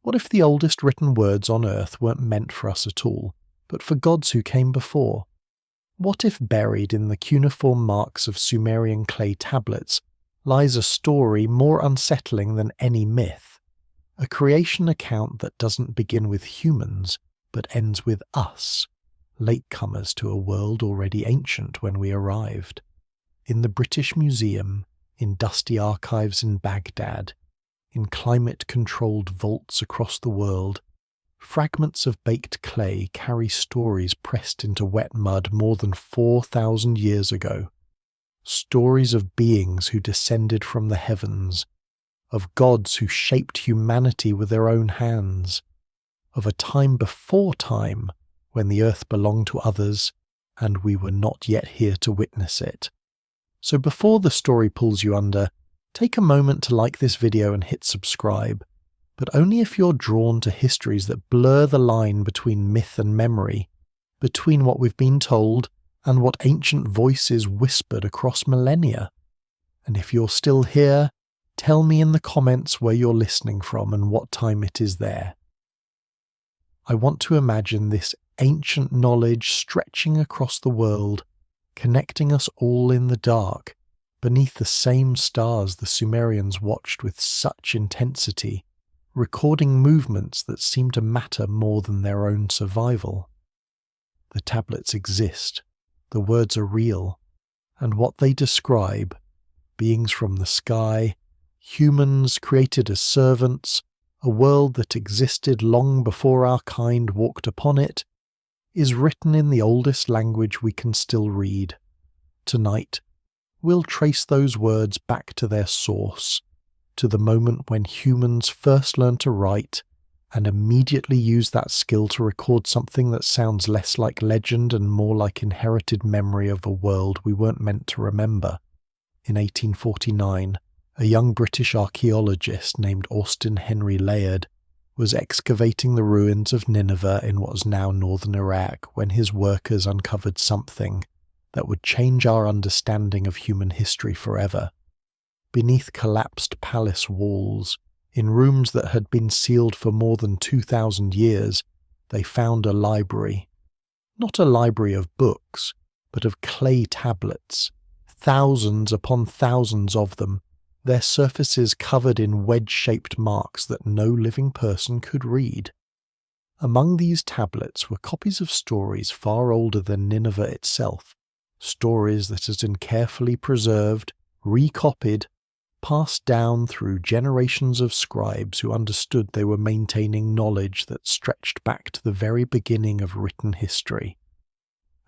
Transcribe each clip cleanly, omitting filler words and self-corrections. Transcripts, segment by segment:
What if the oldest written words on earth weren't meant for us at all, but for gods who came before? What if buried in the cuneiform marks of Sumerian clay tablets lies a story more unsettling than any myth? A creation account that doesn't begin with humans, but ends with us, latecomers to a world already ancient when we arrived. In the British Museum, in dusty archives in Baghdad, in climate-controlled vaults across the world, fragments of baked clay carry stories pressed into wet mud more than 4,000 years ago. Stories of beings who descended from the heavens, of gods who shaped humanity with their own hands, of a time before time when the earth belonged to others and we were not yet here to witness it. So before the story pulls you under, take a moment to like this video and hit subscribe, but only if you're drawn to histories that blur the line between myth and memory, between what we've been told and what ancient voices whispered across millennia. And if you're still here, tell me in the comments where you're listening from and what time it is there. I want to imagine this ancient knowledge stretching across the world, connecting us all in the dark, beneath the same stars the Sumerians watched with such intensity, recording movements that seem to matter more than their own survival. The tablets exist, the words are real, and what they describe, beings from the sky, humans created as servants, a world that existed long before our kind walked upon it, is written in the oldest language we can still read. Tonight, we'll trace those words back to their source, to the moment when humans first learned to write and immediately used that skill to record something that sounds less like legend and more like inherited memory of a world we weren't meant to remember. In 1849, a young British archaeologist named Austin Henry Layard was excavating the ruins of Nineveh in what is now northern Iraq when his workers uncovered something that would change our understanding of human history forever. Beneath collapsed palace walls, in rooms that had been sealed for more than 2,000 years, they found a library. Not a library of books, but of clay tablets, thousands upon thousands of them, their surfaces covered in wedge-shaped marks that no living person could read. Among these tablets were copies of stories far older than Nineveh itself, stories that had been carefully preserved, recopied, passed down through generations of scribes who understood they were maintaining knowledge that stretched back to the very beginning of written history.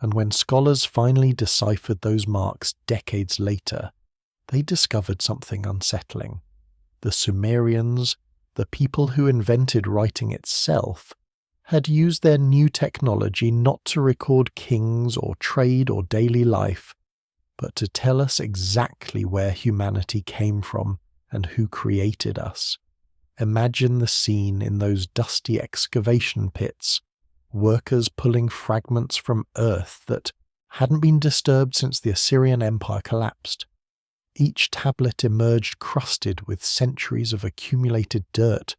And when scholars finally deciphered those marks decades later, they discovered something unsettling. The Sumerians, the people who invented writing itself, had used their new technology not to record kings or trade or daily life, but to tell us exactly where humanity came from and who created us. Imagine the scene in those dusty excavation pits, workers pulling fragments from earth that hadn't been disturbed since the Assyrian Empire collapsed. Each tablet emerged crusted with centuries of accumulated dirt,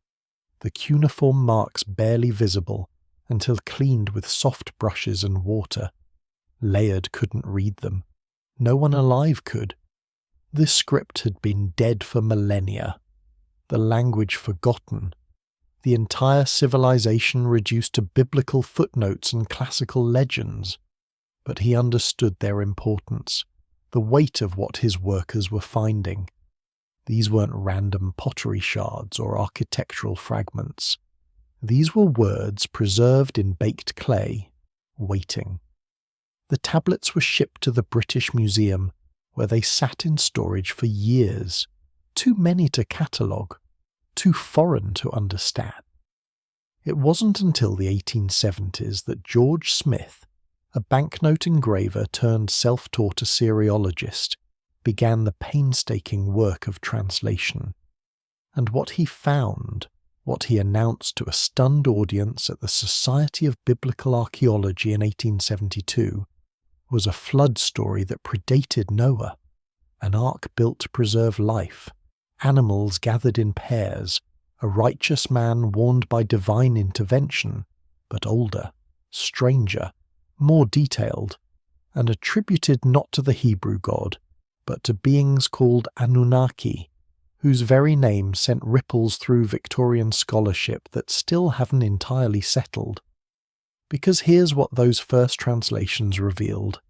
the cuneiform marks barely visible until cleaned with soft brushes and water. Layard couldn't read them. No one alive could. This script had been dead for millennia, the language forgotten, the entire civilization reduced to biblical footnotes and classical legends. But he understood their importance, the weight of what his workers were finding. These weren't random pottery shards or architectural fragments. These were words preserved in baked clay, waiting. The tablets were shipped to the British Museum, where they sat in storage for years, too many to catalogue, too foreign to understand. It wasn't until the 1870s that George Smith, a banknote engraver turned self-taught Assyriologist, began the painstaking work of translation. And what he found, what he announced to a stunned audience at the Society of Biblical Archaeology in 1872, was a flood story that predated Noah, an ark built to preserve life, animals gathered in pairs, a righteous man warned by divine intervention, but older, stranger, more detailed, and attributed not to the Hebrew god, but to beings called Anunnaki, whose very name sent ripples through Victorian scholarship that still haven't entirely settled. Because here's what those first translations revealed.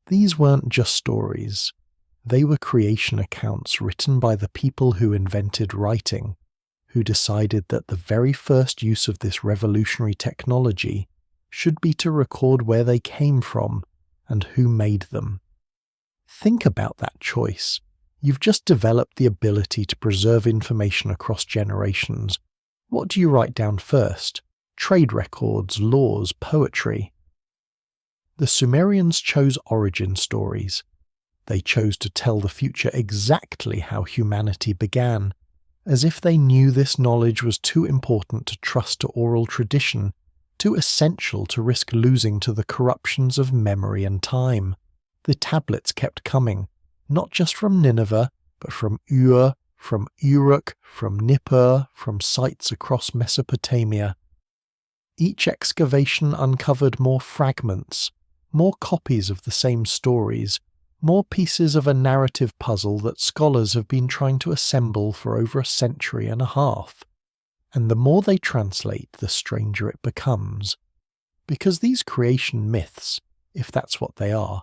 These weren't just stories. They were creation accounts written by the people who invented writing, who decided that the very first use of this revolutionary technology should be to record where they came from and who made them. Think about that choice. You've just developed the ability to preserve information across generations. What do you write down first? Trade records, laws, poetry. The Sumerians chose origin stories. They chose to tell the future exactly how humanity began, as if they knew this knowledge was too important to trust to oral tradition, too essential to risk losing to the corruptions of memory and time. The tablets kept coming, not just from Nineveh, but from Ur, from Uruk, from Nippur, from sites across Mesopotamia. Each excavation uncovered more fragments, more copies of the same stories, more pieces of a narrative puzzle that scholars have been trying to assemble for over a century and a half. And the more they translate, the stranger it becomes. Because these creation myths, if that's what they are,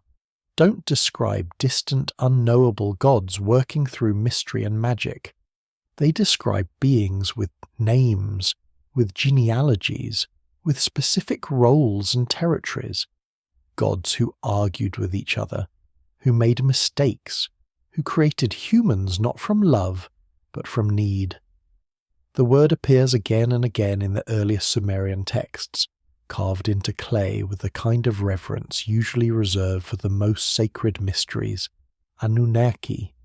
don't describe distant, unknowable gods working through mystery and magic. They describe beings with names, with genealogies, with specific roles and territories. Gods who argued with each other, who made mistakes, who created humans not from love, but from need. The word appears again and again in the earliest Sumerian texts, carved into clay with the kind of reverence usually reserved for the most sacred mysteries, Anunnaki.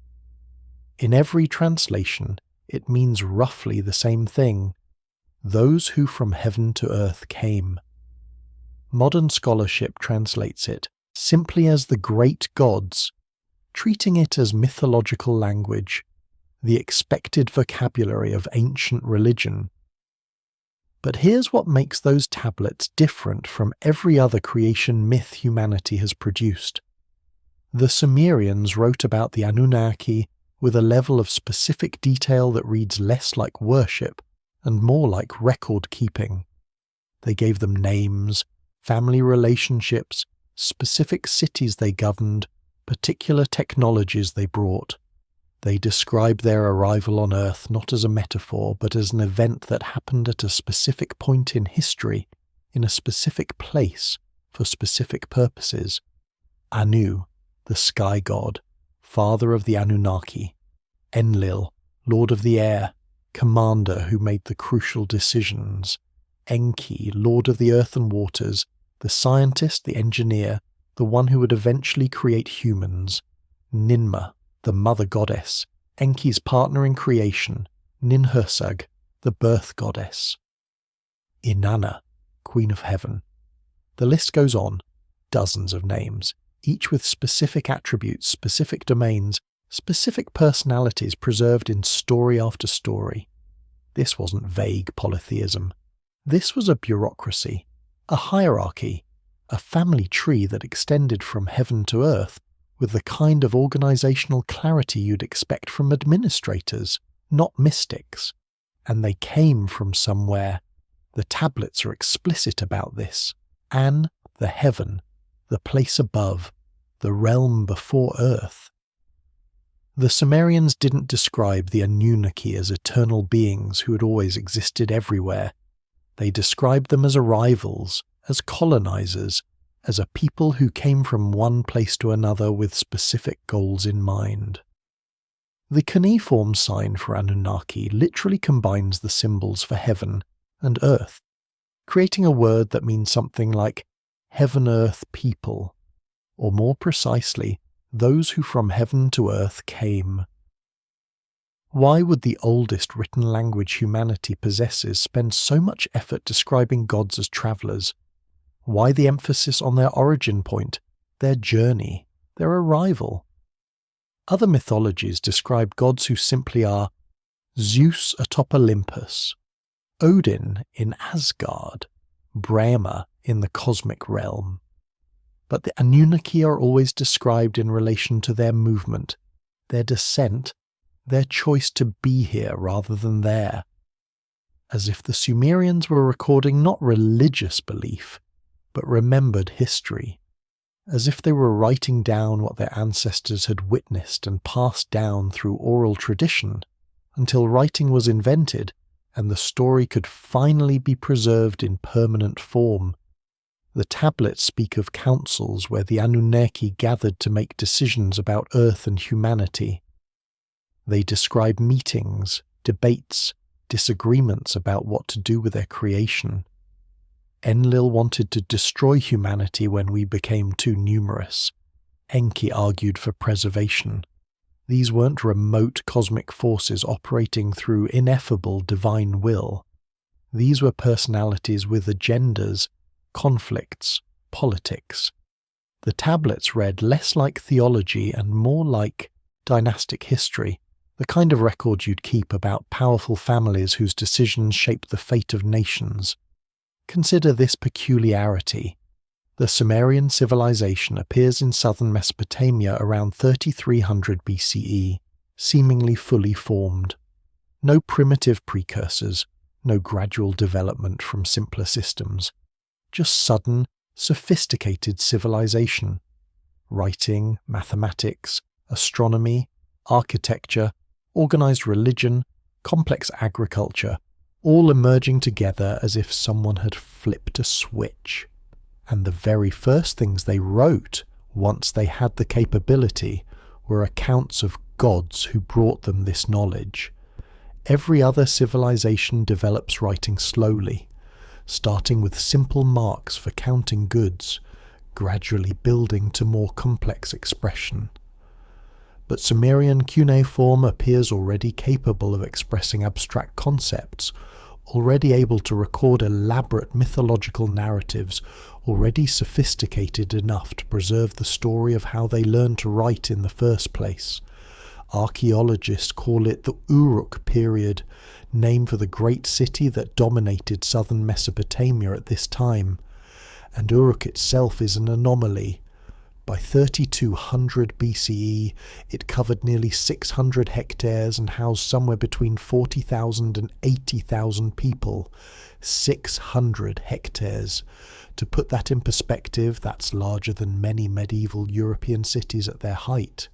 In every translation, it means roughly the same thing: those who from heaven to earth came. Modern scholarship translates it simply as the great gods, treating it as mythological language, the expected vocabulary of ancient religion. But here's what makes those tablets different from every other creation myth humanity has produced. The Sumerians wrote about the Anunnaki with a level of specific detail that reads less like worship and more like record-keeping. They gave them names, family relationships, specific cities they governed, particular technologies they brought. They describe their arrival on Earth not as a metaphor, but as an event that happened at a specific point in history, in a specific place, for specific purposes. Anu, the sky god, father of the Anunnaki. Enlil, lord of the air, commander who made the crucial decisions. Enki, lord of the earth and waters, the scientist, the engineer, the one who would eventually create humans. Ninmah, the mother goddess, Enki's partner in creation. Ninhursag, the birth goddess. Inanna, queen of heaven. The list goes on, dozens of names, each with specific attributes, specific domains, specific personalities preserved in story after story. This wasn't vague polytheism. This was a bureaucracy, a hierarchy, a family tree that extended from heaven to earth with the kind of organizational clarity you'd expect from administrators, not mystics. And they came from somewhere. The tablets are explicit about this. An, the heaven, the place above, the realm before earth. The Sumerians didn't describe the Anunnaki as eternal beings who had always existed everywhere. They described them as arrivals, as colonizers, as a people who came from one place to another with specific goals in mind. The Cuneiform sign for Anunnaki literally combines the symbols for heaven and earth, creating a word that means something like heaven-earth people, or more precisely, those who from heaven to earth came. Why would the oldest written language humanity possesses spend so much effort describing gods as travellers? Why the emphasis on their origin point, their journey, their arrival? Other mythologies describe gods who simply are Zeus atop Olympus, Odin in Asgard, Brahma in the cosmic realm. But the Anunnaki are always described in relation to their movement, their descent, their choice to be here rather than there, as if the Sumerians were recording not religious belief, but remembered history, as if they were writing down what their ancestors had witnessed and passed down through oral tradition until writing was invented and the story could finally be preserved in permanent form. The tablets speak of councils where the Anunnaki gathered to make decisions about Earth and humanity. They describe meetings, debates, disagreements about what to do with their creation. Enlil wanted to destroy humanity when we became too numerous. Enki argued for preservation. These weren't remote cosmic forces operating through ineffable divine will. These were personalities with agendas, conflicts, politics. The tablets read less like theology and more like dynastic history, the kind of record you'd keep about powerful families whose decisions shape the fate of nations. Consider this peculiarity. The Sumerian civilization appears in southern Mesopotamia around 3300 BCE, seemingly fully formed. No primitive precursors, no gradual development from simpler systems. Just sudden, sophisticated civilization. Writing, mathematics, astronomy, architecture, organized religion, complex agriculture, all emerging together as if someone had flipped a switch. And the very first things they wrote, once they had the capability, were accounts of gods who brought them this knowledge. Every other civilization develops writing slowly, starting with simple marks for counting goods, gradually building to more complex expression. But Sumerian cuneiform appears already capable of expressing abstract concepts, already able to record elaborate mythological narratives, already sophisticated enough to preserve the story of how they learned to write in the first place. Archaeologists call it the Uruk period, named for the great city that dominated southern Mesopotamia at this time. And Uruk itself is an anomaly. By 3200 BCE, it covered nearly 600 hectares and housed somewhere between 40,000 and 80,000 people. 600 hectares. To put that in perspective, that's larger than many medieval European cities at their height.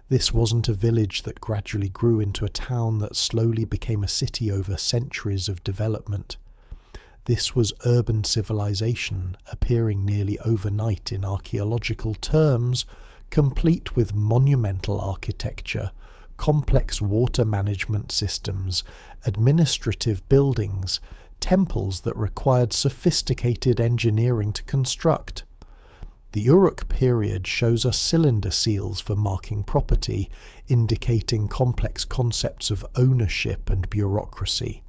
This wasn't a village that gradually grew into a town that slowly became a city over centuries of development. This was urban civilization, appearing nearly overnight in archaeological terms, complete with monumental architecture, complex water management systems, administrative buildings, temples that required sophisticated engineering to construct. The Uruk period shows us cylinder seals for marking property, indicating complex concepts of ownership and bureaucracy.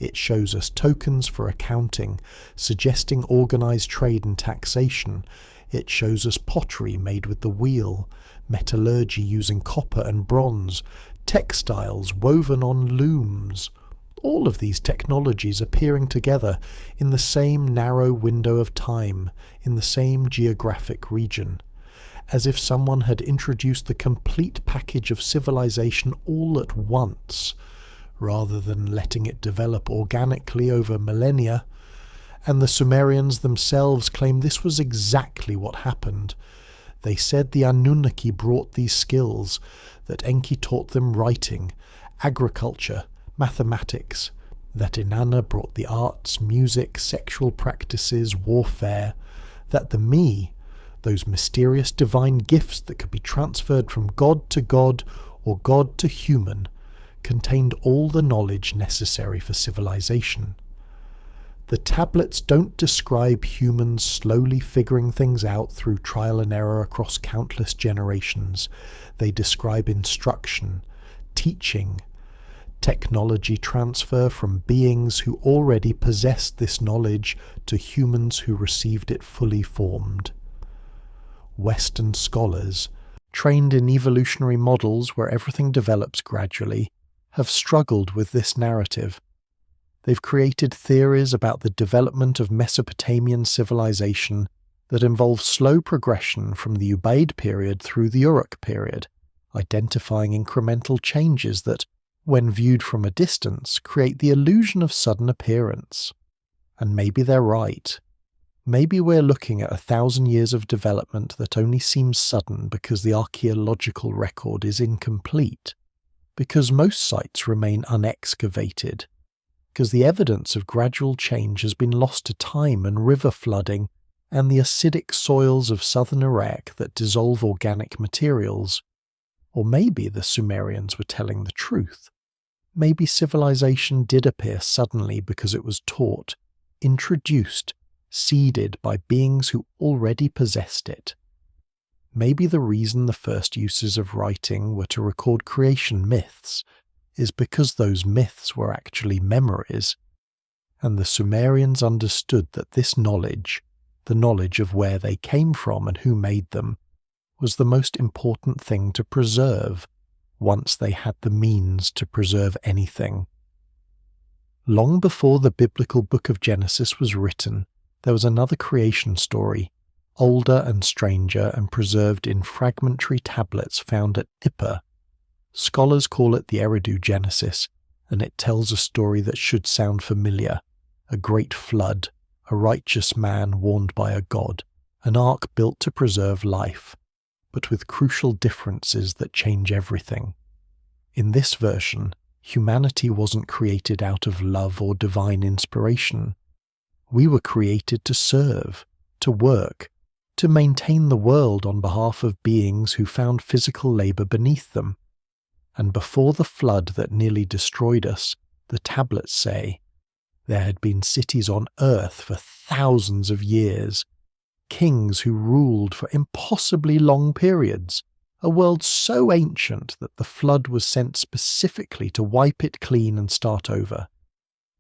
It shows us tokens for accounting, suggesting organized trade and taxation. It shows us pottery made with the wheel, metallurgy using copper and bronze, textiles woven on looms. All of these technologies appearing together in the same narrow window of time, in the same geographic region, as if someone had introduced the complete package of civilization all at once, rather than letting it develop organically over millennia. And the Sumerians themselves claim this was exactly what happened. They said the Anunnaki brought these skills, that Enki taught them writing, agriculture, mathematics, that Inanna brought the arts, music, sexual practices, warfare, that the Me, those mysterious divine gifts that could be transferred from God to God or God to human, contained all the knowledge necessary for civilization. The tablets don't describe humans slowly figuring things out through trial and error across countless generations. They describe instruction, teaching, technology transfer from beings who already possessed this knowledge to humans who received it fully formed. Western scholars, trained in evolutionary models where everything develops gradually, have struggled with this narrative. They've created theories about the development of Mesopotamian civilization that involve slow progression from the Ubaid period through the Uruk period, identifying incremental changes that, when viewed from a distance, create the illusion of sudden appearance. And maybe they're right. Maybe we're looking at 1,000 years of development that only seems sudden because the archaeological record is incomplete, because most sites remain unexcavated, because the evidence of gradual change has been lost to time and river flooding and the acidic soils of southern Iraq that dissolve organic materials. Or maybe the Sumerians were telling the truth. Maybe civilization did appear suddenly because it was taught, introduced, seeded by beings who already possessed it. Maybe the reason the first uses of writing were to record creation myths is because those myths were actually memories, and the Sumerians understood that this knowledge, the knowledge of where they came from and who made them, was the most important thing to preserve once they had the means to preserve anything. Long before the biblical book of Genesis was written, there was another creation story, older and stranger and preserved in fragmentary tablets found at Nippur. Scholars call it the Eridu Genesis, and it tells a story that should sound familiar: a great flood, a righteous man warned by a god, an ark built to preserve life, but with crucial differences that change everything. In this version, humanity wasn't created out of love or divine inspiration. We were created to serve, to work, to maintain the world on behalf of beings who found physical labor beneath them. And before the flood that nearly destroyed us, the tablets say, there had been cities on earth for thousands of years, kings who ruled for impossibly long periods, a world so ancient that the flood was sent specifically to wipe it clean and start over.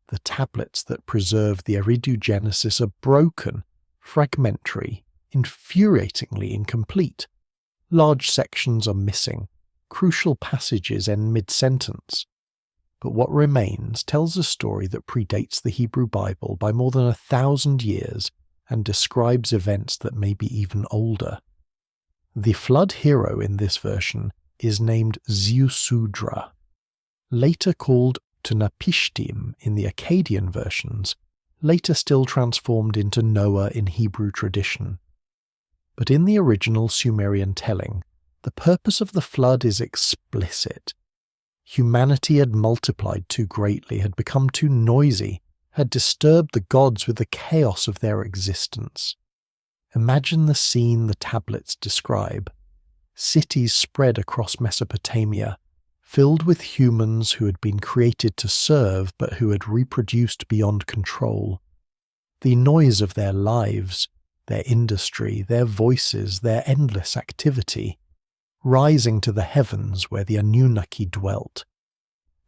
The tablets that preserve the Eridu Genesis are broken, fragmentary, infuriatingly incomplete. Large sections are missing, crucial passages end mid-sentence. But what remains tells a story that predates the Hebrew Bible by more than 1,000 years and describes events that may be even older. The flood hero in this version is named Ziusudra, later called Tunapishtim in the Akkadian versions, later still transformed into Noah in Hebrew tradition. But in the original Sumerian telling, the purpose of the flood is explicit. Humanity had multiplied too greatly, had become too noisy, had disturbed the gods with the chaos of their existence. Imagine the scene the tablets describe. Cities spread across Mesopotamia, filled with humans who had been created to serve but who had reproduced beyond control. The noise of their lives, their industry, their voices, their endless activity, rising to the heavens where the Anunnaki dwelt.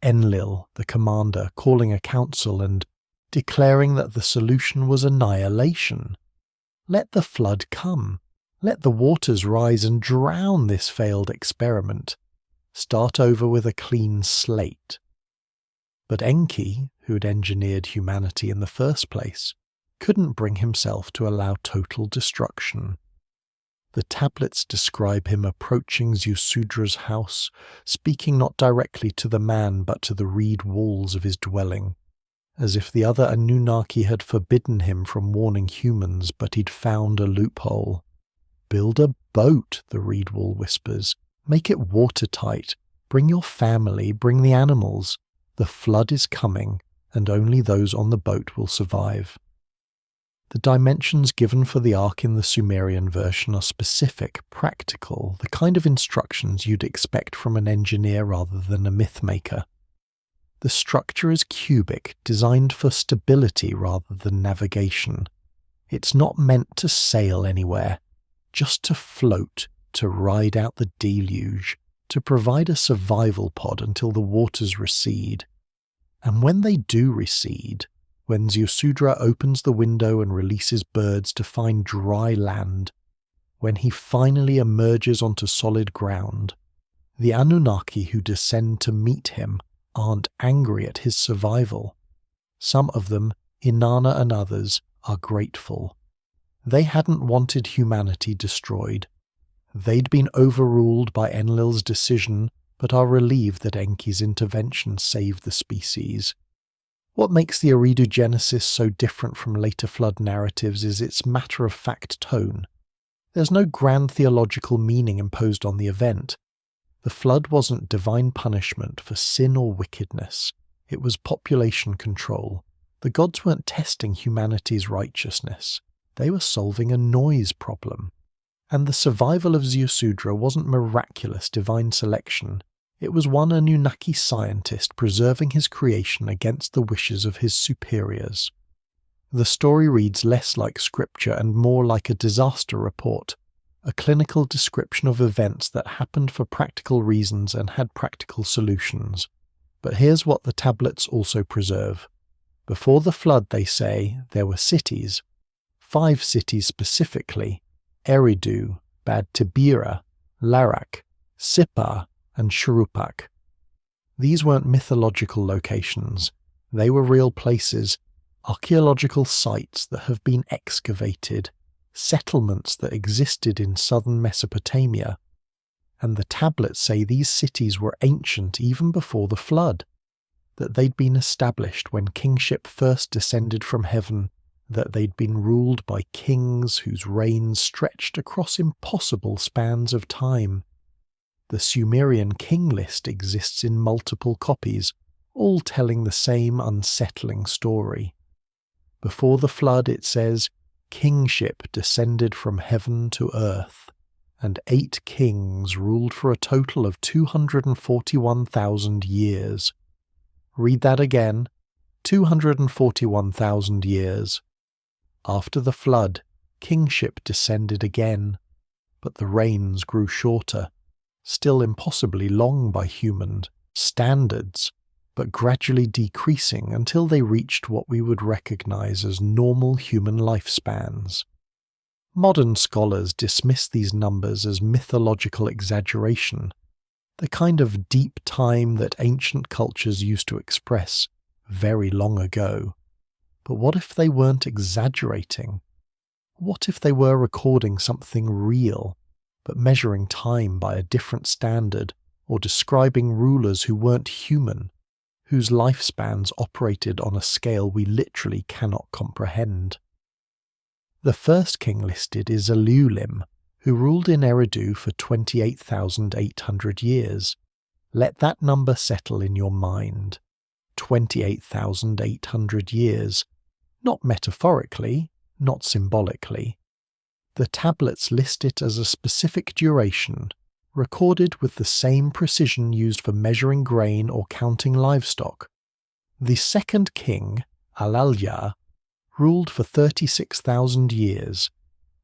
Enlil, the commander, calling a council and declaring that the solution was annihilation. Let the flood come. Let the waters rise and drown this failed experiment. Start over with a clean slate. But Enki, who had engineered humanity in the first place, couldn't bring himself to allow total destruction. The tablets describe him approaching Ziusudra's house, speaking not directly to the man but to the reed walls of his dwelling, as if the other Anunnaki had forbidden him from warning humans, but he'd found a loophole. Build a boat, the reed wall whispers. Make it watertight. Bring your family, bring the animals. The flood is coming, and only those on the boat will survive. The dimensions given for the ark in the Sumerian version are specific, practical, the kind of instructions you'd expect from an engineer rather than a myth maker. The structure is cubic, designed for stability rather than navigation. It's not meant to sail anywhere, just to float, to ride out the deluge, to provide a survival pod until the waters recede. And when they do recede, when Ziusudra opens the window and releases birds to find dry land, when he finally emerges onto solid ground, the Anunnaki who descend to meet him aren't angry at his survival. Some of them, Inanna and others, are grateful. They hadn't wanted humanity destroyed. They'd been overruled by Enlil's decision, but are relieved that Enki's intervention saved the species. What makes the Eridu Genesis so different from later flood narratives is its matter-of-fact tone. There's no grand theological meaning imposed on the event. The flood wasn't divine punishment for sin or wickedness. It was population control. The gods weren't testing humanity's righteousness. They were solving a noise problem. And the survival of Ziusudra wasn't miraculous divine selection. It was one Anunnaki scientist preserving his creation against the wishes of his superiors. The story reads less like scripture and more like a disaster report, a clinical description of events that happened for practical reasons and had practical solutions. But here's what the tablets also preserve. Before the flood, they say, there were cities. 5 cities specifically: Eridu, Bad Tibira, Larak, Sippar, and Shurupak. These weren't mythological locations. They were real places, archaeological sites that have been excavated, settlements that existed in southern Mesopotamia. And the tablets say these cities were ancient even before the flood, that they'd been established when kingship first descended from heaven, that they'd been ruled by kings whose reigns stretched across impossible spans of time. The Sumerian King List exists in multiple copies, all telling the same unsettling story. Before the flood, it says, kingship descended from heaven to earth, and 8 kings ruled for a total of 241,000 years. Read that again, 241,000 years. After the flood, kingship descended again, but the reigns grew shorter, still impossibly long by human standards, but gradually decreasing until they reached what we would recognize as normal human lifespans. Modern scholars dismiss these numbers as mythological exaggeration, the kind of deep time that ancient cultures used to express very long ago. But what if they weren't exaggerating? What if they were recording something real, but measuring time by a different standard, or describing rulers who weren't human, whose lifespans operated on a scale we literally cannot comprehend? The first king listed is Alulim, who ruled in Eridu for 28,800 years. Let that number settle in your mind. 28,800 years. Not metaphorically, not symbolically. The tablets list it as a specific duration, recorded with the same precision used for measuring grain or counting livestock. The second king, Alalya, ruled for 36,000 years.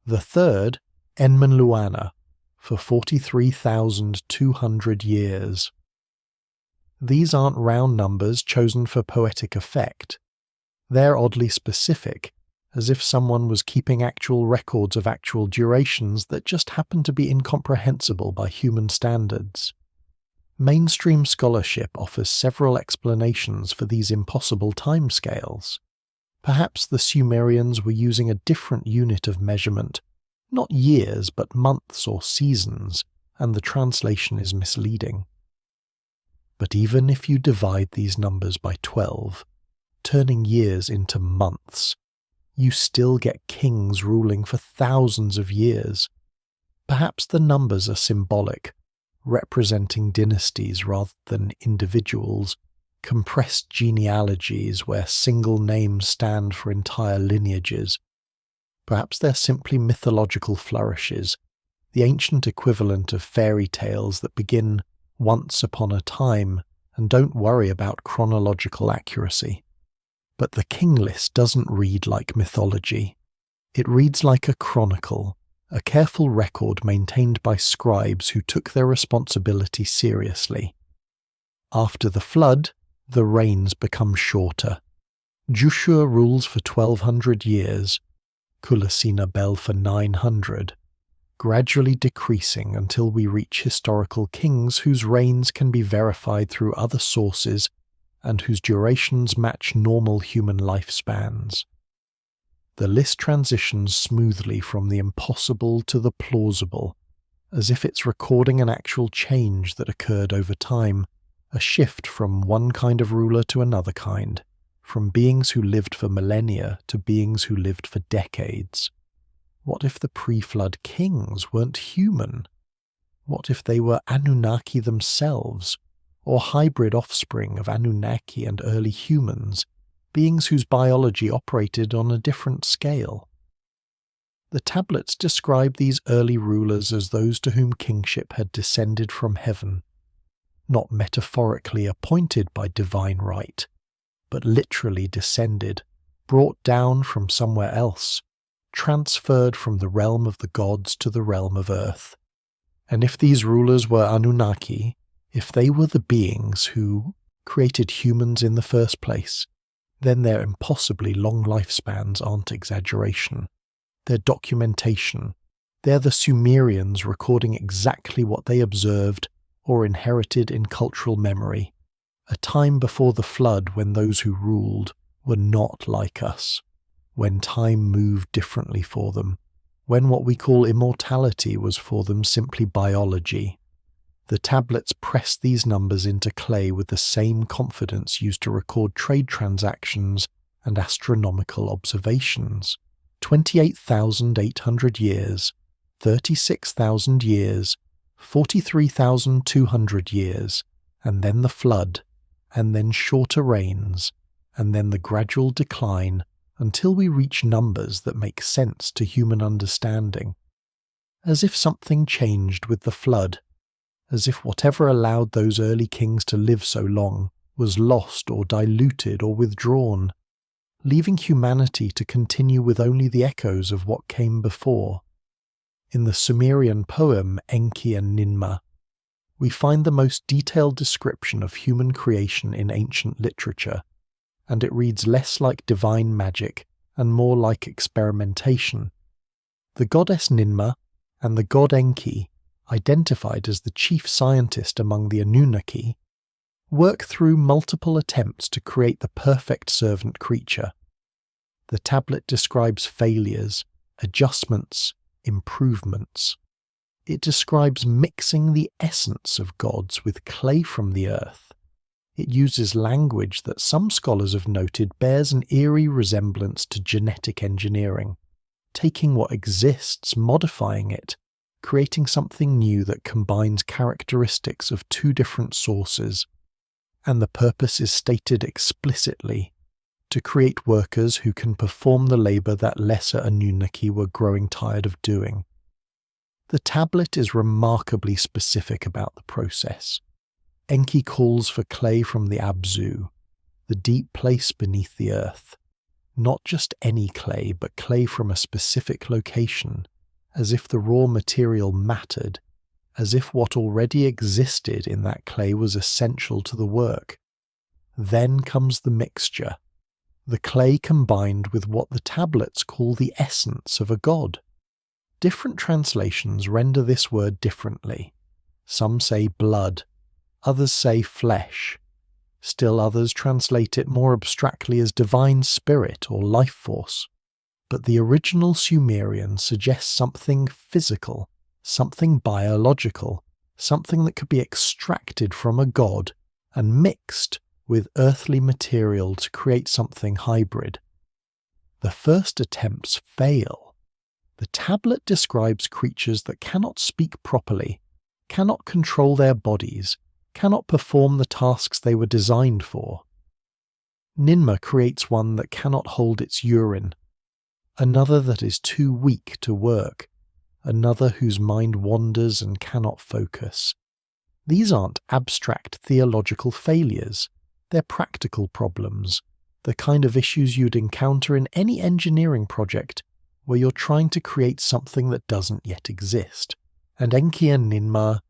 The third, Enmenluana, for 43,200 years. These aren't round numbers chosen for poetic effect. They're oddly specific, as if someone was keeping actual records of actual durations that just happened to be incomprehensible by human standards. Mainstream scholarship offers several explanations for these impossible timescales. Perhaps the Sumerians were using a different unit of measurement, not years but months or seasons, and the translation is misleading. But even if you divide these numbers by 12, turning years into months, you still get kings ruling for thousands of years. Perhaps the numbers are symbolic, representing dynasties rather than individuals, compressed genealogies where single names stand for entire lineages. Perhaps they're simply mythological flourishes, the ancient equivalent of fairy tales that begin once upon a time and don't worry about chronological accuracy. But the King List doesn't read like mythology. It reads like a chronicle, a careful record maintained by scribes who took their responsibility seriously. After the flood, the reigns become shorter. Jushur rules for 1,200 years, Kulasina-Bel for 900, gradually decreasing until we reach historical kings whose reigns can be verified through other sources and whose durations match normal human lifespans. The list transitions smoothly from the impossible to the plausible, as if it's recording an actual change that occurred over time, a shift from one kind of ruler to another kind, from beings who lived for millennia to beings who lived for decades. What if the pre-flood kings weren't human? What if they were Anunnaki themselves, or hybrid offspring of Anunnaki and early humans, beings whose biology operated on a different scale? The tablets describe these early rulers as those to whom kingship had descended from heaven, not metaphorically appointed by divine right, but literally descended, brought down from somewhere else, transferred from the realm of the gods to the realm of earth. And if these rulers were Anunnaki, if they were the beings who created humans in the first place, then their impossibly long lifespans aren't exaggeration. Their documentation, they're the Sumerians recording exactly what they observed or inherited in cultural memory, a time before the flood when those who ruled were not like us, when time moved differently for them, when what we call immortality was for them simply biology. The tablets press these numbers into clay with the same confidence used to record trade transactions and astronomical observations. 28,800 years, 36,000 years, 43,200 years, and then the flood, and then shorter rains, and then the gradual decline until we reach numbers that make sense to human understanding. As if something changed with the flood, as if whatever allowed those early kings to live so long was lost or diluted or withdrawn, leaving humanity to continue with only the echoes of what came before. In the Sumerian poem Enki and Ninmah, we find the most detailed description of human creation in ancient literature, and it reads less like divine magic and more like experimentation. The goddess Ninmah and the god Enki, identified as the chief scientist among the Anunnaki, work through multiple attempts to create the perfect servant creature. The tablet describes failures, adjustments, improvements. It describes mixing the essence of gods with clay from the earth. It uses language that some scholars have noted bears an eerie resemblance to genetic engineering, taking what exists, modifying it, creating something new that combines characteristics of two different sources, and the purpose is stated explicitly: to create workers who can perform the labour that lesser Anunnaki were growing tired of doing. The tablet is remarkably specific about the process. Enki calls for clay from the Abzu, the deep place beneath the earth. Not just any clay, but clay from a specific location, as if the raw material mattered, as if what already existed in that clay was essential to the work. Then comes the mixture, the clay combined with what the tablets call the essence of a god. Different translations render this word differently. Some say blood, others say flesh. Still others translate it more abstractly as divine spirit or life force. But the original Sumerian suggests something physical, something biological, something that could be extracted from a god and mixed with earthly material to create something hybrid. The first attempts fail. The tablet describes creatures that cannot speak properly, cannot control their bodies, cannot perform the tasks they were designed for. Ninmah creates one that cannot hold its urine, another that is too weak to work, another whose mind wanders and cannot focus. These aren't abstract theological failures, they're practical problems, the kind of issues you'd encounter in any engineering project where you're trying to create something that doesn't yet exist. And Enki and Ninmah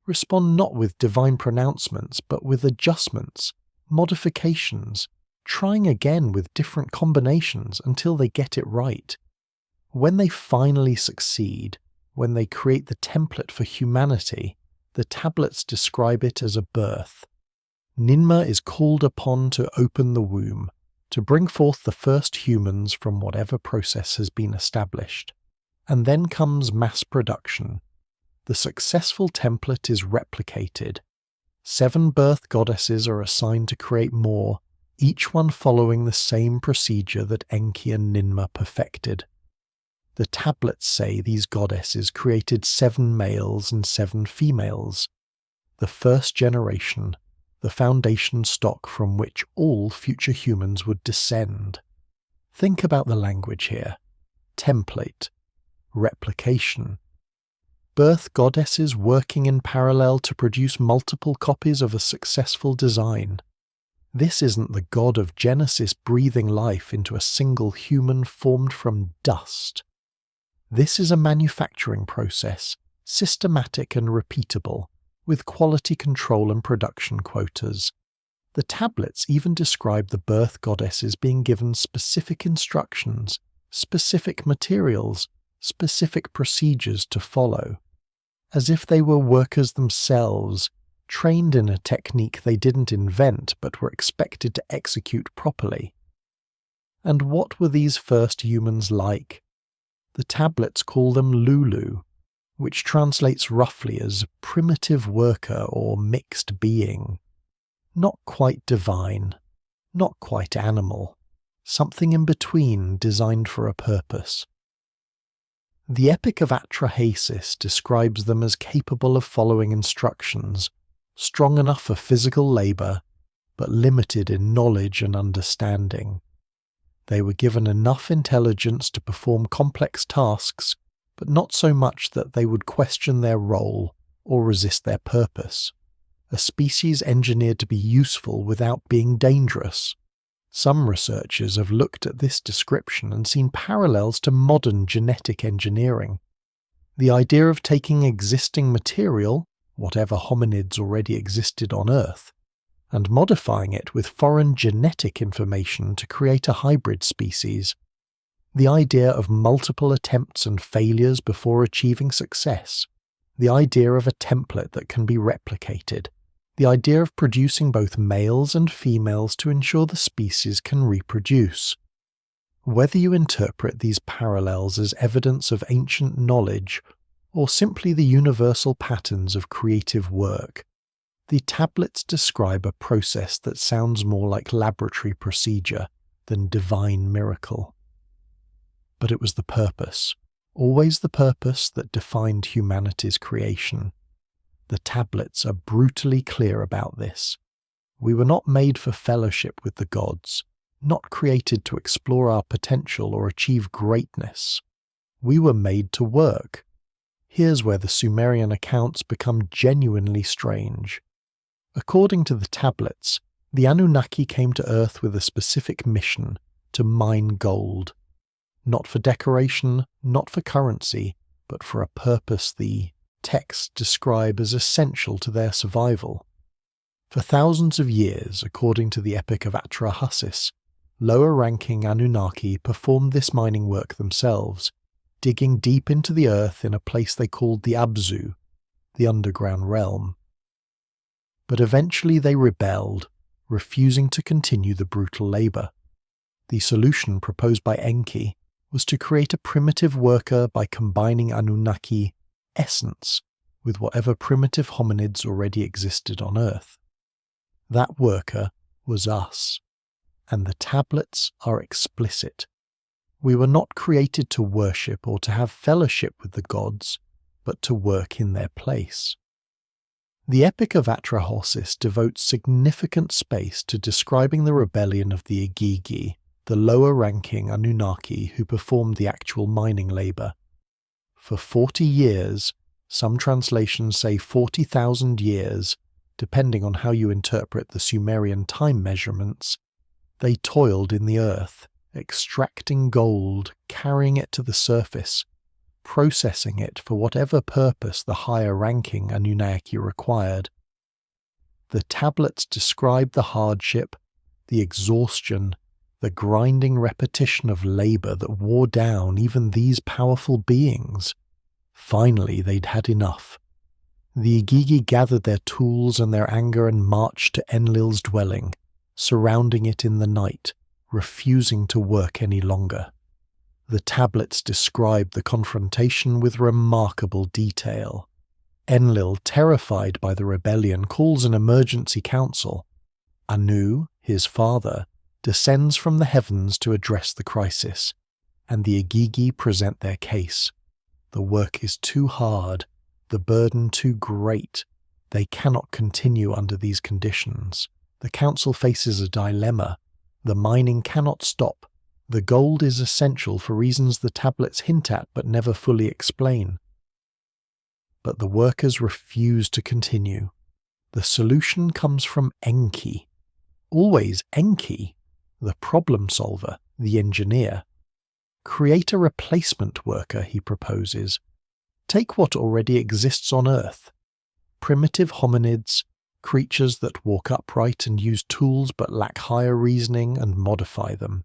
respond not with divine pronouncements, but with adjustments, modifications, trying again with different combinations until they get it right. When they finally succeed, when they create the template for humanity, the tablets describe it as a birth. Ninmah is called upon to open the womb, to bring forth the first humans from whatever process has been established. And then comes mass production. The successful template is replicated. 7 birth goddesses are assigned to create more, each one following the same procedure that Enki and Ninmah perfected. The tablets say these goddesses created 7 males and 7 females, the first generation, the foundation stock from which all future humans would descend. Think about the language here. Template. Replication. Birth goddesses working in parallel to produce multiple copies of a successful design. This isn't the god of Genesis breathing life into a single human formed from dust. This is a manufacturing process, systematic and repeatable, with quality control and production quotas. The tablets even describe the birth goddesses being given specific instructions, specific materials, specific procedures to follow, as if they were workers themselves, trained in a technique they didn't invent but were expected to execute properly. And what were these first humans like? The tablets call them Lulu, which translates roughly as primitive worker or mixed being. Not quite divine, not quite animal, something in between designed for a purpose. The Epic of Atrahasis describes them as capable of following instructions, strong enough for physical labour, but limited in knowledge and understanding. They were given enough intelligence to perform complex tasks, but not so much that they would question their role or resist their purpose. A species engineered to be useful without being dangerous. Some researchers have looked at this description and seen parallels to modern genetic engineering. The idea of taking existing material, whatever hominids already existed on Earth, and modifying it with foreign genetic information to create a hybrid species. The idea of multiple attempts and failures before achieving success. The idea of a template that can be replicated. The idea of producing both males and females to ensure the species can reproduce. Whether you interpret these parallels as evidence of ancient knowledge or simply the universal patterns of creative work, the tablets describe a process that sounds more like laboratory procedure than divine miracle. But it was the purpose, always the purpose that defined humanity's creation. The tablets are brutally clear about this. We were not made for fellowship with the gods, not created to explore our potential or achieve greatness. We were made to work. Here's where the Sumerian accounts become genuinely strange. According to the tablets, the Anunnaki came to Earth with a specific mission: to mine gold. Not for decoration, not for currency, but for a purpose the texts describe as essential to their survival. For thousands of years, according to the Epic of Atrahasis, lower-ranking Anunnaki performed this mining work themselves, digging deep into the earth in a place they called the Abzu, the underground realm. But eventually they rebelled, refusing to continue the brutal labour. The solution proposed by Enki was to create a primitive worker by combining Anunnaki essence with whatever primitive hominids already existed on Earth. That worker was us, and the tablets are explicit. We were not created to worship or to have fellowship with the gods, but to work in their place. The Epic of Atrahasis devotes significant space to describing the rebellion of the Igigi, the lower-ranking Anunnaki who performed the actual mining labour. For 40 years, some translations say 40,000 years, depending on how you interpret the Sumerian time measurements, they toiled in the earth, extracting gold, carrying it to the surface, processing it for whatever purpose the higher-ranking Anunnaki required. The tablets describe the hardship, the exhaustion, the grinding repetition of labour that wore down even these powerful beings. Finally, they'd had enough. The Igigi gathered their tools and their anger and marched to Enlil's dwelling, surrounding it in the night, refusing to work any longer. The tablets describe the confrontation with remarkable detail. Enlil, terrified by the rebellion, calls an emergency council. Anu, his father, descends from the heavens to address the crisis, and the Igigi present their case. The work is too hard, the burden too great. They cannot continue under these conditions. The council faces a dilemma. The mining cannot stop. The gold is essential for reasons the tablets hint at but never fully explain. But the workers refuse to continue. The solution comes from Enki. Always Enki, the problem solver, the engineer. Create a replacement worker, he proposes. Take what already exists on Earth. Primitive hominids, creatures that walk upright and use tools but lack higher reasoning, and modify them.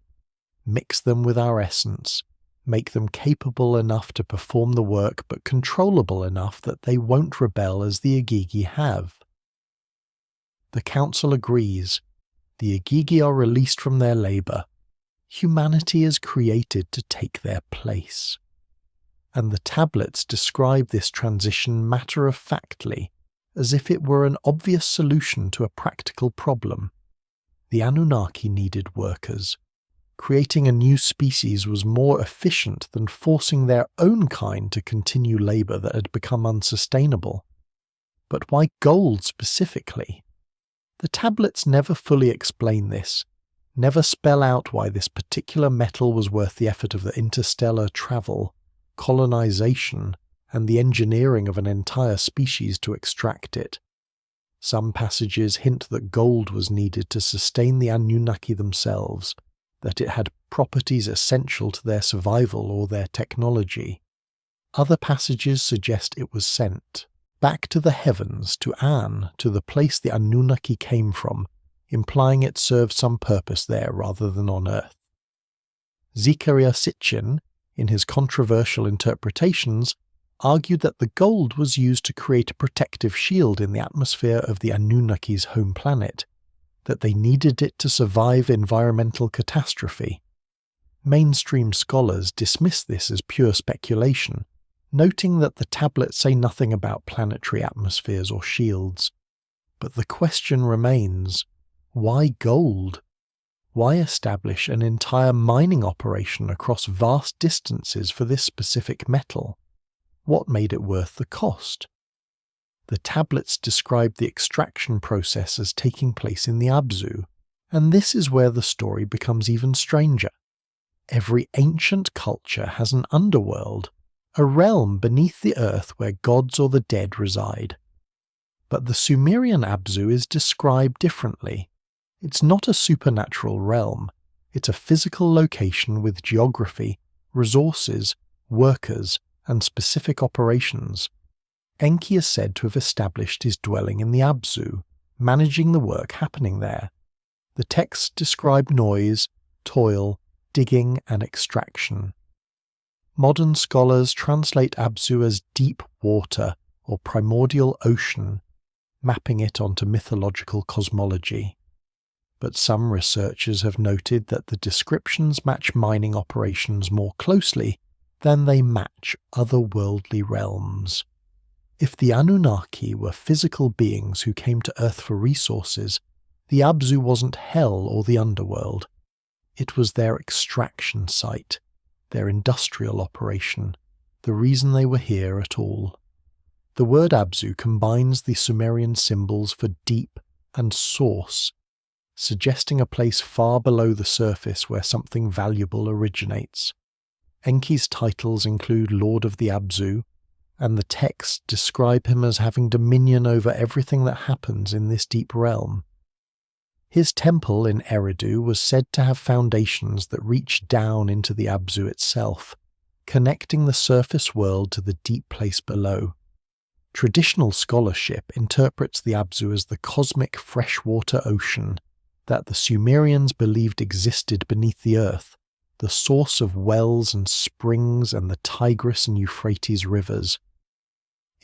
Mix them with our essence. Make them capable enough to perform the work but controllable enough that they won't rebel as the Igigi have. The council agrees. The Igigi are released from their labour. Humanity is created to take their place. And the tablets describe this transition matter-of-factly, as if it were an obvious solution to a practical problem. The Anunnaki needed workers. Creating a new species was more efficient than forcing their own kind to continue labour that had become unsustainable. But why gold specifically? The tablets never fully explain this, never spell out why this particular metal was worth the effort of the interstellar travel, colonization, and the engineering of an entire species to extract it. Some passages hint that gold was needed to sustain the Anunnaki themselves, that it had properties essential to their survival or their technology. Other passages suggest it was sent back to the heavens, to An, to the place the Anunnaki came from, implying it served some purpose there rather than on Earth. Zecharia Sitchin, in his controversial interpretations, argued that the gold was used to create a protective shield in the atmosphere of the Anunnaki's home planet, that they needed it to survive environmental catastrophe. Mainstream scholars dismiss this as pure speculation, noting that the tablets say nothing about planetary atmospheres or shields. But the question remains, why gold? Why establish an entire mining operation across vast distances for this specific metal? What made it worth the cost? The tablets describe the extraction process as taking place in the Abzu, and this is where the story becomes even stranger. Every ancient culture has an underworld, a realm beneath the earth where gods or the dead reside. But the Sumerian Abzu is described differently. It's not a supernatural realm, it's a physical location with geography, resources, workers, and specific operations. Enki is said to have established his dwelling in the Abzu, managing the work happening there. The texts describe noise, toil, digging, and extraction. Modern scholars translate Abzu as deep water or primordial ocean, mapping it onto mythological cosmology. But some researchers have noted that the descriptions match mining operations more closely than they match otherworldly realms. If the Anunnaki were physical beings who came to Earth for resources, the Abzu wasn't hell or the underworld. It was their extraction site, their industrial operation, the reason they were here at all. The word Abzu combines the Sumerian symbols for deep and source, suggesting a place far below the surface where something valuable originates. Enki's titles include Lord of the Abzu, and the texts describe him as having dominion over everything that happens in this deep realm. His temple in Eridu was said to have foundations that reached down into the Abzu itself, connecting the surface world to the deep place below. Traditional scholarship interprets the Abzu as the cosmic freshwater ocean that the Sumerians believed existed beneath the earth, the source of wells and springs and the Tigris and Euphrates rivers.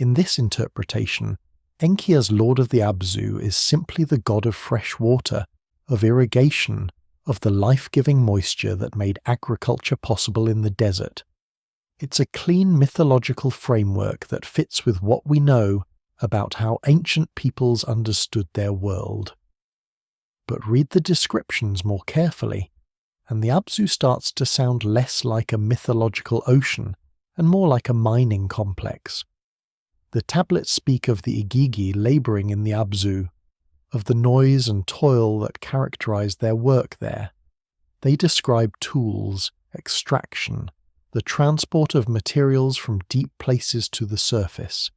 In this interpretation, Enki as Lord of the Abzu is simply the god of fresh water, of irrigation, of the life-giving moisture that made agriculture possible in the desert. It's a clean mythological framework that fits with what we know about how ancient peoples understood their world. But read the descriptions more carefully, and the Abzu starts to sound less like a mythological ocean and more like a mining complex. The tablets speak of the Igigi labouring in the Abzu, of the noise and toil that characterised their work there. They describe tools, extraction, the transport of materials from deep places to the surface.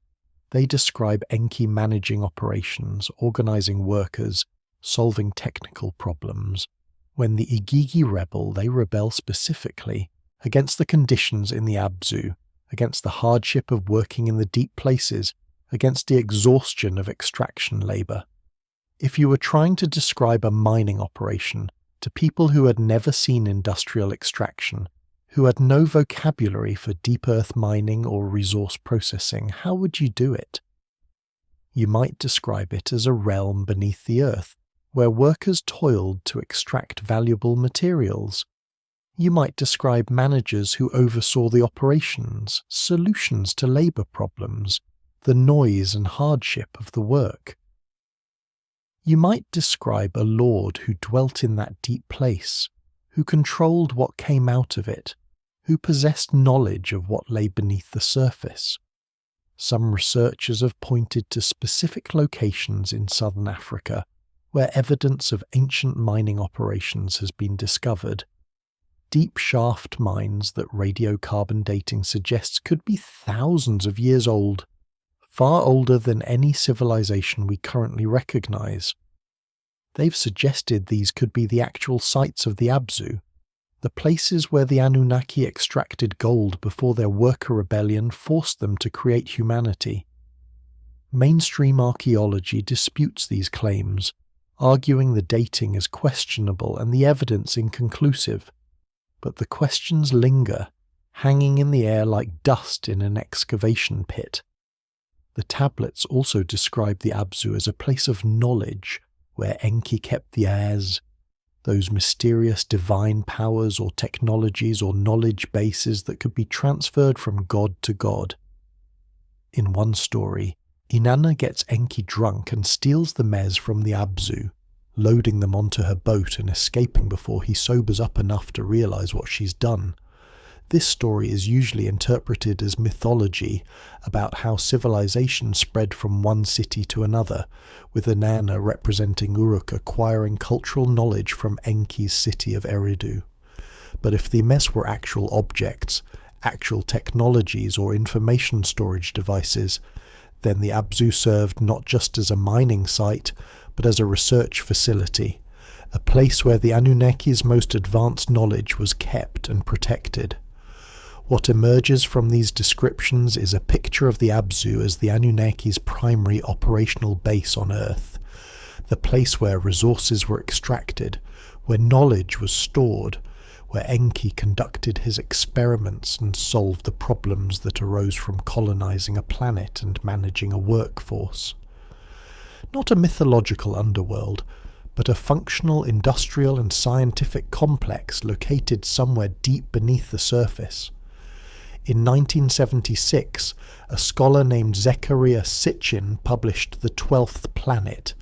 They describe Enki managing operations, organising workers, solving technical problems. When the Igigi rebel, they rebel specifically against the conditions in the Abzu, against the hardship of working in the deep places, against the exhaustion of extraction labour. If you were trying to describe a mining operation to people who had never seen industrial extraction, who had no vocabulary for deep earth mining or resource processing, how would you do it? You might describe it as a realm beneath the earth, where workers toiled to extract valuable materials. You might describe managers who oversaw the operations, solutions to labour problems, the noise and hardship of the work. You might describe a lord who dwelt in that deep place, who controlled what came out of it, who possessed knowledge of what lay beneath the surface. Some researchers have pointed to specific locations in southern Africa where evidence of ancient mining operations has been discovered. Deep shaft mines that radiocarbon dating suggests could be thousands of years old, far older than any civilization we currently recognize. They've suggested these could be the actual sites of the Abzu, the places where the Anunnaki extracted gold before their worker rebellion forced them to create humanity. Mainstream archaeology disputes these claims, arguing the dating is questionable and the evidence inconclusive. But the questions linger, hanging in the air like dust in an excavation pit. The tablets also describe the Abzu as a place of knowledge, where Enki kept the As, those mysterious divine powers or technologies or knowledge bases that could be transferred from god to god. In one story, Inanna gets Enki drunk and steals the mez from the Abzu, loading them onto her boat and escaping before he sobers up enough to realise what she's done. This story is usually interpreted as mythology about how civilization spread from one city to another, with Inanna representing Uruk acquiring cultural knowledge from Enki's city of Eridu. But if the mess were actual objects, actual technologies or information storage devices, then the Abzu served not just as a mining site, but as a research facility, a place where the Anunnaki's most advanced knowledge was kept and protected. What emerges from these descriptions is a picture of the Abzu as the Anunnaki's primary operational base on Earth, the place where resources were extracted, where knowledge was stored, where Enki conducted his experiments and solved the problems that arose from colonizing a planet and managing a workforce. Not a mythological underworld, but a functional industrial and scientific complex located somewhere deep beneath the surface. In 1976, a scholar named Zecharia Sitchin published The 12th Planet,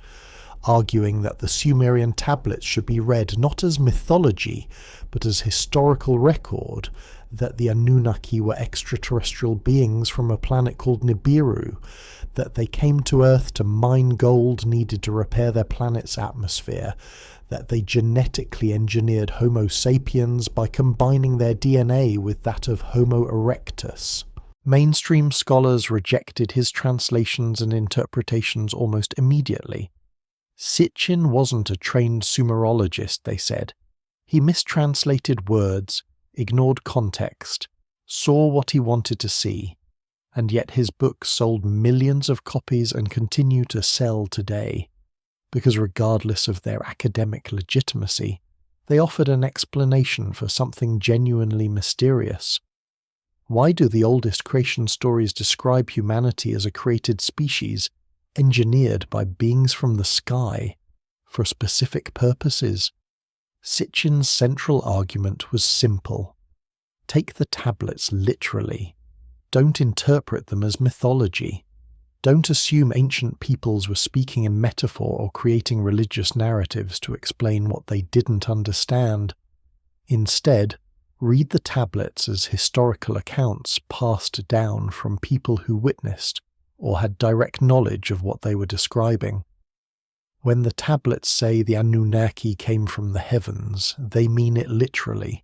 arguing that the Sumerian tablets should be read not as mythology, but as historical record that the Anunnaki were extraterrestrial beings from a planet called Nibiru, that they came to Earth to mine gold needed to repair their planet's atmosphere, that they genetically engineered Homo sapiens by combining their DNA with that of Homo erectus. Mainstream scholars rejected his translations and interpretations almost immediately. Sitchin wasn't a trained Sumerologist, they said. He mistranslated words, ignored context, saw what he wanted to see, and yet his books sold millions of copies and continue to sell today, because regardless of their academic legitimacy, they offered an explanation for something genuinely mysterious. Why do the oldest creation stories describe humanity as a created species, engineered by beings from the sky, for specific purposes? Sitchin's central argument was simple. Take the tablets literally. Don't interpret them as mythology. Don't assume ancient peoples were speaking in metaphor or creating religious narratives to explain what they didn't understand. Instead, read the tablets as historical accounts passed down from people who witnessed or had direct knowledge of what they were describing. When the tablets say the Anunnaki came from the heavens, they mean it literally.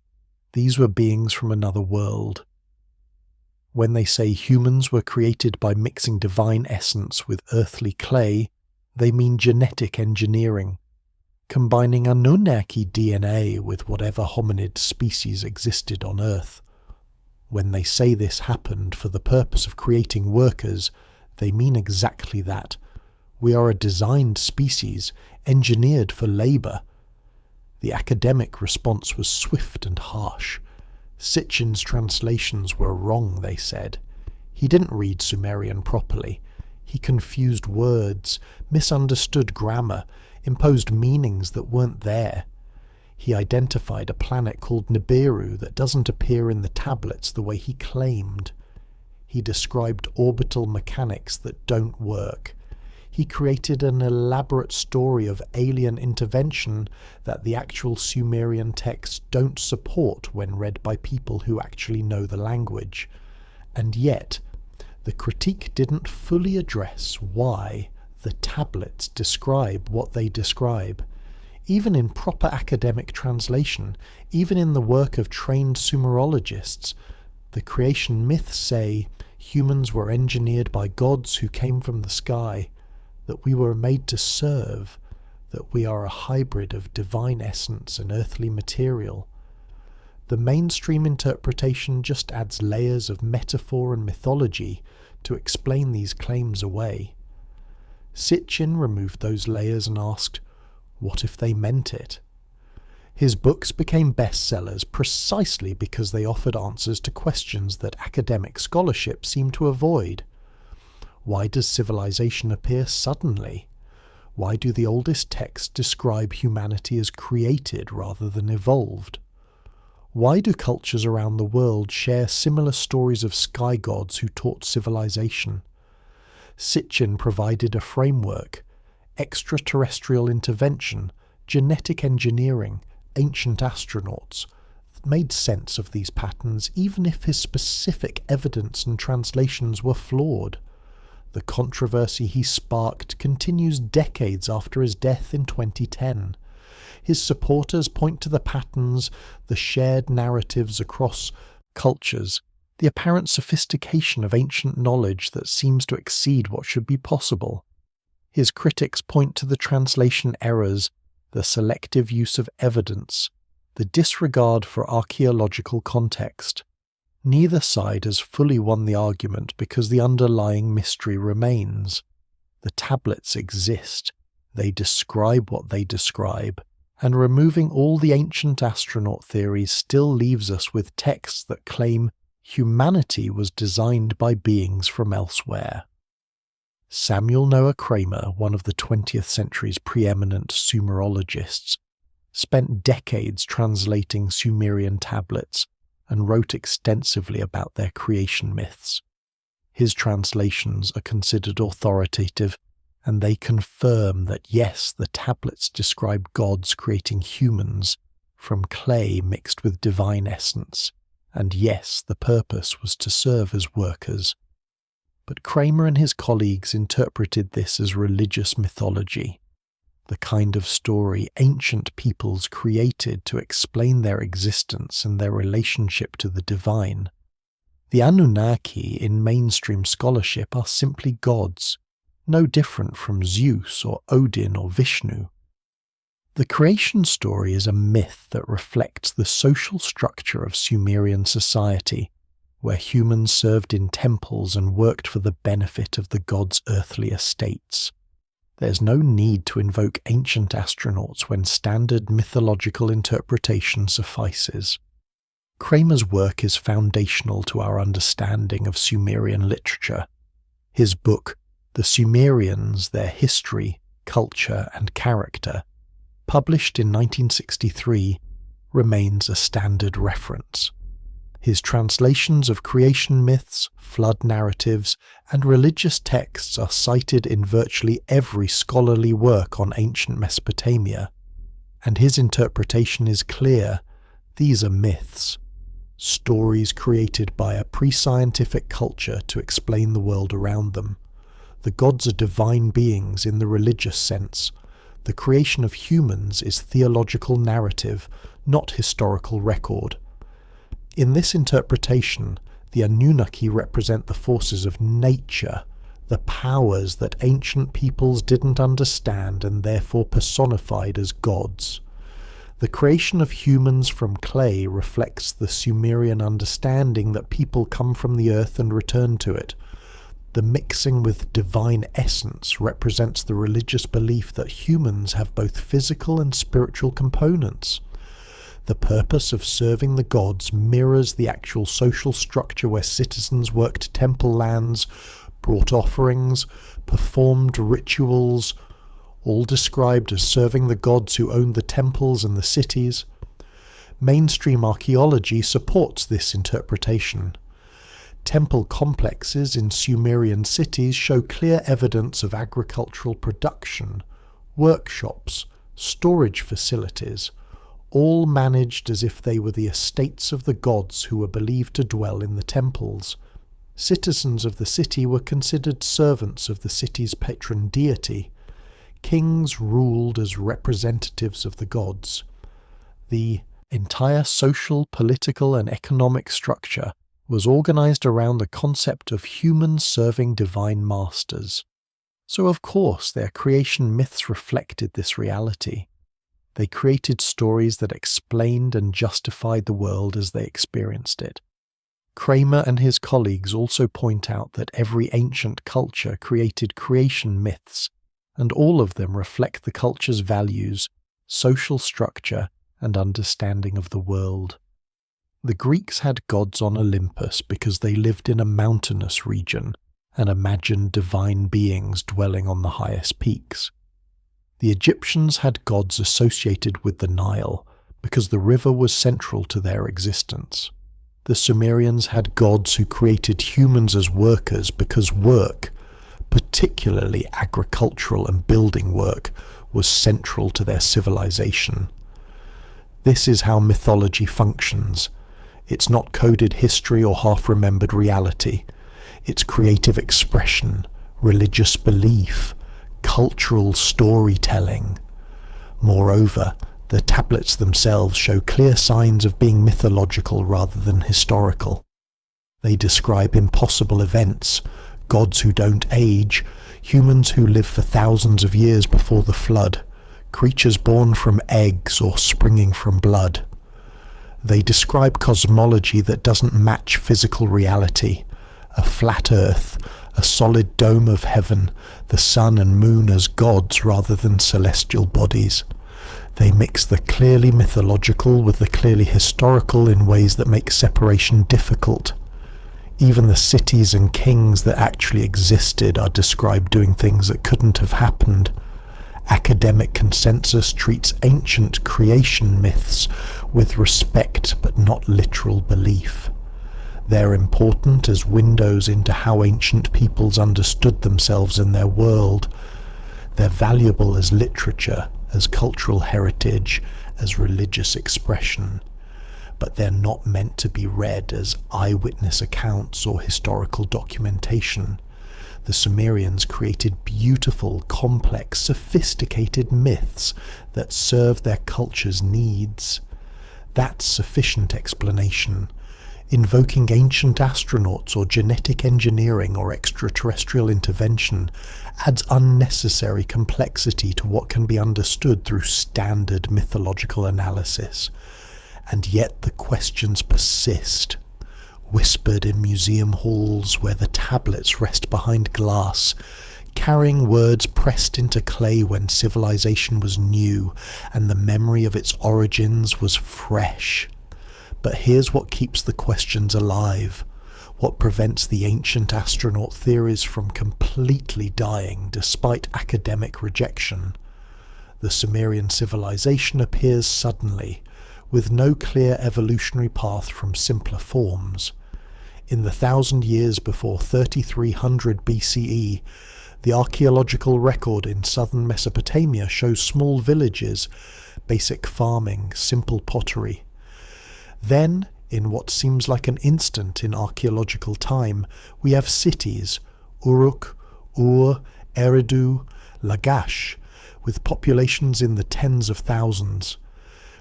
These were beings from another world. When they say humans were created by mixing divine essence with earthly clay, they mean genetic engineering, combining Anunnaki DNA with whatever hominid species existed on Earth. When they say this happened for the purpose of creating workers, they mean exactly that. We are a designed species, engineered for labour. The academic response was swift and harsh. Sitchin's translations were wrong, they said. He didn't read Sumerian properly. He confused words, misunderstood grammar, imposed meanings that weren't there. He identified a planet called Nibiru that doesn't appear in the tablets the way he claimed. He described orbital mechanics that don't work. He created an elaborate story of alien intervention that the actual Sumerian texts don't support when read by people who actually know the language. And yet, the critique didn't fully address why the tablets describe what they describe. Even in proper academic translation, even in the work of trained Sumerologists, the creation myths say humans were engineered by gods who came from the sky, that we were made to serve, that we are a hybrid of divine essence and earthly material. The mainstream interpretation just adds layers of metaphor and mythology to explain these claims away. Sitchin removed those layers and asked, what if they meant it? His books became bestsellers precisely because they offered answers to questions that academic scholarship seemed to avoid. Why does civilization appear suddenly? Why do the oldest texts describe humanity as created rather than evolved? Why do cultures around the world share similar stories of sky gods who taught civilization? Sitchin provided a framework: extraterrestrial intervention, genetic engineering, ancient astronauts. Made sense of these patterns even if his specific evidence and translations were flawed. The controversy he sparked continues decades after his death in 2010. His supporters point to the patterns, the shared narratives across cultures, the apparent sophistication of ancient knowledge that seems to exceed what should be possible. His critics point to the translation errors, the selective use of evidence, the disregard for archaeological context. Neither side has fully won the argument because the underlying mystery remains. The tablets exist, they describe what they describe, and removing all the ancient astronaut theories still leaves us with texts that claim humanity was designed by beings from elsewhere. Samuel Noah Kramer, one of the 20th century's preeminent Sumerologists, spent decades translating Sumerian tablets and wrote extensively about their creation myths. His translations are considered authoritative, and they confirm that yes, the tablets describe gods creating humans from clay mixed with divine essence, and yes, the purpose was to serve as workers. But Kramer and his colleagues interpreted this as religious mythology, the kind of story ancient peoples created to explain their existence and their relationship to the divine. The Anunnaki in mainstream scholarship are simply gods, no different from Zeus or Odin or Vishnu. The creation story is a myth that reflects the social structure of Sumerian society, where humans served in temples and worked for the benefit of the gods' earthly estates. There's no need to invoke ancient astronauts when standard mythological interpretation suffices. Kramer's work is foundational to our understanding of Sumerian literature. His book, The Sumerians, Their History, Culture and Character, published in 1963, remains a standard reference. His translations of creation myths, flood narratives, and religious texts are cited in virtually every scholarly work on ancient Mesopotamia, and his interpretation is clear. These are myths, stories created by a pre-scientific culture to explain the world around them. The gods are divine beings in the religious sense. The creation of humans is theological narrative, not historical record. In this interpretation, the Anunnaki represent the forces of nature, the powers that ancient peoples didn't understand and therefore personified as gods. The creation of humans from clay reflects the Sumerian understanding that people come from the earth and return to it. The mixing with divine essence represents the religious belief that humans have both physical and spiritual components. The purpose of serving the gods mirrors the actual social structure where citizens worked temple lands, brought offerings, performed rituals, all described as serving the gods who owned the temples and the cities. Mainstream archaeology supports this interpretation. Temple complexes in Sumerian cities show clear evidence of agricultural production, workshops, storage facilities, all managed as if they were the estates of the gods who were believed to dwell in the temples. Citizens of the city were considered servants of the city's patron deity. Kings ruled as representatives of the gods. The entire social, political, and economic structure was organized around the concept of humans serving divine masters. So of course their creation myths reflected this reality. They created stories that explained and justified the world as they experienced it. Kramer and his colleagues also point out that every ancient culture created creation myths, and all of them reflect the culture's values, social structure, and understanding of the world. The Greeks had gods on Olympus because they lived in a mountainous region and imagined divine beings dwelling on the highest peaks. The Egyptians had gods associated with the Nile because the river was central to their existence. The Sumerians had gods who created humans as workers because work, particularly agricultural and building work, was central to their civilization. This is how mythology functions. It's not coded history or half-remembered reality. It's creative expression, religious belief, cultural storytelling. Moreover, the tablets themselves show clear signs of being mythological rather than historical. They describe impossible events, gods who don't age, humans who live for thousands of years before the flood, creatures born from eggs or springing from blood. They describe cosmology that doesn't match physical reality, a flat earth, a solid dome of heaven, the sun and moon as gods rather than celestial bodies. They mix the clearly mythological with the clearly historical in ways that make separation difficult. Even the cities and kings that actually existed are described doing things that couldn't have happened. Academic consensus treats ancient creation myths with respect but not literal belief. They're important as windows into how ancient peoples understood themselves and their world. They're valuable as literature, as cultural heritage, as religious expression. But they're not meant to be read as eyewitness accounts or historical documentation. The Sumerians created beautiful, complex, sophisticated myths that serve their culture's needs. That's sufficient explanation. Invoking ancient astronauts or genetic engineering or extraterrestrial intervention adds unnecessary complexity to what can be understood through standard mythological analysis. And yet the questions persist, whispered in museum halls where the tablets rest behind glass, carrying words pressed into clay when civilization was new and the memory of its origins was fresh. But here's what keeps the questions alive. What prevents the ancient astronaut theories from completely dying despite academic rejection? The Sumerian civilization appears suddenly, with no clear evolutionary path from simpler forms. In the 1,000 years before 3300 BCE, the archaeological record in southern Mesopotamia shows small villages, basic farming, simple pottery. Then, in what seems like an instant in archaeological time, we have cities, Uruk, Ur, Eridu, Lagash, with populations in the tens of thousands.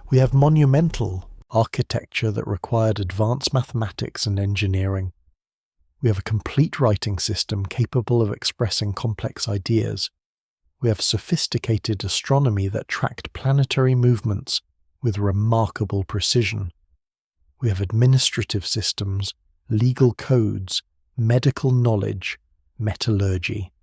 We have monumental architecture that required advanced mathematics and engineering. We have a complete writing system capable of expressing complex ideas. We have sophisticated astronomy that tracked planetary movements with remarkable precision. We have administrative systems, legal codes, medical knowledge, metallurgy.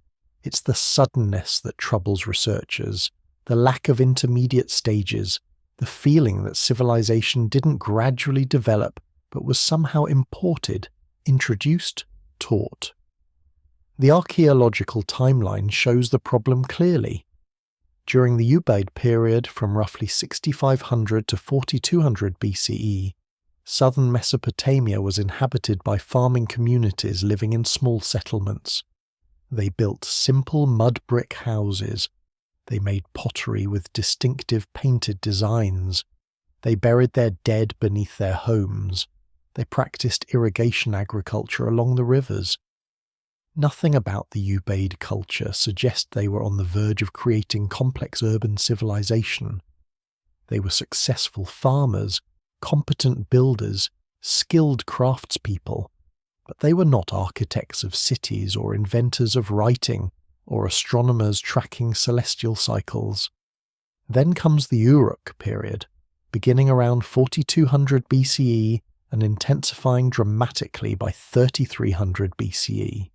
It's the suddenness that troubles researchers, the lack of intermediate stages, the feeling that civilization didn't gradually develop but was somehow imported, introduced, taught. The archaeological timeline shows the problem clearly. During the Ubaid period from roughly 6500 to 4200 BCE, southern Mesopotamia was inhabited by farming communities living in small settlements. They built simple mud brick houses. They made pottery with distinctive painted designs. They buried their dead beneath their homes. They practiced irrigation agriculture along the rivers. Nothing about the Ubaid culture suggests they were on the verge of creating complex urban civilization. They were successful farmers, competent builders, skilled craftspeople, but they were not architects of cities or inventors of writing or astronomers tracking celestial cycles. Then comes the Uruk period, beginning around 4200 BCE and intensifying dramatically by 3300 BCE.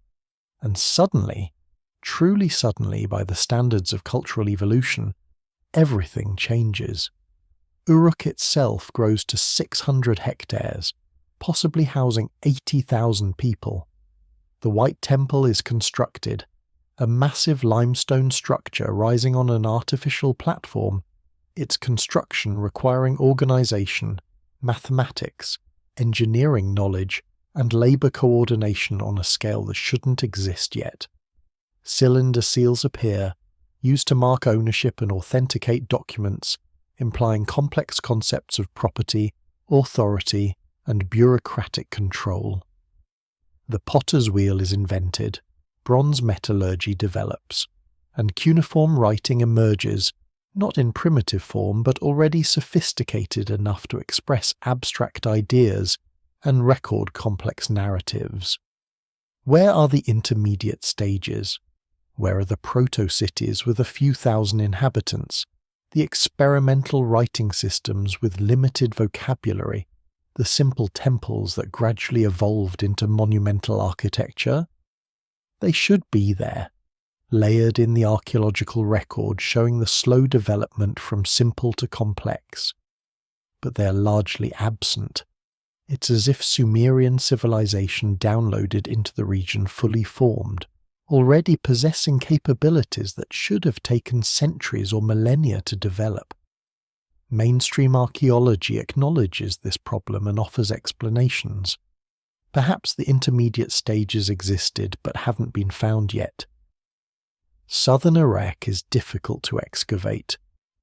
And suddenly, truly suddenly by the standards of cultural evolution, everything changes. Uruk itself grows to 600 hectares, possibly housing 80,000 people. The White Temple is constructed, a massive limestone structure rising on an artificial platform, its construction requiring organization, mathematics, engineering knowledge, and labor coordination on a scale that shouldn't exist yet. Cylinder seals appear, used to mark ownership and authenticate documents, implying complex concepts of property, authority, and bureaucratic control. The potter's wheel is invented, bronze metallurgy develops, and cuneiform writing emerges, not in primitive form but already sophisticated enough to express abstract ideas and record complex narratives. Where are the intermediate stages? Where are the proto-cities with a few thousand inhabitants, the experimental writing systems with limited vocabulary, the simple temples that gradually evolved into monumental architecture? They should be there, layered in the archaeological record showing the slow development from simple to complex. But they are largely absent. It's as if Sumerian civilization downloaded into the region fully formed, already possessing capabilities that should have taken centuries or millennia to develop. Mainstream archaeology acknowledges this problem and offers explanations. Perhaps the intermediate stages existed but haven't been found yet. Southern Iraq is difficult to excavate,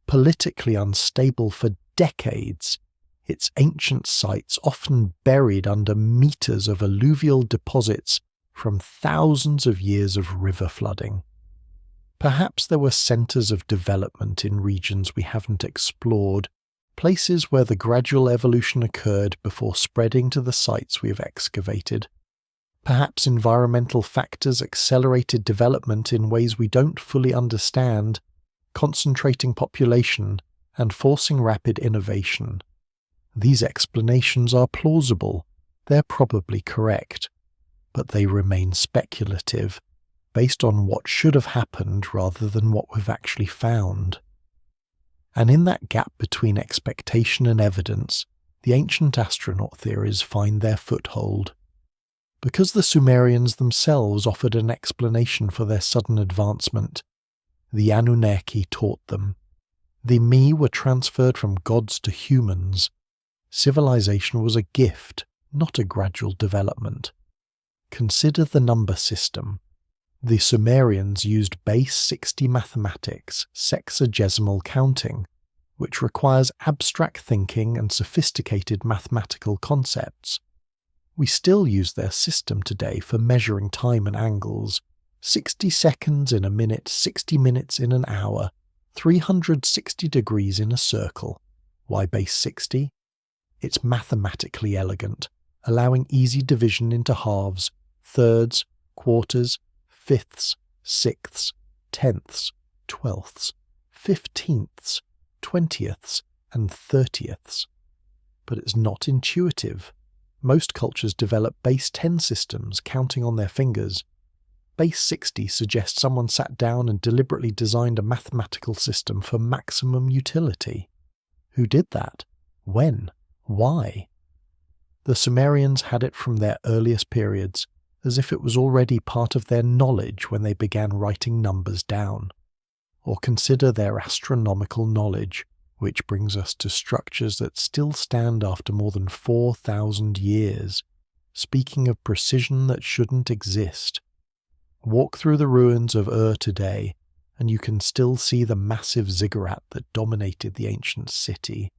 politically unstable for decades, its ancient sites often buried under meters of alluvial deposits from thousands of years of river flooding. Perhaps there were centers of development in regions we haven't explored, places where the gradual evolution occurred before spreading to the sites we have excavated. Perhaps environmental factors accelerated development in ways we don't fully understand, concentrating population and forcing rapid innovation. These explanations are plausible, they're probably correct, but they remain speculative, based on what should have happened rather than what we've actually found. And in that gap between expectation and evidence, the ancient astronaut theories find their foothold. Because the Sumerians themselves offered an explanation for their sudden advancement, the Anunnaki taught them. The me were transferred from gods to humans. Civilization was a gift, not a gradual development. Consider the number system. The Sumerians used base 60 mathematics, sexagesimal counting, which requires abstract thinking and sophisticated mathematical concepts. We still use their system today for measuring time and angles. 60 seconds in a minute, 60 minutes in an hour, 360 degrees in a circle. Why base 60? It's mathematically elegant, allowing easy division into halves, thirds, quarters, fifths, sixths, tenths, twelfths, 15ths, 20ths, and 30ths. But it's not intuitive. Most cultures develop base 10 systems, counting on their fingers. Base 60 suggests someone sat down and deliberately designed a mathematical system for maximum utility. Who did that? When? Why? The Sumerians had it from their earliest periods, as if it was already part of their knowledge when they began writing numbers down. Or consider their astronomical knowledge, which brings us to structures that still stand after more than 4,000 years, speaking of precision that shouldn't exist. Walk through the ruins of Ur today, and you can still see the massive ziggurat that dominated the ancient city,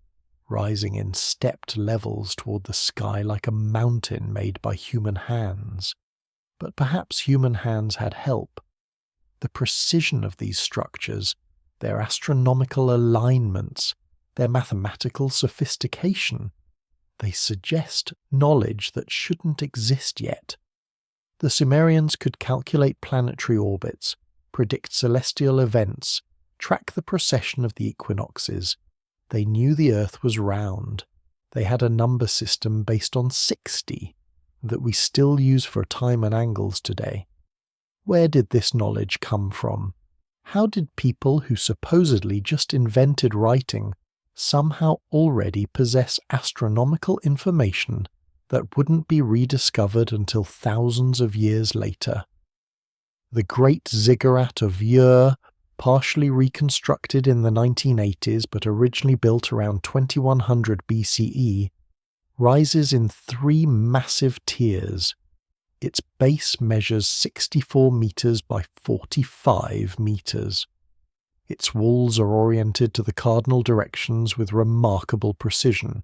rising in stepped levels toward the sky like a mountain made by human hands. But perhaps human hands had help. The precision of these structures, their astronomical alignments, their mathematical sophistication, they suggest knowledge that shouldn't exist yet. The Sumerians could calculate planetary orbits, predict celestial events, track the precession of the equinoxes. They knew the Earth was round. They had a number system based on 60 that we still use for time and angles today. Where did this knowledge come from? How did people who supposedly just invented writing somehow already possess astronomical information that wouldn't be rediscovered until thousands of years later? The Great Ziggurat of Ur, partially reconstructed in the 1980s but originally built around 2100 BCE, rises in 3 massive tiers. Its base measures 64 meters by 45 meters. Its walls are oriented to the cardinal directions with remarkable precision.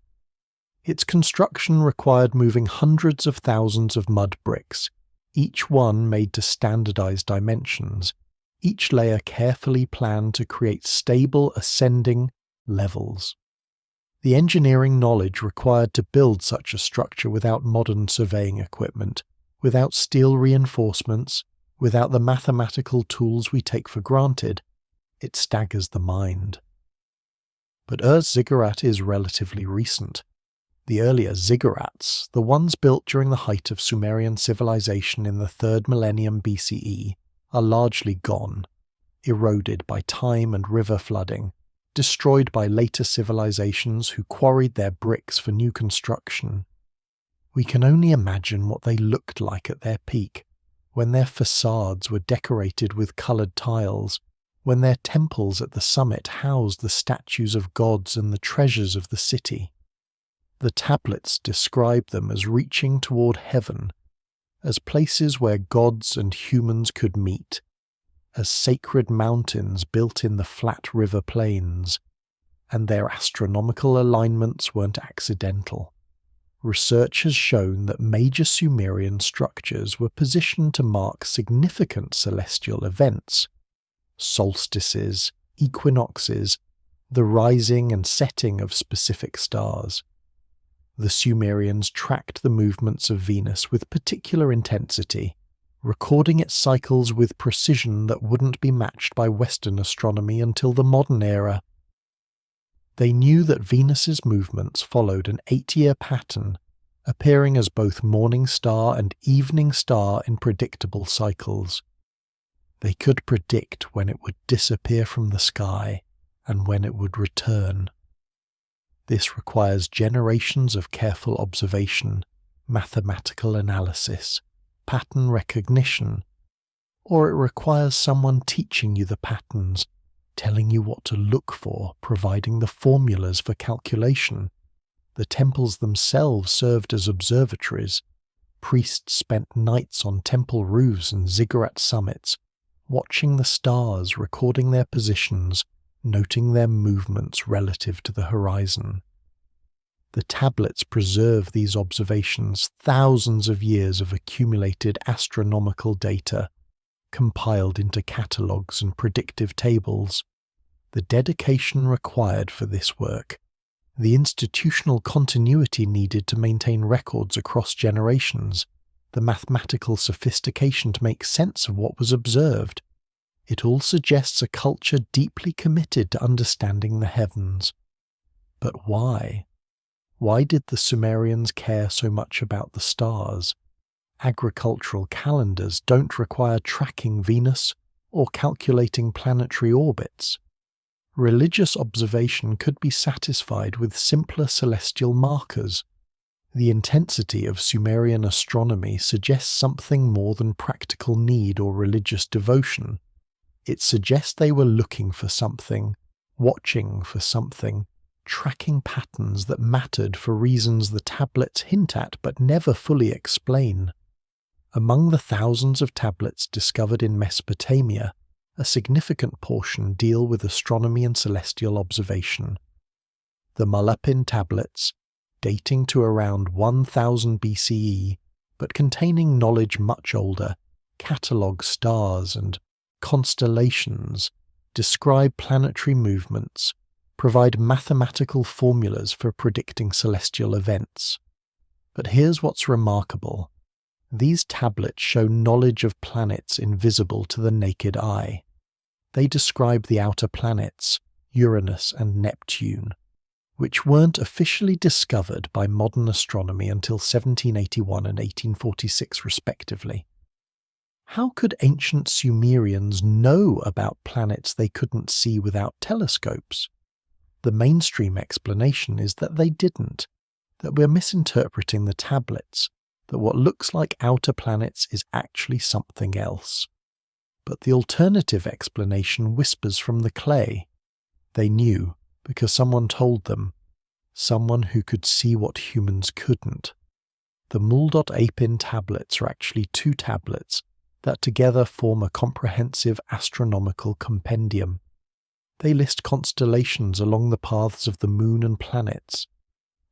Its construction required moving hundreds of thousands of mud bricks, each one made to standardized dimensions, each layer carefully planned to create stable ascending levels. The engineering knowledge required to build such a structure without modern surveying equipment, without steel reinforcements, without the mathematical tools we take for granted, it staggers the mind. But Ur's ziggurat is relatively recent. The earlier ziggurats, the ones built during the height of Sumerian civilization in the 3rd millennium BCE, are largely gone, eroded by time and river flooding, destroyed by later civilizations who quarried their bricks for new construction. We can only imagine what they looked like at their peak, when their facades were decorated with coloured tiles, when their temples at the summit housed the statues of gods and the treasures of the city. The tablets describe them as reaching toward heaven, as places where gods and humans could meet, as sacred mountains built in the flat river plains, and their astronomical alignments weren't accidental. Research has shown that major Sumerian structures were positioned to mark significant celestial events, solstices, equinoxes, the rising and setting of specific stars. The Sumerians tracked the movements of Venus with particular intensity, recording its cycles with precision that wouldn't be matched by Western astronomy until the modern era. They knew that Venus's movements followed an 8-year pattern, appearing as both morning star and evening star in predictable cycles. They could predict when it would disappear from the sky and when it would return. This requires generations of careful observation, mathematical analysis, pattern recognition, or it requires someone teaching you the patterns, telling you what to look for, providing the formulas for calculation. The temples themselves served as observatories. Priests spent nights on temple roofs and ziggurat summits, watching the stars, recording their positions, noting their movements relative to the horizon. The tablets preserve these observations, thousands of years of accumulated astronomical data, compiled into catalogues and predictive tables. The dedication required for this work, the institutional continuity needed to maintain records across generations, the mathematical sophistication to make sense of what was observed, it all suggests a culture deeply committed to understanding the heavens. But why? Why did the Sumerians care so much about the stars? Agricultural calendars don't require tracking Venus or calculating planetary orbits. Religious observation could be satisfied with simpler celestial markers. The intensity of Sumerian astronomy suggests something more than practical need or religious devotion. It suggests they were looking for something, watching for something, tracking patterns that mattered for reasons the tablets hint at but never fully explain. Among the thousands of tablets discovered in Mesopotamia, a significant portion deal with astronomy and celestial observation. The Malapin tablets, dating to around 1000 BCE, but containing knowledge much older, catalogue stars and constellations, describe planetary movements, provide mathematical formulas for predicting celestial events. But here's what's remarkable. These tablets show knowledge of planets invisible to the naked eye. They describe the outer planets, Uranus and Neptune, which weren't officially discovered by modern astronomy until 1781 and 1846 respectively. How could ancient Sumerians know about planets they couldn't see without telescopes? The mainstream explanation is that they didn't, that we're misinterpreting the tablets, that what looks like outer planets is actually something else. But the alternative explanation whispers from the clay. They knew because someone told them, someone who could see what humans couldn't. The Mul.Apin tablets are actually two tablets that together form a comprehensive astronomical compendium. They list constellations along the paths of the moon and planets.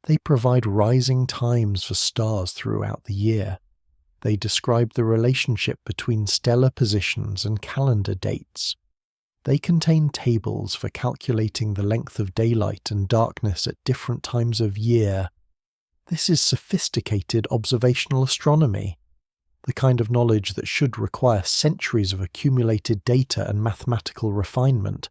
They provide rising times for stars throughout the year. They describe the relationship between stellar positions and calendar dates. They contain tables for calculating the length of daylight and darkness at different times of year. This is sophisticated observational astronomy, the kind of knowledge that should require centuries of accumulated data and mathematical refinement.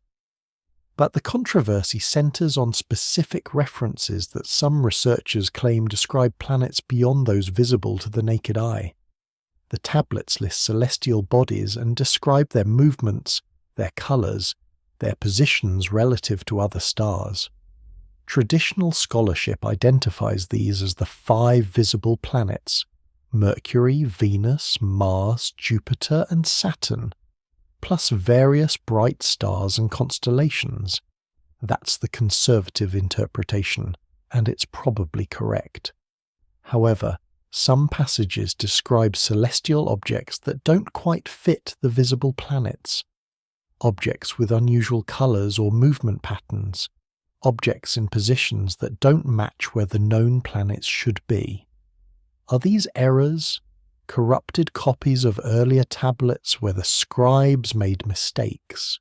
But the controversy centers on specific references that some researchers claim describe planets beyond those visible to the naked eye. The tablets list celestial bodies and describe their movements, their colors, their positions relative to other stars. Traditional scholarship identifies these as the 5 visible planets: Mercury, Venus, Mars, Jupiter, and Saturn, plus various bright stars and constellations. That's the conservative interpretation, and it's probably correct. However, some passages describe celestial objects that don't quite fit the visible planets. Objects with unusual colors or movement patterns. Objects in positions that don't match where the known planets should be. Are these errors? Corrupted copies of earlier tablets where the scribes made mistakes?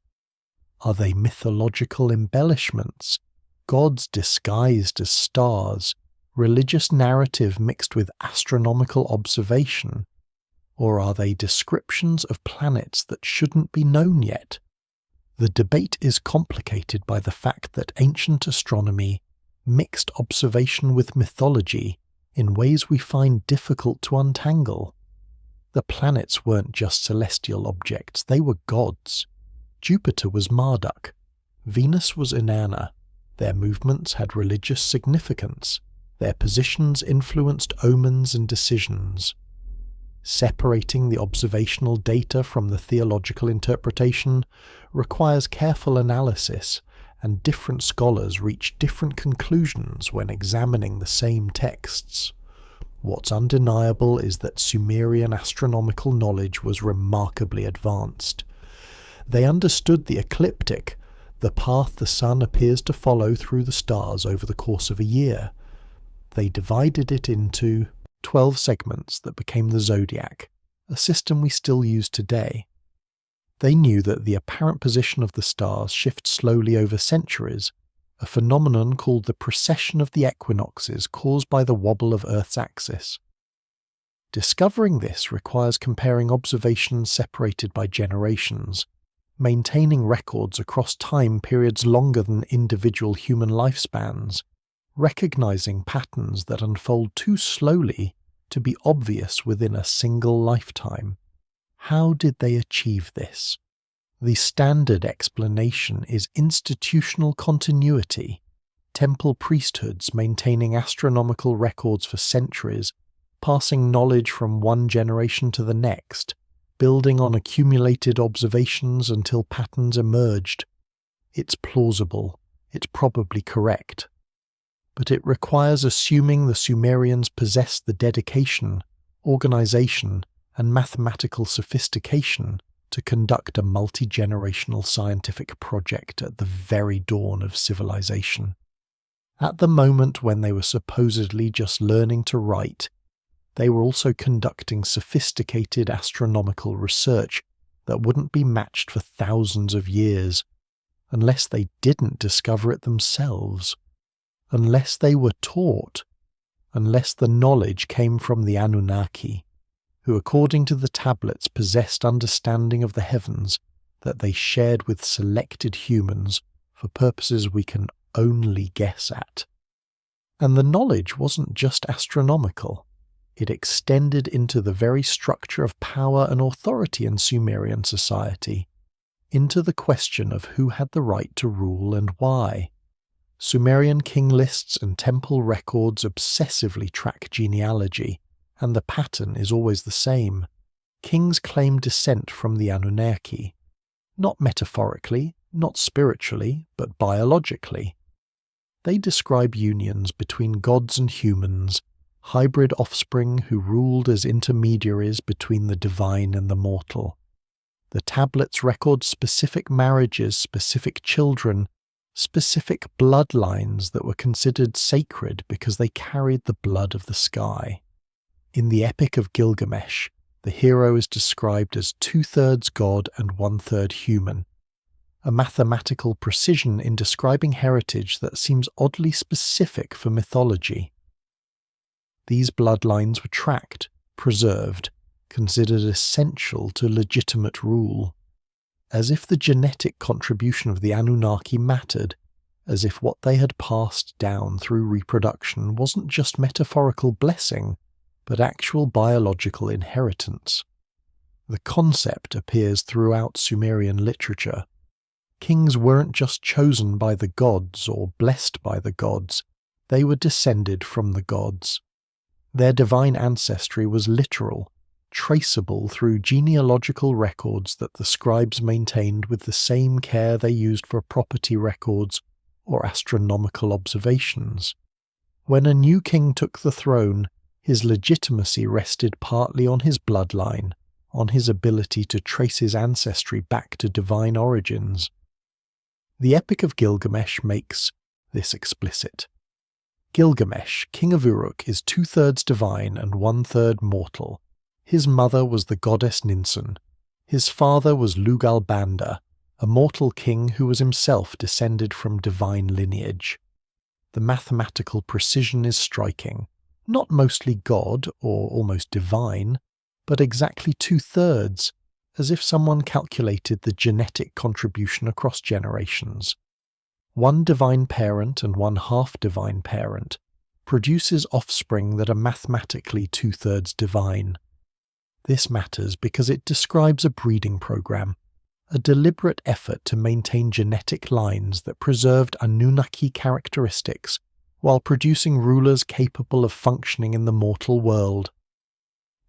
Are they mythological embellishments, gods disguised as stars, religious narrative mixed with astronomical observation? Or are they descriptions of planets that shouldn't be known yet? The debate is complicated by the fact that ancient astronomy mixed observation with mythology in ways we find difficult to untangle. The planets weren't just celestial objects, they were gods. Jupiter was Marduk, Venus was Inanna. Their movements had religious significance. Their positions influenced omens and decisions. Separating the observational data from the theological interpretation requires careful analysis, and different scholars reach different conclusions when examining the same texts. What's undeniable is that Sumerian astronomical knowledge was remarkably advanced. They understood the ecliptic, the path the sun appears to follow through the stars over the course of a year. They divided it into 12 segments that became the zodiac, a system we still use today. They knew that the apparent position of the stars shifts slowly over centuries, a phenomenon called the precession of the equinoxes caused by the wobble of Earth's axis. Discovering this requires comparing observations separated by generations, maintaining records across time periods longer than individual human lifespans, recognizing patterns that unfold too slowly to be obvious within a single lifetime. How did they achieve this? The standard explanation is institutional continuity, temple priesthoods maintaining astronomical records for centuries, passing knowledge from one generation to the next, building on accumulated observations until patterns emerged. It's plausible, it's probably correct. But it requires assuming the Sumerians possessed the dedication, organization, and mathematical sophistication to conduct a multi-generational scientific project at the very dawn of civilization. At the moment when they were supposedly just learning to write, they were also conducting sophisticated astronomical research that wouldn't be matched for thousands of years, unless they didn't discover it themselves, unless they were taught, unless the knowledge came from the Anunnaki, who according to the tablets possessed understanding of the heavens that they shared with selected humans for purposes we can only guess at. And the knowledge wasn't just astronomical. It extended into the very structure of power and authority in Sumerian society, into the question of who had the right to rule and why. Sumerian king lists and temple records obsessively track genealogy, and the pattern is always the same. Kings claim descent from the Anunnaki, not metaphorically, not spiritually, but biologically. They describe unions between gods and humans, hybrid offspring who ruled as intermediaries between the divine and the mortal. The tablets record specific marriages, specific children, specific bloodlines that were considered sacred because they carried the blood of the sky. In the Epic of Gilgamesh, the hero is described as 2/3 god and 1/3 human, a mathematical precision in describing heritage that seems oddly specific for mythology. These bloodlines were tracked, preserved, considered essential to legitimate rule, as if the genetic contribution of the Anunnaki mattered, as if what they had passed down through reproduction wasn't just metaphorical blessing, but actual biological inheritance. The concept appears throughout Sumerian literature. Kings weren't just chosen by the gods or blessed by the gods, they were descended from the gods. Their divine ancestry was literal, traceable through genealogical records that the scribes maintained with the same care they used for property records or astronomical observations. When a new king took the throne, his legitimacy rested partly on his bloodline, on his ability to trace his ancestry back to divine origins. The Epic of Gilgamesh makes this explicit. Gilgamesh, king of Uruk, is 2/3 divine and 1/3 mortal. His mother was the goddess Ninsun. His father was Lugal-Banda, a mortal king who was himself descended from divine lineage. The mathematical precision is striking. Not mostly god or almost divine, but exactly 2/3, as if someone calculated the genetic contribution across generations. One divine parent and one half-divine parent produces offspring that are mathematically 2/3 divine. This matters because it describes a breeding program, a deliberate effort to maintain genetic lines that preserved Anunnaki characteristics while producing rulers capable of functioning in the mortal world.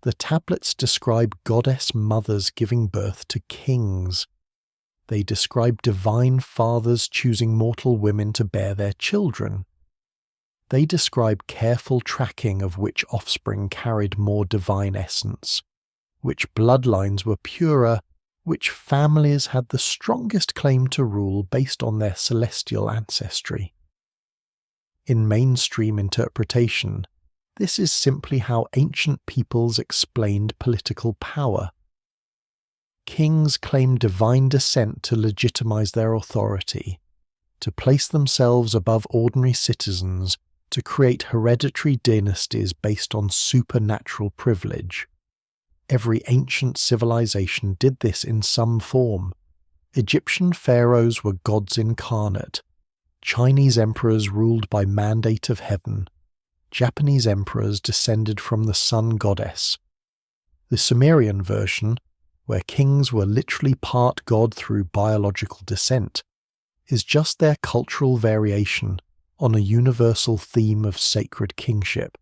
The tablets describe goddess mothers giving birth to kings. They describe divine fathers choosing mortal women to bear their children. They describe careful tracking of which offspring carried more divine essence, which bloodlines were purer, which families had the strongest claim to rule based on their celestial ancestry. In mainstream interpretation, this is simply how ancient peoples explained political power. Kings claimed divine descent to legitimize their authority, to place themselves above ordinary citizens, to create hereditary dynasties based on supernatural privilege. Every ancient civilization did this in some form. Egyptian pharaohs were gods incarnate. Chinese emperors ruled by mandate of heaven. Japanese emperors descended from the sun goddess. The Sumerian version, where kings were literally part god through biological descent, is just their cultural variation on a universal theme of sacred kingship.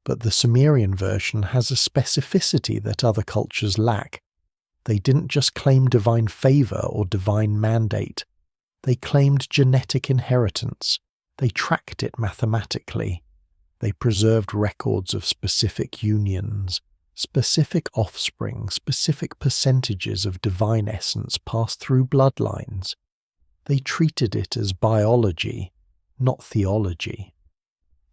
But the Sumerian version has a specificity that other cultures lack. They didn't just claim divine favor or divine mandate. They claimed genetic inheritance. They tracked it mathematically. They preserved records of specific unions, specific offspring, specific percentages of divine essence passed through bloodlines. They treated it as biology, not theology.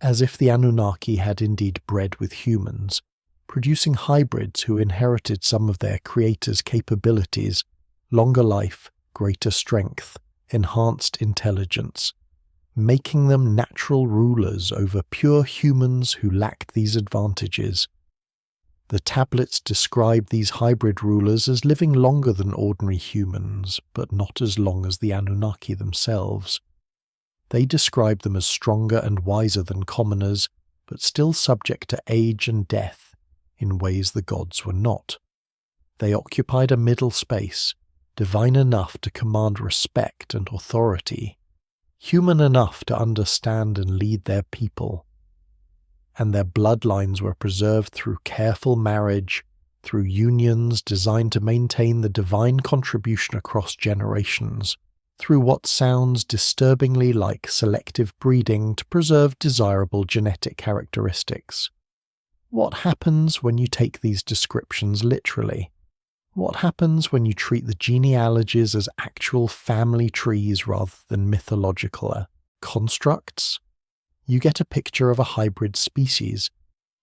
As if the Anunnaki had indeed bred with humans, producing hybrids who inherited some of their creator's capabilities, longer life, greater strength, enhanced intelligence, making them natural rulers over pure humans who lacked these advantages. The tablets describe these hybrid rulers as living longer than ordinary humans, but not as long as the Anunnaki themselves. They describe them as stronger and wiser than commoners, but still subject to age and death in ways the gods were not. They occupied a middle space, divine enough to command respect and authority, human enough to understand and lead their people. And their bloodlines were preserved through careful marriage, through unions designed to maintain the divine contribution across generations, through what sounds disturbingly like selective breeding to preserve desirable genetic characteristics. What happens when you take these descriptions literally? What happens when you treat the genealogies as actual family trees rather than mythological constructs? You get a picture of a hybrid species.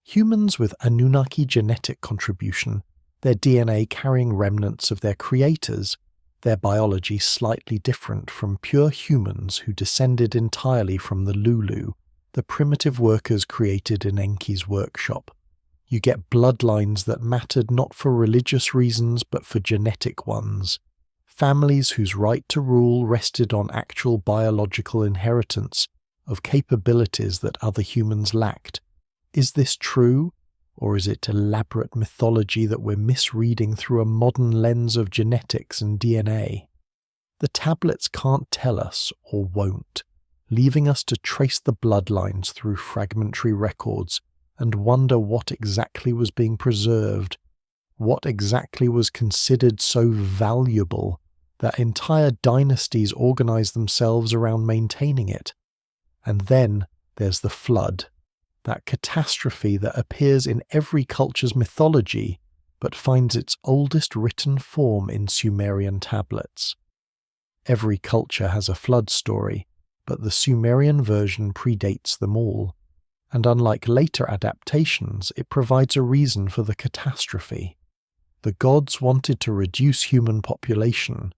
Humans with Anunnaki genetic contribution, their DNA carrying remnants of their creators, their biology slightly different from pure humans who descended entirely from the Lulu, the primitive workers created in Enki's workshop. You get bloodlines that mattered not for religious reasons but for genetic ones. Families whose right to rule rested on actual biological inheritance of capabilities that other humans lacked. Is this true? Or is it elaborate mythology that we're misreading through a modern lens of genetics and DNA? The tablets can't tell us, or won't, leaving us to trace the bloodlines through fragmentary records and wonder what exactly was being preserved, what exactly was considered so valuable that entire dynasties organized themselves around maintaining it. And then there's the flood. That catastrophe that appears in every culture's mythology, but finds its oldest written form in Sumerian tablets. Every culture has a flood story, but the Sumerian version predates them all, and unlike later adaptations, it provides a reason for the catastrophe. The gods wanted to reduce human population,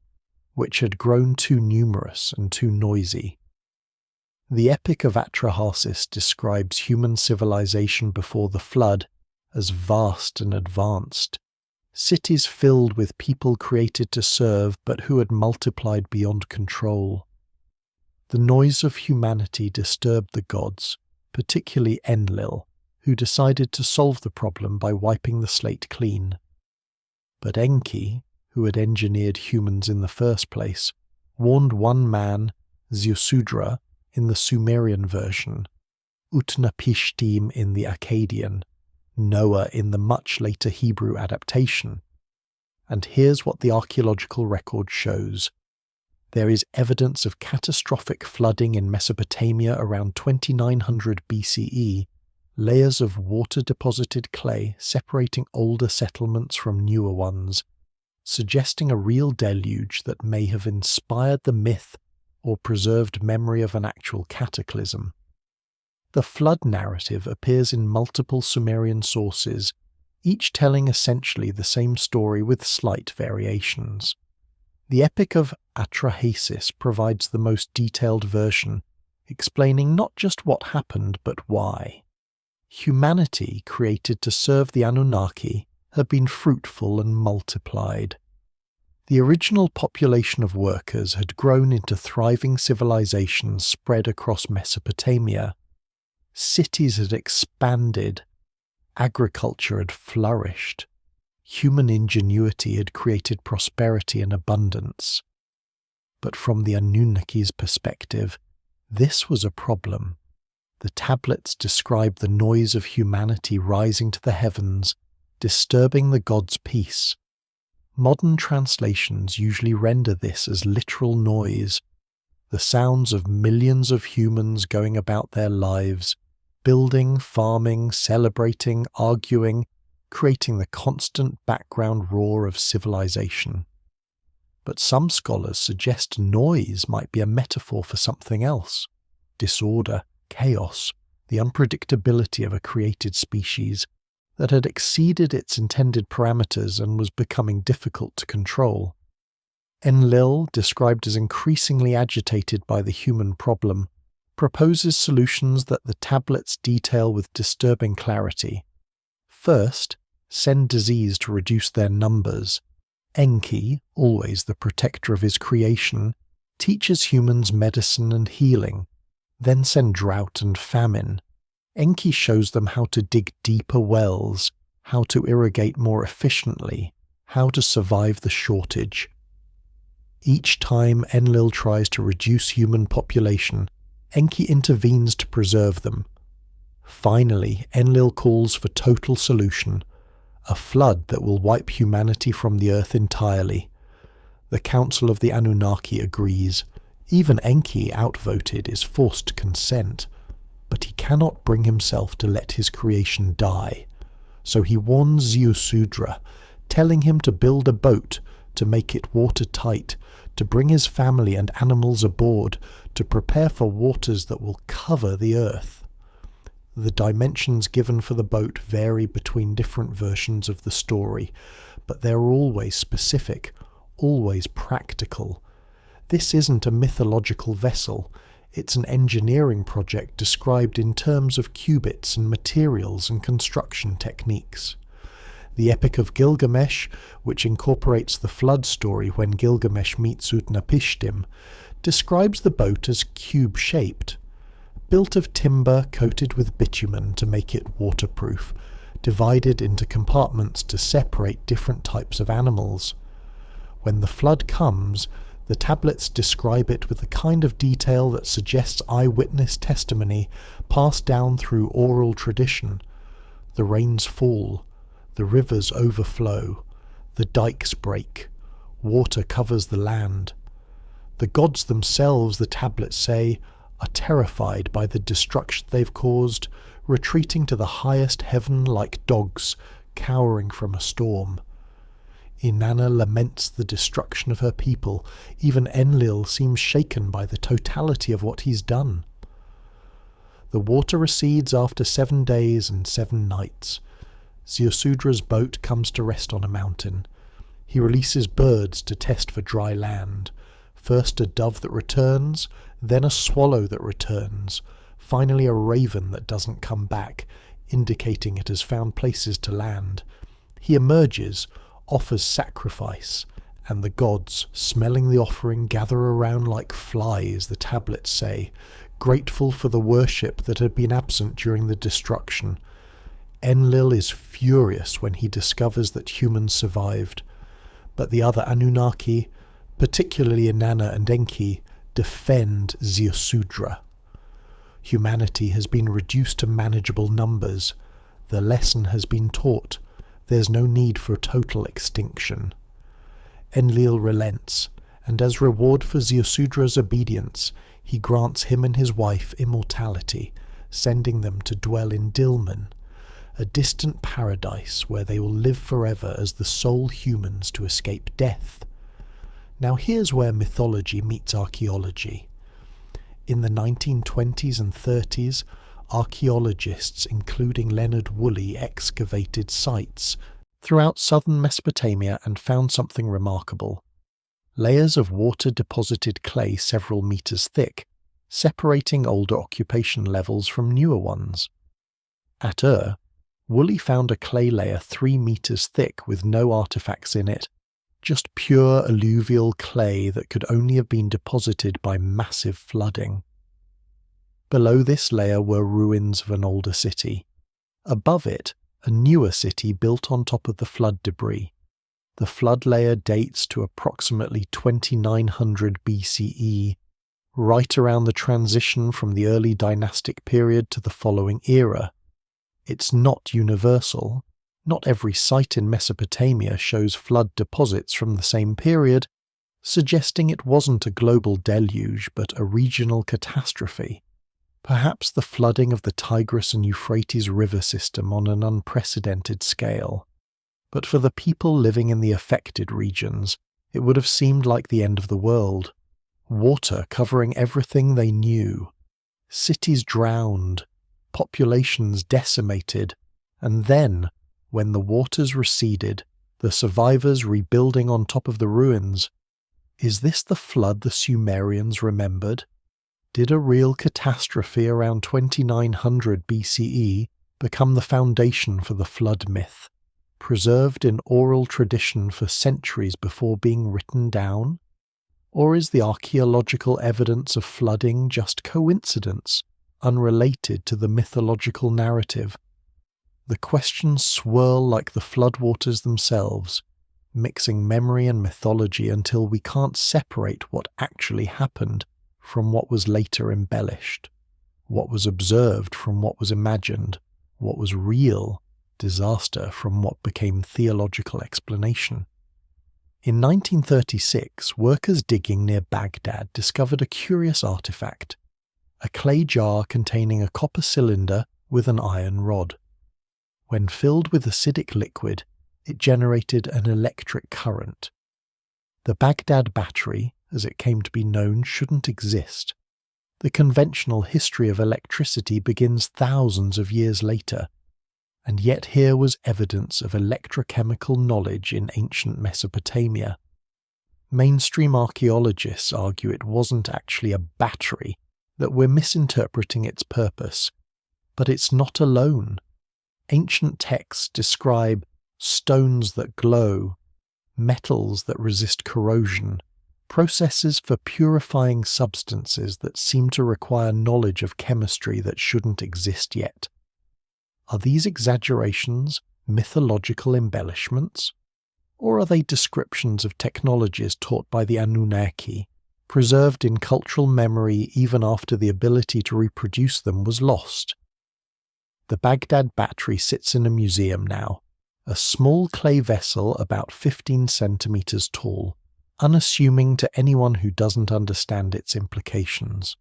which had grown too numerous and too noisy. The Epic of Atrahasis describes human civilization before the flood as vast and advanced, cities filled with people created to serve but who had multiplied beyond control. The noise of humanity disturbed the gods, particularly Enlil, who decided to solve the problem by wiping the slate clean. But Enki, who had engineered humans in the first place, warned one man, Ziusudra, in the Sumerian version, Utnapishtim in the Akkadian, Noah in the much later Hebrew adaptation. And here's what the archaeological record shows. There is evidence of catastrophic flooding in Mesopotamia around 2900 BCE, layers of water-deposited clay separating older settlements from newer ones, suggesting a real deluge that may have inspired the myth or preserved memory of an actual cataclysm. The flood narrative appears in multiple Sumerian sources, each telling essentially the same story with slight variations. The Epic of Atrahasis provides the most detailed version, explaining not just what happened but why. Humanity, created to serve the Anunnaki, had been fruitful and multiplied. The original population of workers had grown into thriving civilizations spread across Mesopotamia. Cities had expanded. Agriculture had flourished. Human ingenuity had created prosperity and abundance. But from the Anunnaki's perspective, this was a problem. The tablets describe the noise of humanity rising to the heavens, disturbing the gods' peace. Modern translations usually render this as literal noise, the sounds of millions of humans going about their lives, building, farming, celebrating, arguing, creating the constant background roar of civilization. But some scholars suggest noise might be a metaphor for something else: disorder, chaos, the unpredictability of a created species that had exceeded its intended parameters and was becoming difficult to control. Enlil, described as increasingly agitated by the human problem, proposes solutions that the tablets detail with disturbing clarity. First, send disease to reduce their numbers. Enki, always the protector of his creation, teaches humans medicine and healing. Then send drought and famine. Enki shows them how to dig deeper wells, how to irrigate more efficiently, how to survive the shortage. Each time Enlil tries to reduce human population, Enki intervenes to preserve them. Finally, Enlil calls for total solution, a flood that will wipe humanity from the earth entirely. The Council of the Anunnaki agrees. Even Enki, outvoted, is forced to consent, but he cannot bring himself to let his creation die. So he warns Ziusudra, telling him to build a boat, to make it watertight, to bring his family and animals aboard, to prepare for waters that will cover the earth. The dimensions given for the boat vary between different versions of the story, but they're always specific, always practical. This isn't a mythological vessel, it's an engineering project described in terms of cubits and materials and construction techniques. The Epic of Gilgamesh, which incorporates the flood story when Gilgamesh meets Utnapishtim, describes the boat as cube-shaped, built of timber coated with bitumen to make it waterproof, divided into compartments to separate different types of animals. When the flood comes, the tablets describe it with the kind of detail that suggests eyewitness testimony passed down through oral tradition. The rains fall, the rivers overflow, the dikes break, water covers the land. The gods themselves, the tablets say, are terrified by the destruction they've caused, retreating to the highest heaven like dogs, cowering from a storm. Inanna laments the destruction of her people. Even Enlil seems shaken by the totality of what he's done. The water recedes after 7 days and 7 nights. Ziusudra's boat comes to rest on a mountain. He releases birds to test for dry land. First a dove that returns, then a swallow that returns, finally a raven that doesn't come back, indicating it has found places to land. He emerges, offers sacrifice, and the gods, smelling the offering, gather around like flies, the tablets say, grateful for the worship that had been absent during the destruction. Enlil is furious when he discovers that humans survived, But the other Anunnaki, particularly Inanna and Enki, defend Ziusudra. Humanity has been reduced to manageable numbers. The lesson has been taught. There's no need for total extinction. Enlil relents, and as reward for Ziusudra's obedience, he grants him and his wife immortality, sending them to dwell in Dilmun, a distant paradise where they will live forever as the sole humans to escape death. Now here's where mythology meets archaeology. In the 1920s and 30s, archaeologists, including Leonard Woolley, excavated sites throughout southern Mesopotamia and found something remarkable. Layers of water-deposited clay several meters thick, separating older occupation levels from newer ones. At Ur, Woolley found a clay layer 3 meters thick with no artifacts in it, just pure alluvial clay that could only have been deposited by massive flooding. Below this layer were ruins of an older city. Above it, a newer city built on top of the flood debris. The flood layer dates to approximately 2900 BCE, right around the transition from the early dynastic period to the following era. It's not universal. Not every site in Mesopotamia shows flood deposits from the same period, suggesting it wasn't a global deluge but a regional catastrophe. Perhaps the flooding of the Tigris and Euphrates river system on an unprecedented scale. But for the people living in the affected regions, it would have seemed like the end of the world. Water covering everything they knew. Cities drowned, populations decimated, and then, when the waters receded, the survivors rebuilding on top of the ruins. Is this the flood the Sumerians remembered? Did a real catastrophe around 2900 BCE become the foundation for the flood myth, preserved in oral tradition for centuries before being written down? Or is the archaeological evidence of flooding just coincidence, unrelated to the mythological narrative? The questions swirl like the floodwaters themselves, mixing memory and mythology until we can't separate what actually happened from what was later embellished, what was observed from what was imagined, what was real disaster from what became theological explanation. In 1936, workers digging near Baghdad discovered a curious artifact, a clay jar containing a copper cylinder with an iron rod. When filled with acidic liquid, it generated an electric current. The Baghdad battery, as it came to be known, shouldn't exist. The conventional history of electricity begins thousands of years later, and yet here was evidence of electrochemical knowledge in ancient Mesopotamia. Mainstream archaeologists argue it wasn't actually a battery, that we're misinterpreting its purpose. But it's not alone. Ancient texts describe stones that glow, metals that resist corrosion, processes for purifying substances that seem to require knowledge of chemistry that shouldn't exist yet. Are these exaggerations mythological embellishments? Or are they descriptions of technologies taught by the Anunnaki, preserved in cultural memory even after the ability to reproduce them was lost? The Baghdad battery sits in a museum now, a small clay vessel about 15 centimeters tall, unassuming to anyone who doesn't understand its implications.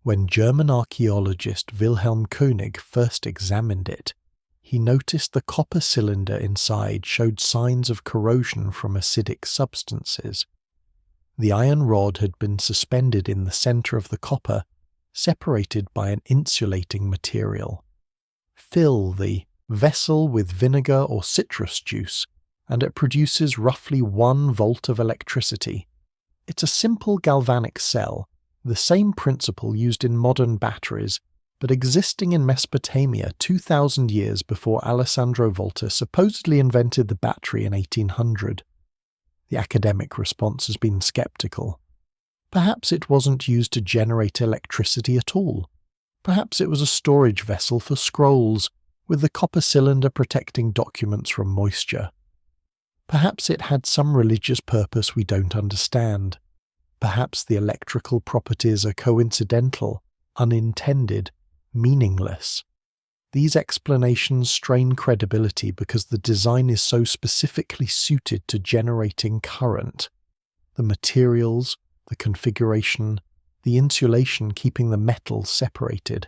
When German archaeologist Wilhelm König first examined it, he noticed the copper cylinder inside showed signs of corrosion from acidic substances. The iron rod had been suspended in the center of the copper, separated by an insulating material. Fill the vessel with vinegar or citrus juice, and it produces roughly 1 volt of electricity. It's a simple galvanic cell, the same principle used in modern batteries, but existing in Mesopotamia 2,000 years before Alessandro Volta supposedly invented the battery in 1800. The academic response has been skeptical. Perhaps it wasn't used to generate electricity at all. Perhaps it was a storage vessel for scrolls, with the copper cylinder protecting documents from moisture. Perhaps it had some religious purpose we don't understand. Perhaps the electrical properties are coincidental, unintended, meaningless. These explanations strain credibility because the design is so specifically suited to generating current. The materials, the configuration, the insulation keeping the metals separated.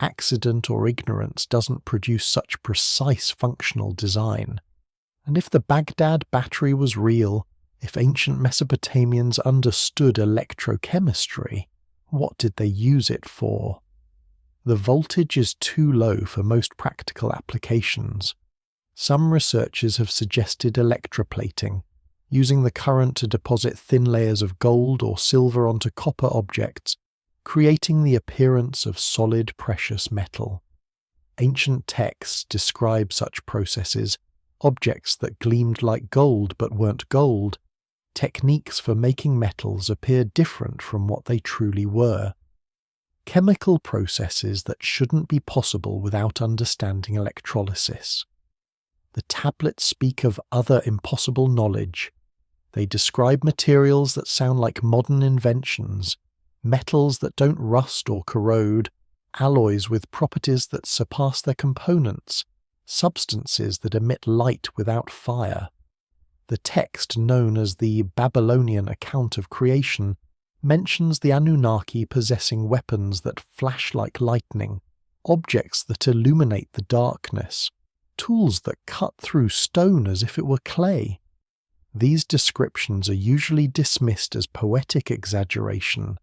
Accident or ignorance doesn't produce such precise functional design. And if the Baghdad battery was real, if ancient Mesopotamians understood electrochemistry, what did they use it for? The voltage is too low for most practical applications. Some researchers have suggested electroplating, using the current to deposit thin layers of gold or silver onto copper objects, creating the appearance of solid precious metal. Ancient texts describe such processes, objects that gleamed like gold but weren't gold. Techniques for making metals appear different from what they truly were. Chemical processes that shouldn't be possible without understanding electrolysis. The tablets speak of other impossible knowledge. They describe materials that sound like modern inventions, metals that don't rust or corrode, alloys with properties that surpass their components, substances that emit light without fire. The text known as the Babylonian account of creation mentions the Anunnaki possessing weapons that flash like lightning, objects that illuminate the darkness, tools that cut through stone as if it were clay. These descriptions are usually dismissed as poetic exaggeration,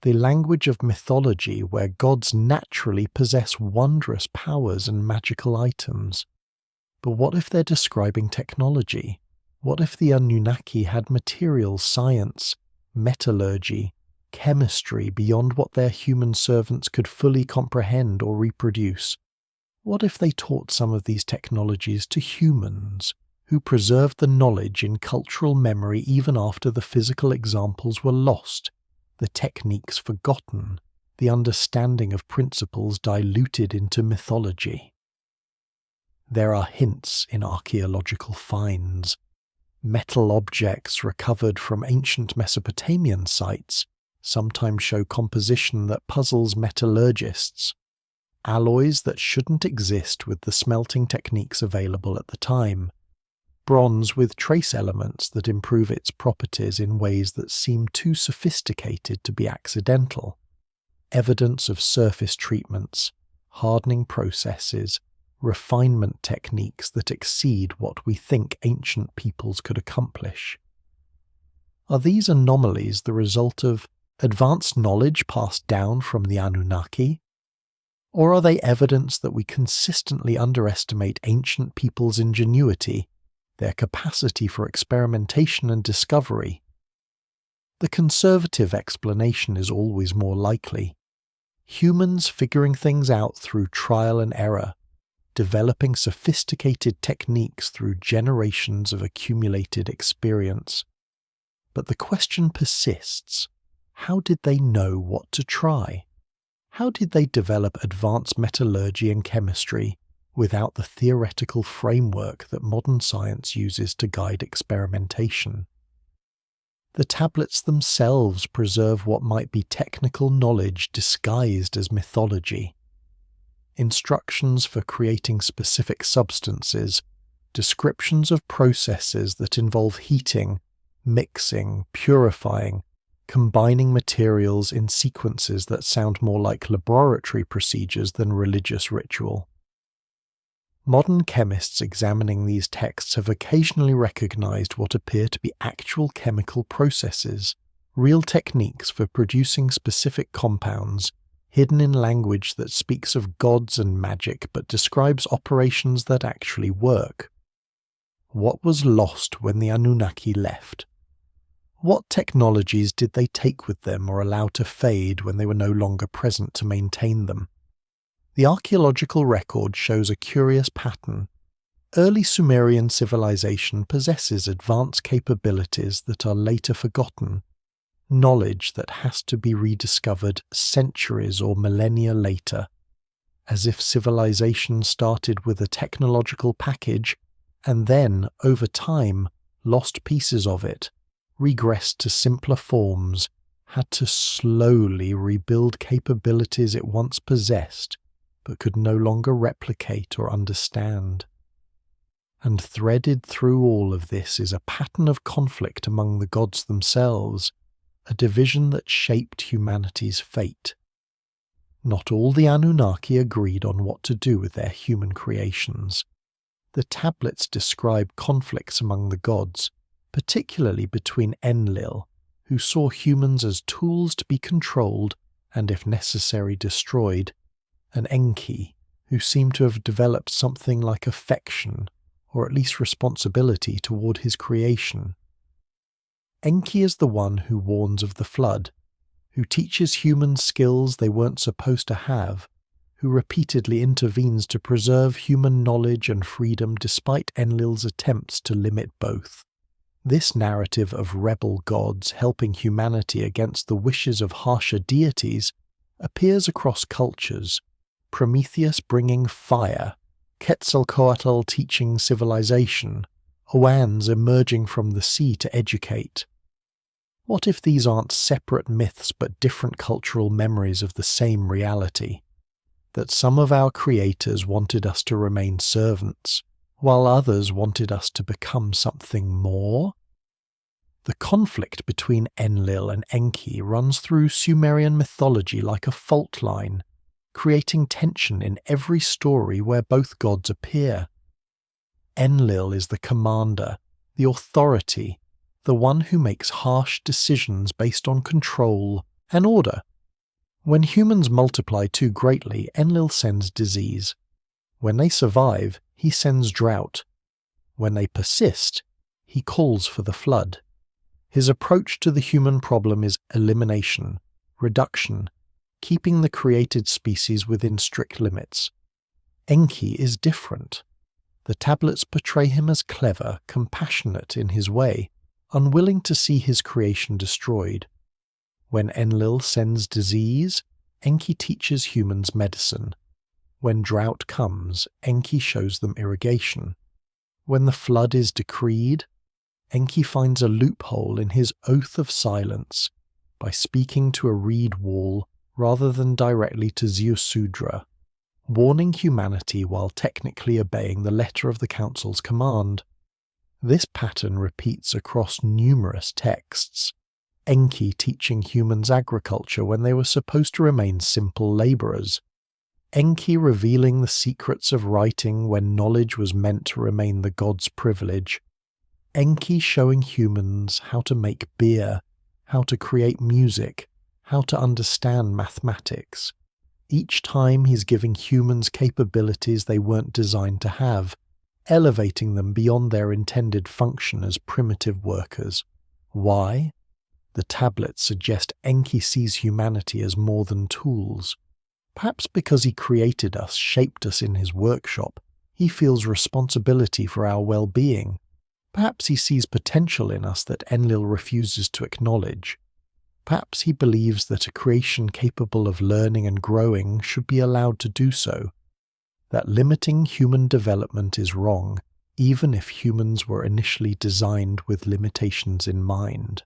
the language of mythology where gods naturally possess wondrous powers and magical items. But what if they're describing technology? What if the Anunnaki had materials science, metallurgy, chemistry beyond what their human servants could fully comprehend or reproduce? What if they taught some of these technologies to humans, who preserved the knowledge in cultural memory even after the physical examples were lost, the techniques forgotten, the understanding of principles diluted into mythology? There are hints in archaeological finds. Metal objects recovered from ancient Mesopotamian sites sometimes show composition that puzzles metallurgists. Alloys that shouldn't exist with the smelting techniques available at the time. Bronze with trace elements that improve its properties in ways that seem too sophisticated to be accidental. Evidence of surface treatments, hardening processes, refinement techniques that exceed what we think ancient peoples could accomplish. Are these anomalies the result of advanced knowledge passed down from the Anunnaki? Or are they evidence that we consistently underestimate ancient peoples' ingenuity, their capacity for experimentation and discovery? The conservative explanation is always more likely. Humans figuring things out through trial and error, developing sophisticated techniques through generations of accumulated experience. But the question persists: how did they know what to try? How did they develop advanced metallurgy and chemistry without the theoretical framework that modern science uses to guide experimentation? The tablets themselves preserve what might be technical knowledge disguised as mythology. Instructions for creating specific substances, descriptions of processes that involve heating, mixing, purifying, combining materials in sequences that sound more like laboratory procedures than religious ritual. Modern chemists examining these texts have occasionally recognized what appear to be actual chemical processes, real techniques for producing specific compounds, hidden in language that speaks of gods and magic but describes operations that actually work. What was lost when the Anunnaki left? What technologies did they take with them or allow to fade when they were no longer present to maintain them? The archaeological record shows a curious pattern. Early Sumerian civilization possesses advanced capabilities that are later forgotten, knowledge that has to be rediscovered centuries or millennia later, as if civilization started with a technological package and then, over time, lost pieces of it, regressed to simpler forms, had to slowly rebuild capabilities it once possessed, but could no longer replicate or understand. And threaded through all of this is a pattern of conflict among the gods themselves, a division that shaped humanity's fate. Not all the Anunnaki agreed on what to do with their human creations. The tablets describe conflicts among the gods, particularly between Enlil, who saw humans as tools to be controlled and, if necessary, destroyed, and Enki, who seemed to have developed something like affection, or at least responsibility toward his creation. Enki is the one who warns of the flood, who teaches humans skills they weren't supposed to have, who repeatedly intervenes to preserve human knowledge and freedom despite Enlil's attempts to limit both. This narrative of rebel gods helping humanity against the wishes of harsher deities appears across cultures, Prometheus bringing fire, Quetzalcoatl teaching civilization, Oans emerging from the sea to educate. What if these aren't separate myths but different cultural memories of the same reality? That some of our creators wanted us to remain servants, while others wanted us to become something more? The conflict between Enlil and Enki runs through Sumerian mythology like a fault line, creating tension in every story where both gods appear. Enlil is the commander, the authority, the one who makes harsh decisions based on control and order. When humans multiply too greatly, Enlil sends disease. When they survive, he sends drought. When they persist, he calls for the flood. His approach to the human problem is elimination, reduction, keeping the created species within strict limits. Enki is different. The tablets portray him as clever, compassionate in his way, unwilling to see his creation destroyed. When Enlil sends disease, Enki teaches humans medicine. When drought comes, Enki shows them irrigation. When the flood is decreed, Enki finds a loophole in his oath of silence by speaking to a reed wall rather than directly to Zeusudra, warning humanity while technically obeying the letter of the council's command. This pattern repeats across numerous texts. Enki teaching humans agriculture when they were supposed to remain simple labourers. Enki revealing the secrets of writing when knowledge was meant to remain the god's privilege. Enki showing humans how to make beer, how to create music, how to understand mathematics. Each time he's giving humans capabilities they weren't designed to have, elevating them beyond their intended function as primitive workers. Why? The tablets suggest Enki sees humanity as more than tools. Perhaps because he created us, shaped us in his workshop, he feels responsibility for our well-being. Perhaps he sees potential in us that Enlil refuses to acknowledge. Perhaps he believes that a creation capable of learning and growing should be allowed to do so. That limiting human development is wrong, even if humans were initially designed with limitations in mind.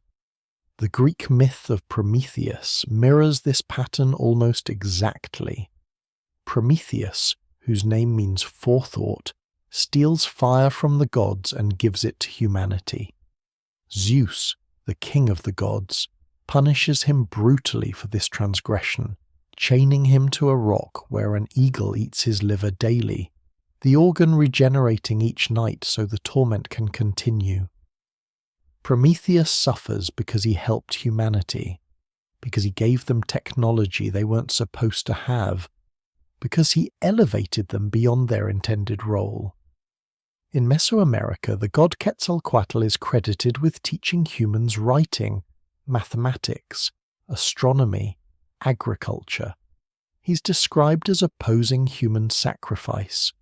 The Greek myth of Prometheus mirrors this pattern almost exactly. Prometheus, whose name means forethought, steals fire from the gods and gives it to humanity. Zeus, the king of the gods, punishes him brutally for this transgression, chaining him to a rock where an eagle eats his liver daily, the organ regenerating each night so the torment can continue. Prometheus suffers because he helped humanity, because he gave them technology they weren't supposed to have, because he elevated them beyond their intended role. In Mesoamerica, the god Quetzalcoatl is credited with teaching humans writing, mathematics, astronomy, agriculture. He's described as opposing human sacrifice,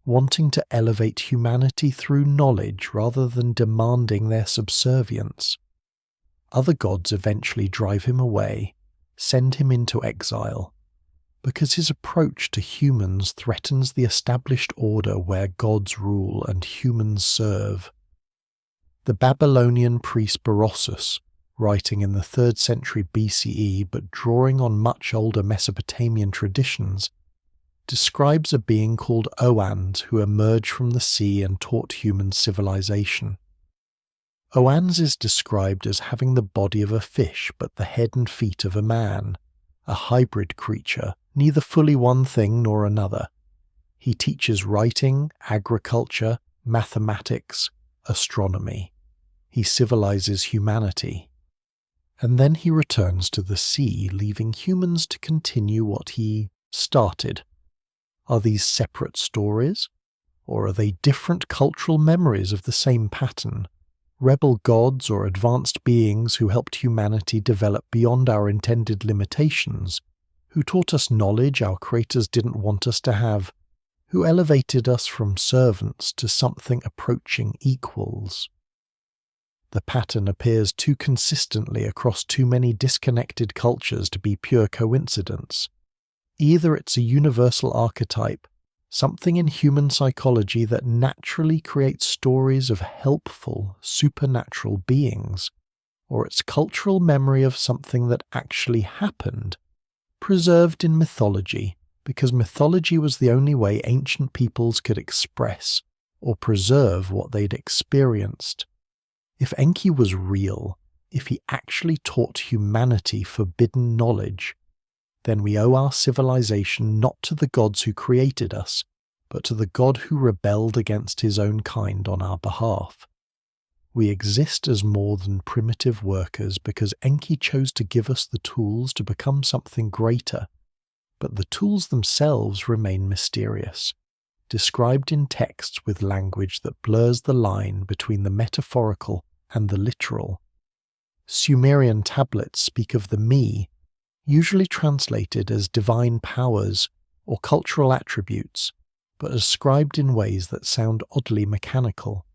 wanting to elevate humanity through knowledge rather than demanding their subservience. Other gods eventually drive him away, send him into exile. because his approach to humans threatens the established order where gods rule and humans serve. The Babylonian priest Berossus, writing in the 3rd century BCE but drawing on much older Mesopotamian traditions, describes a being called Oannes who emerged from the sea and taught humans civilization. Oannes is described as having the body of a fish but the head and feet of a man, a hybrid creature, neither fully one thing nor another. He teaches writing, agriculture, mathematics, astronomy. He civilizes humanity. And then he returns to the sea, leaving humans to continue what he started. Are these separate stories? Or are they different cultural memories of the same pattern? Rebel gods or advanced beings who helped humanity develop beyond our intended limitations, who taught us knowledge our creators didn't want us to have, who elevated us from servants to something approaching equals. The pattern appears too consistently across too many disconnected cultures to be pure coincidence. Either it's a universal archetype, something in human psychology that naturally creates stories of helpful, supernatural beings, or it's cultural memory of something that actually happened, preserved in mythology, because mythology was the only way ancient peoples could express or preserve what they'd experienced. If Enki was real, if he actually taught humanity forbidden knowledge, then we owe our civilization not to the gods who created us, but to the God who rebelled against his own kind on our behalf. We exist as more than primitive workers because Enki chose to give us the tools to become something greater, but the tools themselves remain mysterious, described in texts with language that blurs the line between the metaphorical and the literal. Sumerian tablets speak of the me, usually translated as divine powers or cultural attributes, but ascribed in ways that sound oddly mechanical.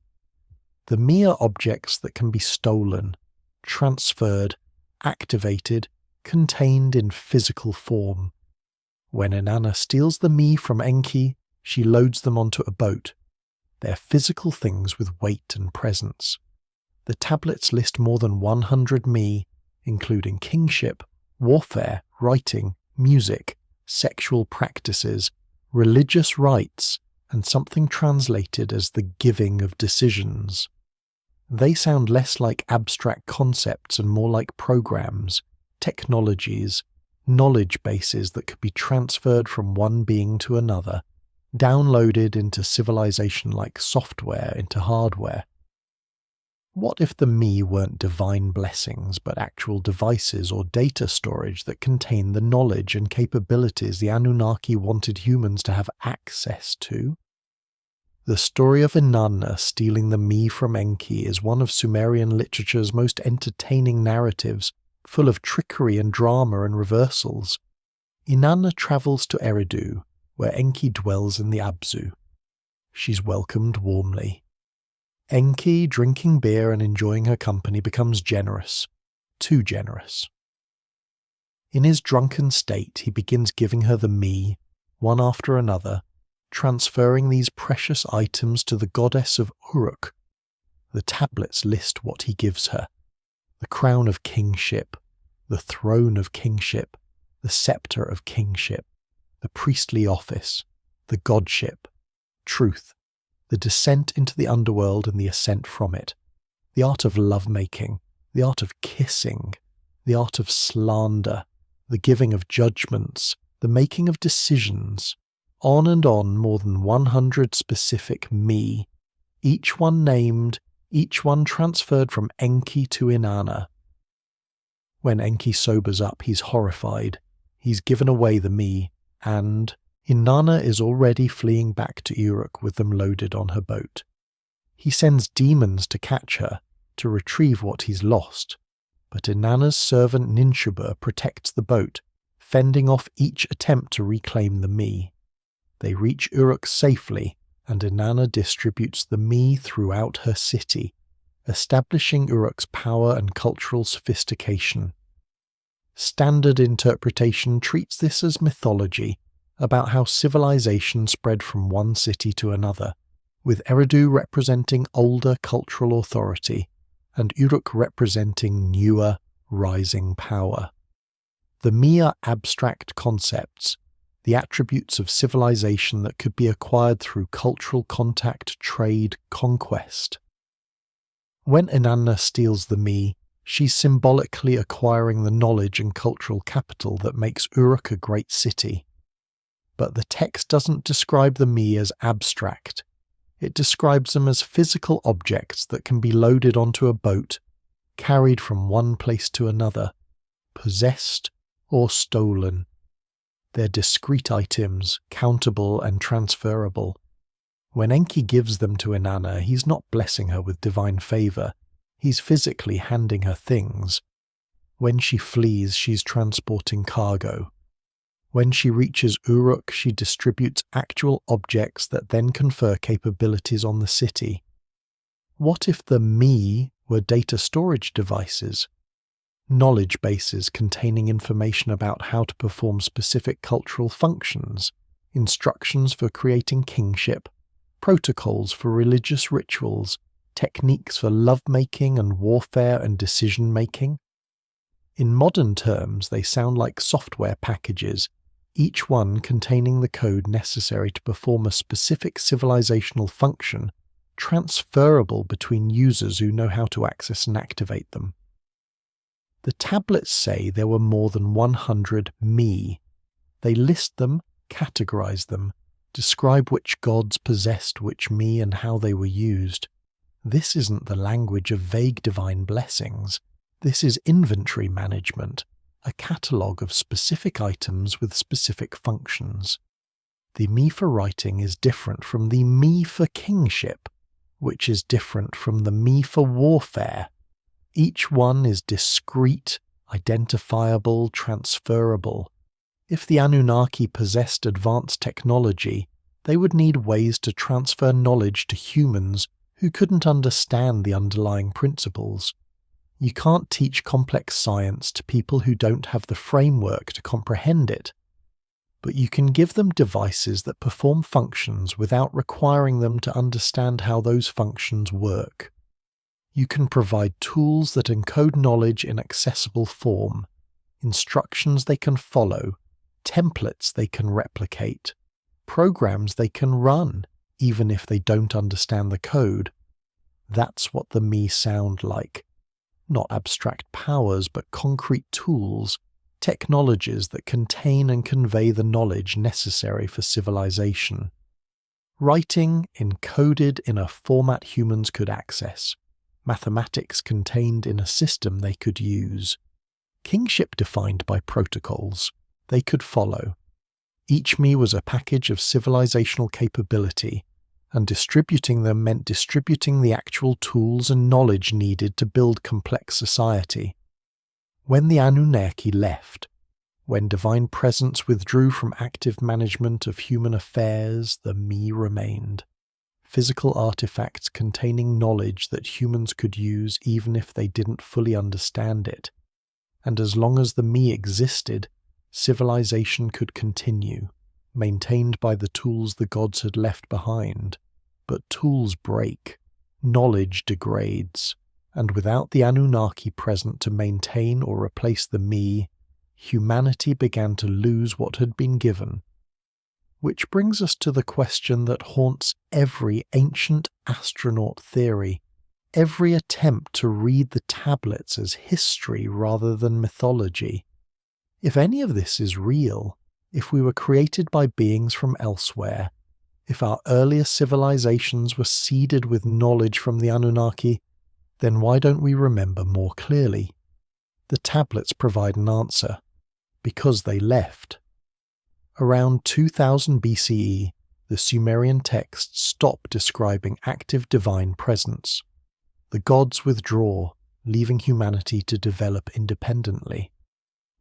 The me are objects that can be stolen, transferred, activated, contained in physical form. When Inanna steals the me from Enki, she loads them onto a boat. They're physical things with weight and presence. The tablets list more than 100 me, including kingship, warfare, writing, music, sexual practices, religious rites, and something translated as the giving of decisions. They sound less like abstract concepts and more like programs, technologies, knowledge bases that could be transferred from one being to another, downloaded into civilization like software into hardware. What if the me weren't divine blessings, but actual devices or data storage that contain the knowledge and capabilities the Anunnaki wanted humans to have access to? The story of Inanna stealing the me from Enki is one of Sumerian literature's most entertaining narratives, full of trickery and drama and reversals. Inanna travels to Eridu, where Enki dwells in the Abzu. She's welcomed warmly. Enki, drinking beer and enjoying her company, becomes generous, too generous. In his drunken state, he begins giving her the me, one after another, transferring these precious items to the goddess of Uruk. The tablets list what he gives her: the crown of kingship, the throne of kingship, the scepter of kingship, the priestly office, the godship, truth, the descent into the underworld and the ascent from it, the art of lovemaking, the art of kissing, the art of slander, the giving of judgments, the making of decisions, on and on, more than 100 specific me, each one named, each one transferred from Enki to Inanna. When Enki sobers up, he's horrified. He's given away the me, and Inanna is already fleeing back to Uruk with them loaded on her boat. He sends demons to catch her, to retrieve what he's lost, but Inanna's servant Ninshubur protects the boat, fending off each attempt to reclaim the me. They reach Uruk safely, and Inanna distributes the me throughout her city, establishing Uruk's power and cultural sophistication. Standard interpretation treats this as mythology, about how civilization spread from one city to another, with Eridu representing older cultural authority and Uruk representing newer, rising power. The Mi are abstract concepts, the attributes of civilization that could be acquired through cultural contact, trade, conquest. When Inanna steals the Mi, she's symbolically acquiring the knowledge and cultural capital that makes Uruk a great city. But the text doesn't describe the Mi as abstract. It describes them as physical objects that can be loaded onto a boat, carried from one place to another, possessed or stolen. They're discrete items, countable and transferable. When Enki gives them to Inanna, he's not blessing her with divine favour. He's physically handing her things. When she flees, she's transporting cargo. When she reaches Uruk, she distributes actual objects that then confer capabilities on the city. What if the Mi were data storage devices? Knowledge bases containing information about how to perform specific cultural functions, instructions for creating kingship, protocols for religious rituals, techniques for lovemaking and warfare and decision-making. In modern terms, they sound like software packages, each one containing the code necessary to perform a specific civilizational function, transferable between users who know how to access and activate them. The tablets say there were more than 100 Mi. They list them, categorize them, describe which gods possessed which Mi and how they were used. This isn't the language of vague divine blessings. This is inventory management, a catalogue of specific items with specific functions. The Mi for writing is different from the Mi for kingship, which is different from the Mi for warfare. Each one is discrete, identifiable, transferable. If the Anunnaki possessed advanced technology, they would need ways to transfer knowledge to humans who couldn't understand the underlying principles. You can't teach complex science to people who don't have the framework to comprehend it. But you can give them devices that perform functions without requiring them to understand how those functions work. You can provide tools that encode knowledge in accessible form, instructions they can follow, templates they can replicate, programs they can run, even if they don't understand the code. That's what the Mi sound like. Not abstract powers, but concrete tools, technologies that contain and convey the knowledge necessary for civilization. Writing encoded in a format humans could access. Mathematics contained in a system they could use. Kingship defined by protocols they could follow. Each Mi was a package of civilizational capability, and distributing them meant distributing the actual tools and knowledge needed to build complex society. When the Anunnaki left, when divine presence withdrew from active management of human affairs, the Mi remained. Physical artifacts containing knowledge that humans could use even if they didn't fully understand it. And as long as the Mi existed, civilization could continue, maintained by the tools the gods had left behind. But tools break, knowledge degrades, and without the Anunnaki present to maintain or replace the Mi, humanity began to lose what had been given. Which brings us to the question that haunts every ancient astronaut theory, every attempt to read the tablets as history rather than mythology. If any of this is real, if we were created by beings from elsewhere, if our earlier civilizations were seeded with knowledge from the Anunnaki, then why don't we remember more clearly? The tablets provide an answer. Because they left. Around 2000 BCE, the Sumerian texts stop describing active divine presence. The gods withdraw, leaving humanity to develop independently.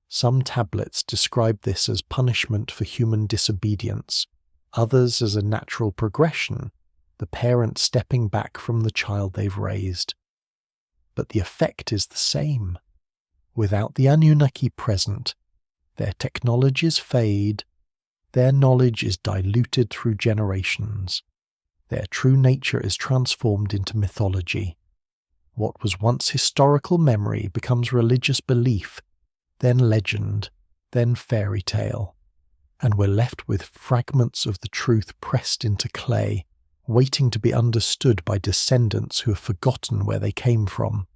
Some tablets describe this as punishment for human disobedience, others as a natural progression, the parent stepping back from the child they've raised. But the effect is the same. Without the Anunnaki present, their technologies fade, their knowledge is diluted through generations, their true nature is transformed into mythology. What was once historical memory becomes religious belief, then legend, then fairy tale, and we're left with fragments of the truth pressed into clay, waiting to be understood by descendants who have forgotten where they came from.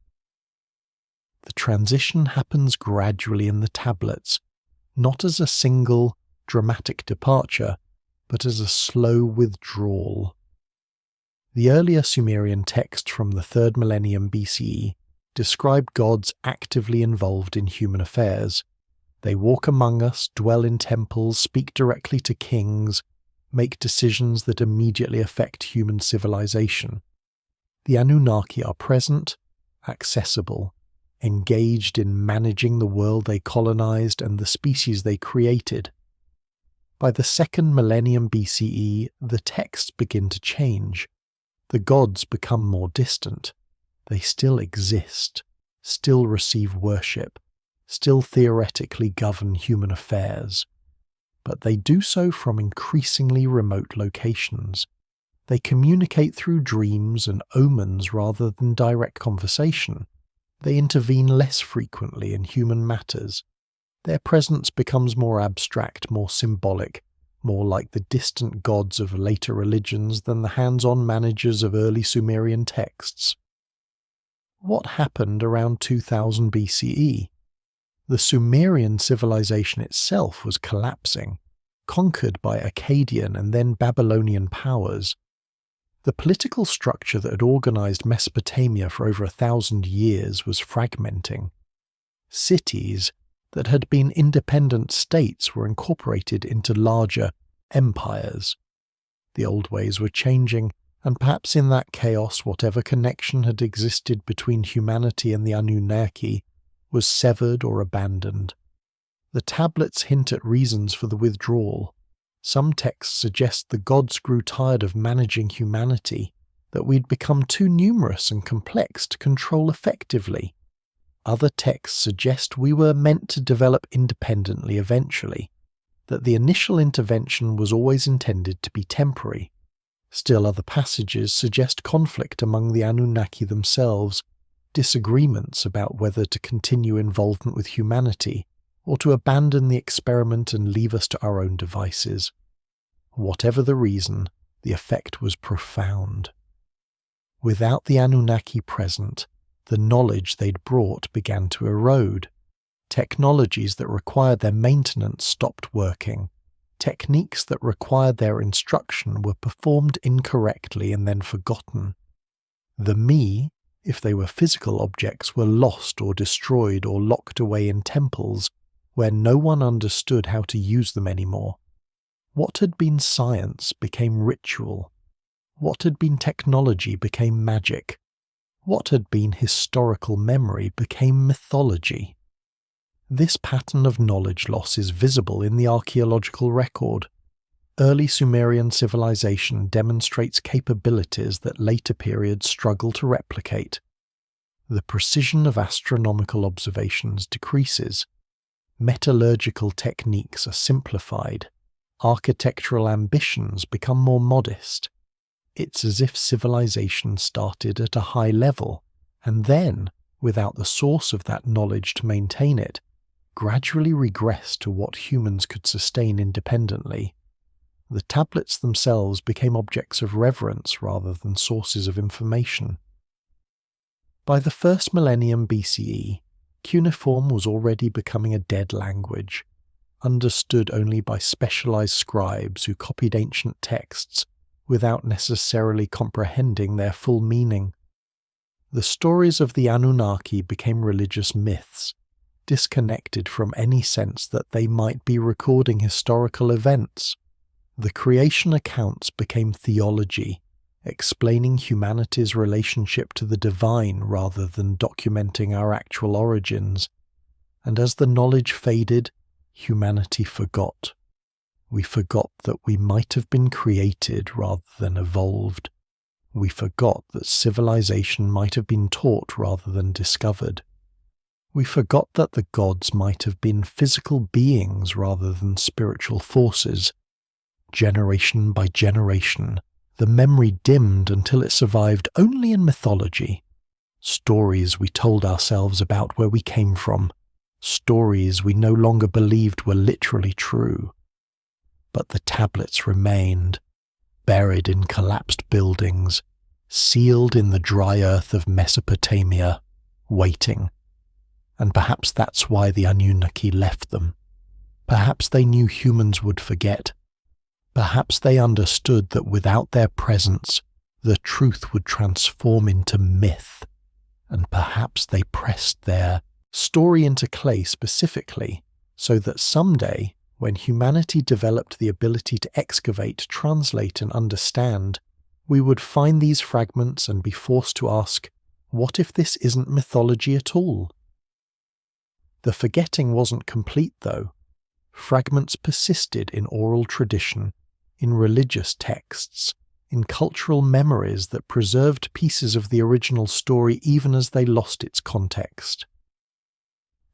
The transition happens gradually in the tablets, not as a single, dramatic departure, but as a slow withdrawal. The earlier Sumerian text from the 3rd millennium BCE described gods actively involved in human affairs. They walk among us, dwell in temples, speak directly to kings, make decisions that immediately affect human civilization. The Anunnaki are present, accessible, engaged in managing the world they colonized and the species they created. By the 2nd millennium BCE, the texts begin to change. The gods become more distant. They still exist, still receive worship, still theoretically govern human affairs. But they do so from increasingly remote locations. They communicate through dreams and omens rather than direct conversation. They intervene less frequently in human matters. Their presence becomes more abstract, more symbolic, more like the distant gods of later religions than the hands-on managers of early Sumerian texts. What happened around 2000 BCE? The Sumerian civilization itself was collapsing, conquered by Akkadian and then Babylonian powers. The political structure that had organized Mesopotamia for over 1,000 years was fragmenting. Cities that had been independent states were incorporated into larger empires. The old ways were changing, and perhaps in that chaos whatever connection had existed between humanity and the Anunnaki was severed or abandoned. The tablets hint at reasons for the withdrawal. Some texts suggest the gods grew tired of managing humanity, that we'd become too numerous and complex to control effectively. Other texts suggest we were meant to develop independently eventually, that the initial intervention was always intended to be temporary. Still other passages suggest conflict among the Anunnaki themselves, disagreements about whether to continue involvement with humanity or to abandon the experiment and leave us to our own devices. Whatever the reason, the effect was profound. Without the Anunnaki present, the knowledge they'd brought began to erode. Technologies that required their maintenance stopped working. Techniques that required their instruction were performed incorrectly and then forgotten. The me, if they were physical objects, were lost or destroyed or locked away in temples where no one understood how to use them anymore. What had been science became ritual. What had been technology became magic. What had been historical memory became mythology. This pattern of knowledge loss is visible in the archaeological record. Early Sumerian civilization demonstrates capabilities that later periods struggle to replicate. The precision of astronomical observations decreases. Metallurgical techniques are simplified. Architectural ambitions become more modest. It's as if civilization started at a high level, and then, without the source of that knowledge to maintain it, gradually regressed to what humans could sustain independently. The tablets themselves became objects of reverence rather than sources of information. By the 1st millennium BCE, Cuneiform was already becoming a dead language, understood only by specialized scribes who copied ancient texts without necessarily comprehending their full meaning. The stories of the Anunnaki became religious myths, disconnected from any sense that they might be recording historical events. The creation accounts became theology, explaining humanity's relationship to the divine rather than documenting our actual origins. And as the knowledge faded, humanity forgot. We forgot that we might have been created rather than evolved. We forgot that civilization might have been taught rather than discovered. We forgot that the gods might have been physical beings rather than spiritual forces. Generation by generation, the memory dimmed until it survived only in mythology. Stories we told ourselves about where we came from, stories we no longer believed were literally true. But the tablets remained, buried in collapsed buildings, sealed in the dry earth of Mesopotamia, waiting. And perhaps that's why the Anunnaki left them. Perhaps they knew humans would forget. Perhaps they understood that without their presence, the truth would transform into myth. And perhaps they pressed their story into clay specifically so that someday, when humanity developed the ability to excavate, translate, and understand, we would find these fragments and be forced to ask, what if this isn't mythology at all? The forgetting wasn't complete, though. Fragments persisted in oral tradition, in religious texts, in cultural memories that preserved pieces of the original story even as they lost its context.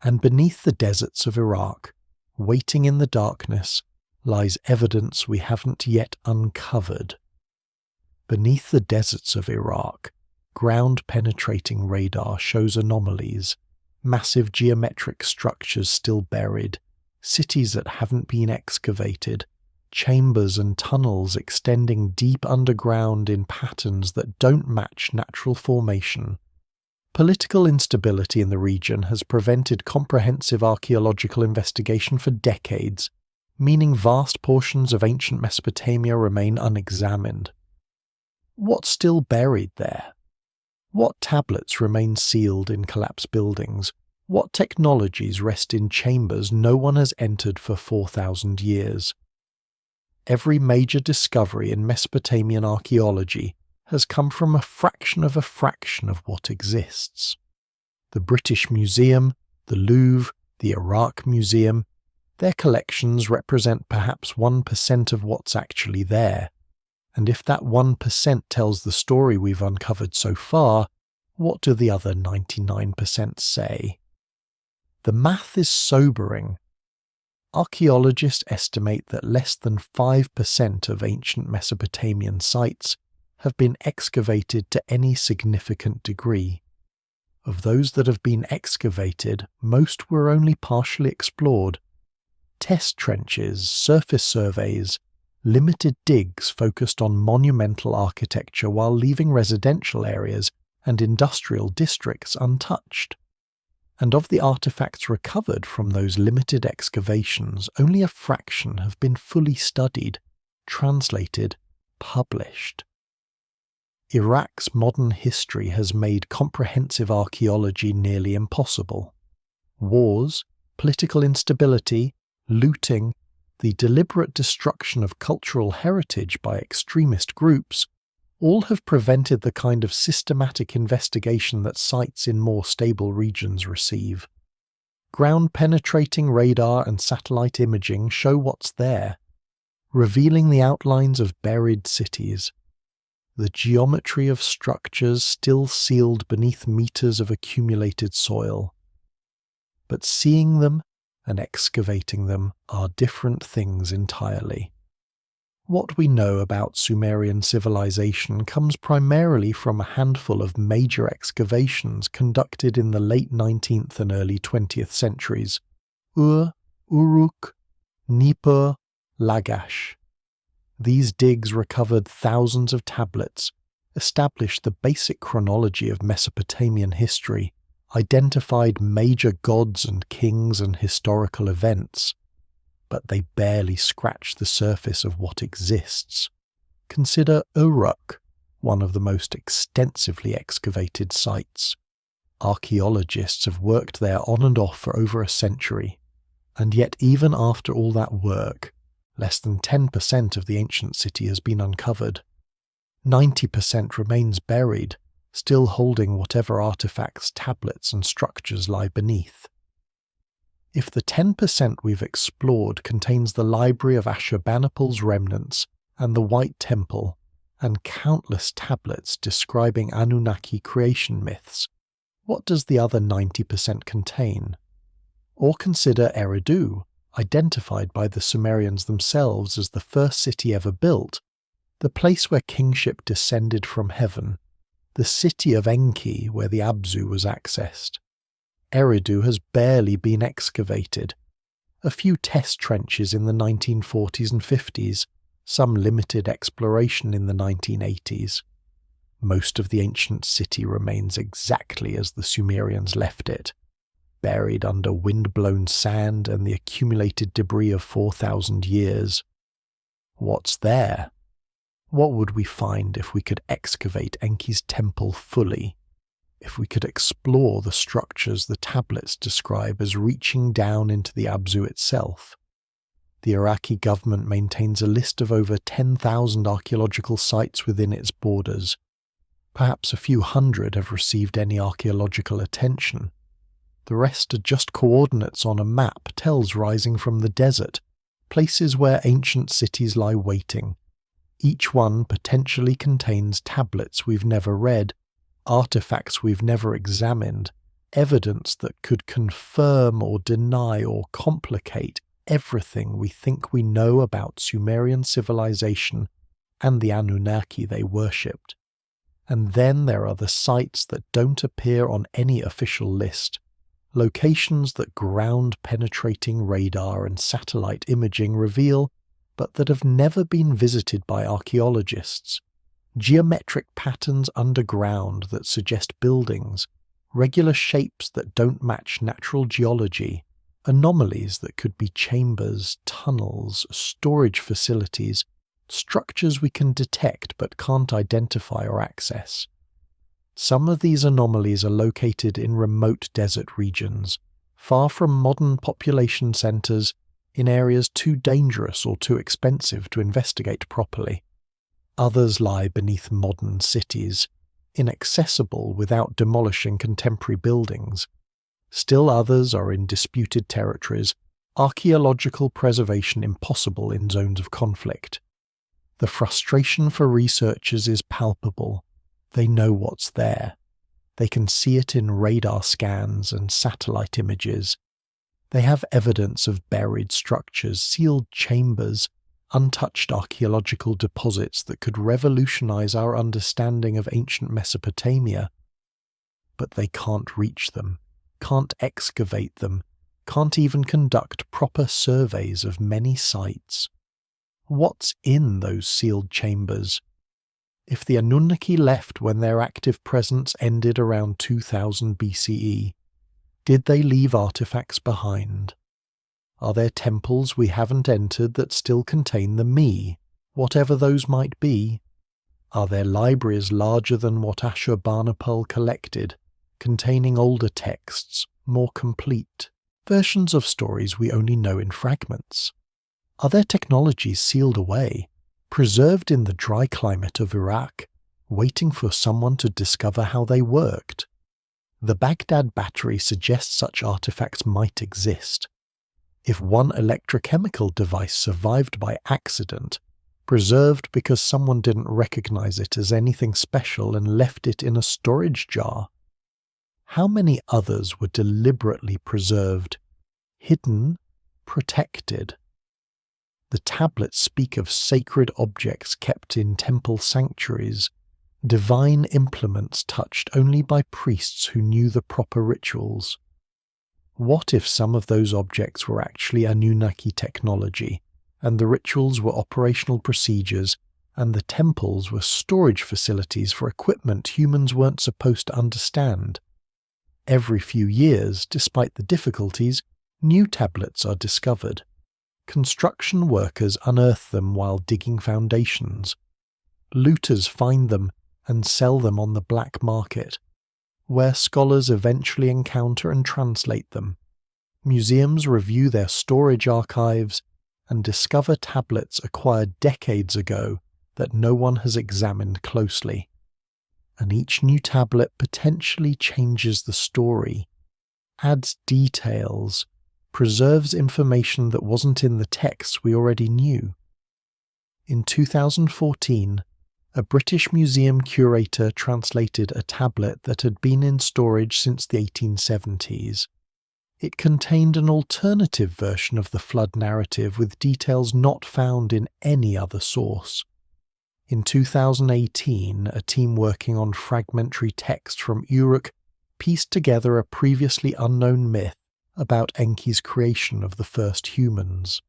And beneath the deserts of Iraq, waiting in the darkness, lies evidence we haven't yet uncovered. Beneath the deserts of Iraq, ground-penetrating radar shows anomalies, massive geometric structures still buried, cities that haven't been excavated, chambers and tunnels extending deep underground in patterns that don't match natural formation. Political instability in the region has prevented comprehensive archaeological investigation for decades, meaning vast portions of ancient Mesopotamia remain unexamined. What's still buried there? What tablets remain sealed in collapsed buildings? What technologies rest in chambers no one has entered for 4,000 years? Every major discovery in Mesopotamian archaeology has come from a fraction of what exists. The British Museum, the Louvre, the Iraq Museum, their collections represent perhaps 1% of what's actually there. And if that 1% tells the story we've uncovered so far, what do the other 99% say? The math is sobering. Archaeologists estimate that less than 5% of ancient Mesopotamian sites have been excavated to any significant degree. Of those that have been excavated, most were only partially explored. Test trenches, surface surveys, limited digs focused on monumental architecture while leaving residential areas and industrial districts untouched. And of the artifacts recovered from those limited excavations, only a fraction have been fully studied, translated, published. Iraq's modern history has made comprehensive archaeology nearly impossible. Wars, political instability, looting, the deliberate destruction of cultural heritage by extremist groups, all have prevented the kind of systematic investigation that sites in more stable regions receive. Ground-penetrating radar and satellite imaging show what's there, revealing the outlines of buried cities, the geometry of structures still sealed beneath meters of accumulated soil. But seeing them and excavating them are different things entirely. What we know about Sumerian civilization comes primarily from a handful of major excavations conducted in the late 19th and early 20th centuries: Ur, Uruk, Nippur, Lagash. These digs recovered thousands of tablets, established the basic chronology of Mesopotamian history, identified major gods and kings and historical events, but they barely scratch the surface of what exists. Consider Uruk, one of the most extensively excavated sites. Archaeologists have worked there on and off for over a century, and yet even after all that work, less than 10% of the ancient city has been uncovered. 90% remains buried, still holding whatever artifacts, tablets, and structures lie beneath. If the 10% we've explored contains the library of Ashurbanipal's remnants and the White Temple, and countless tablets describing Anunnaki creation myths, What does the other 90% contain? Or consider Eridu, identified by the Sumerians themselves as the first city ever built, the place where kingship descended from heaven, the city of Enki where the Abzu was accessed. Eridu has barely been excavated. A few test trenches in the 1940s and 50s, some limited exploration in the 1980s. Most of the ancient city remains exactly as the Sumerians left it, buried under wind-blown sand and the accumulated debris of 4,000 years. What's there? What would we find if we could excavate Enki's temple fully? If we could explore the structures the tablets describe as reaching down into the Abzu itself? The Iraqi government maintains a list of over 10,000 archaeological sites within its borders. Perhaps a few hundred have received any archaeological attention. The rest are just coordinates on a map tells rising from the desert, places where ancient cities lie waiting. Each one potentially contains tablets we've never read, artifacts we've never examined, evidence that could confirm or deny or complicate everything we think we know about Sumerian civilization and the Anunnaki they worshipped. And then there are the sites that don't appear on any official list, locations that ground-penetrating radar and satellite imaging reveal, but that have never been visited by archaeologists. Geometric patterns underground that suggest buildings, regular shapes that don't match natural geology, anomalies that could be chambers, tunnels, storage facilities, structures we can detect but can't identify or access. Some of these anomalies are located in remote desert regions, far from modern population centres, in areas too dangerous or too expensive to investigate properly. Others lie beneath modern cities, inaccessible without demolishing contemporary buildings. Still others are in disputed territories, archaeological preservation impossible in zones of conflict. The frustration for researchers is palpable. They know what's there. They can see it in radar scans and satellite images. They have evidence of buried structures, sealed chambers, untouched archaeological deposits that could revolutionize our understanding of ancient Mesopotamia. But they can't reach them, can't excavate them, can't even conduct proper surveys of many sites. What's in those sealed chambers? If the Anunnaki left when their active presence ended around 2000 BCE, did they leave artifacts behind? Are there temples we haven't entered that still contain the me, whatever those might be? Are there libraries larger than what Ashurbanipal collected, containing older texts, more complete, versions of stories we only know in fragments? Are there technologies sealed away, preserved in the dry climate of Iraq, waiting for someone to discover how they worked? The Baghdad battery suggests such artifacts might exist. If one electrochemical device survived by accident, preserved because someone didn't recognize it as anything special and left it in a storage jar, how many others were deliberately preserved, hidden, protected? The tablets speak of sacred objects kept in temple sanctuaries, divine implements touched only by priests who knew the proper rituals. What if some of those objects were actually Anunnaki technology, and the rituals were operational procedures, and the temples were storage facilities for equipment humans weren't supposed to understand? Every few years, despite the difficulties, new tablets are discovered. Construction workers unearth them while digging foundations. Looters find them and sell them on the black market, where scholars eventually encounter and translate them. Museums review their storage archives and discover tablets acquired decades ago that no one has examined closely. And each new tablet potentially changes the story, adds details, preserves information that wasn't in the texts we already knew. In 2014, a British museum curator translated a tablet that had been in storage since the 1870s. It contained an alternative version of the flood narrative with details not found in any other source. In 2018, a team working on fragmentary text from Uruk pieced together a previously unknown myth about Enki's creation of the first humans.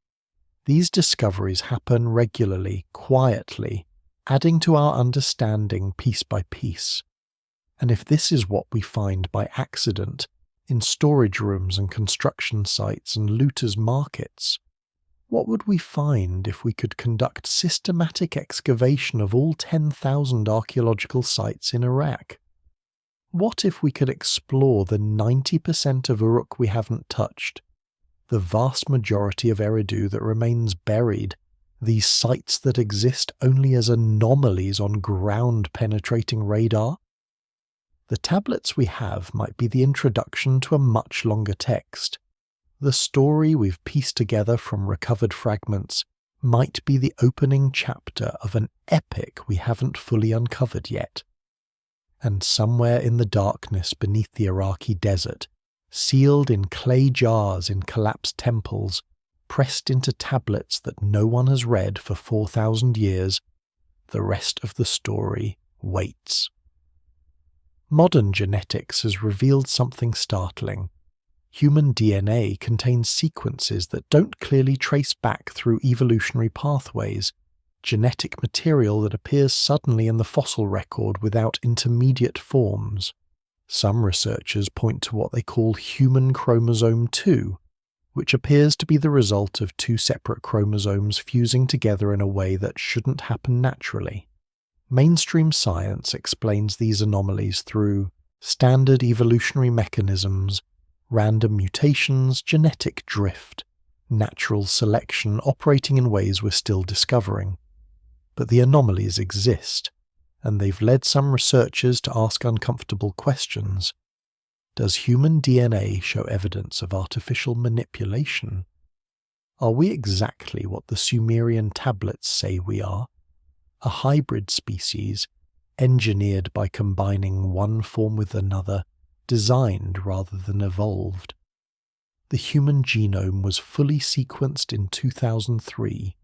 These discoveries happen regularly, quietly, adding to our understanding piece by piece. And if this is what we find by accident, in storage rooms and construction sites and looters' markets, what would we find if we could conduct systematic excavation of all 10,000 archaeological sites in Iraq? What if we could explore the 90% of Uruk we haven't touched, the vast majority of Eridu that remains buried, these sites that exist only as anomalies on ground-penetrating radar? The tablets we have might be the introduction to a much longer text. The story we've pieced together from recovered fragments might be the opening chapter of an epic we haven't fully uncovered yet. And somewhere in the darkness beneath the Iraqi desert, sealed in clay jars in collapsed temples, pressed into tablets that no one has read for 4,000 years, the rest of the story waits. Modern genetics has revealed something startling. Human DNA contains sequences that don't clearly trace back through evolutionary pathways, genetic material that appears suddenly in the fossil record without intermediate forms. Some researchers point to what they call human chromosome 2, which appears to be the result of two separate chromosomes fusing together in a way that shouldn't happen naturally. Mainstream science explains these anomalies through standard evolutionary mechanisms, random mutations, genetic drift, natural selection operating in ways we're still discovering. But the anomalies exist, and they've led some researchers to ask uncomfortable questions. Does human DNA show evidence of artificial manipulation? Are we exactly what the Sumerian tablets say we are? A hybrid species, engineered by combining one form with another, designed rather than evolved. The human genome was fully sequenced in 2003,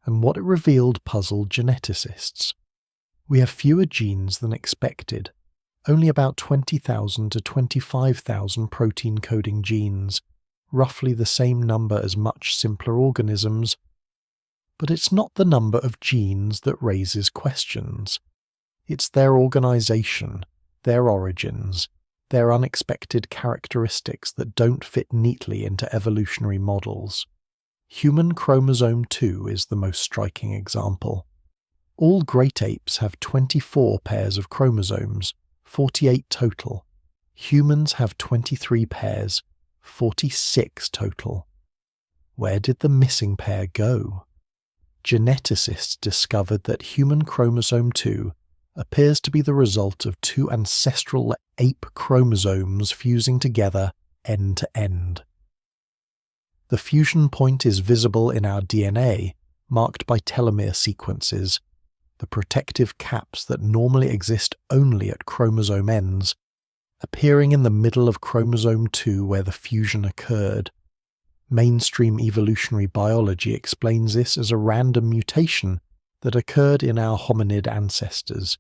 and what it revealed puzzled geneticists. We have fewer genes than expected, only about 20,000 to 25,000 protein-coding genes, roughly the same number as much simpler organisms. But it's not the number of genes that raises questions. It's their organization, their origins, their unexpected characteristics that don't fit neatly into evolutionary models. Human chromosome 2 is the most striking example. All great apes have 24 pairs of chromosomes, 48 total. Humans have 23 pairs, 46 total. Where did the missing pair go? Geneticists discovered that human chromosome 2 appears to be the result of two ancestral ape chromosomes fusing together end to end. The fusion point is visible in our DNA, marked by telomere sequences, the protective caps that normally exist only at chromosome ends, appearing in the middle of chromosome 2 where the fusion occurred. Mainstream evolutionary biology explains this as a random mutation that occurred in our hominid ancestors.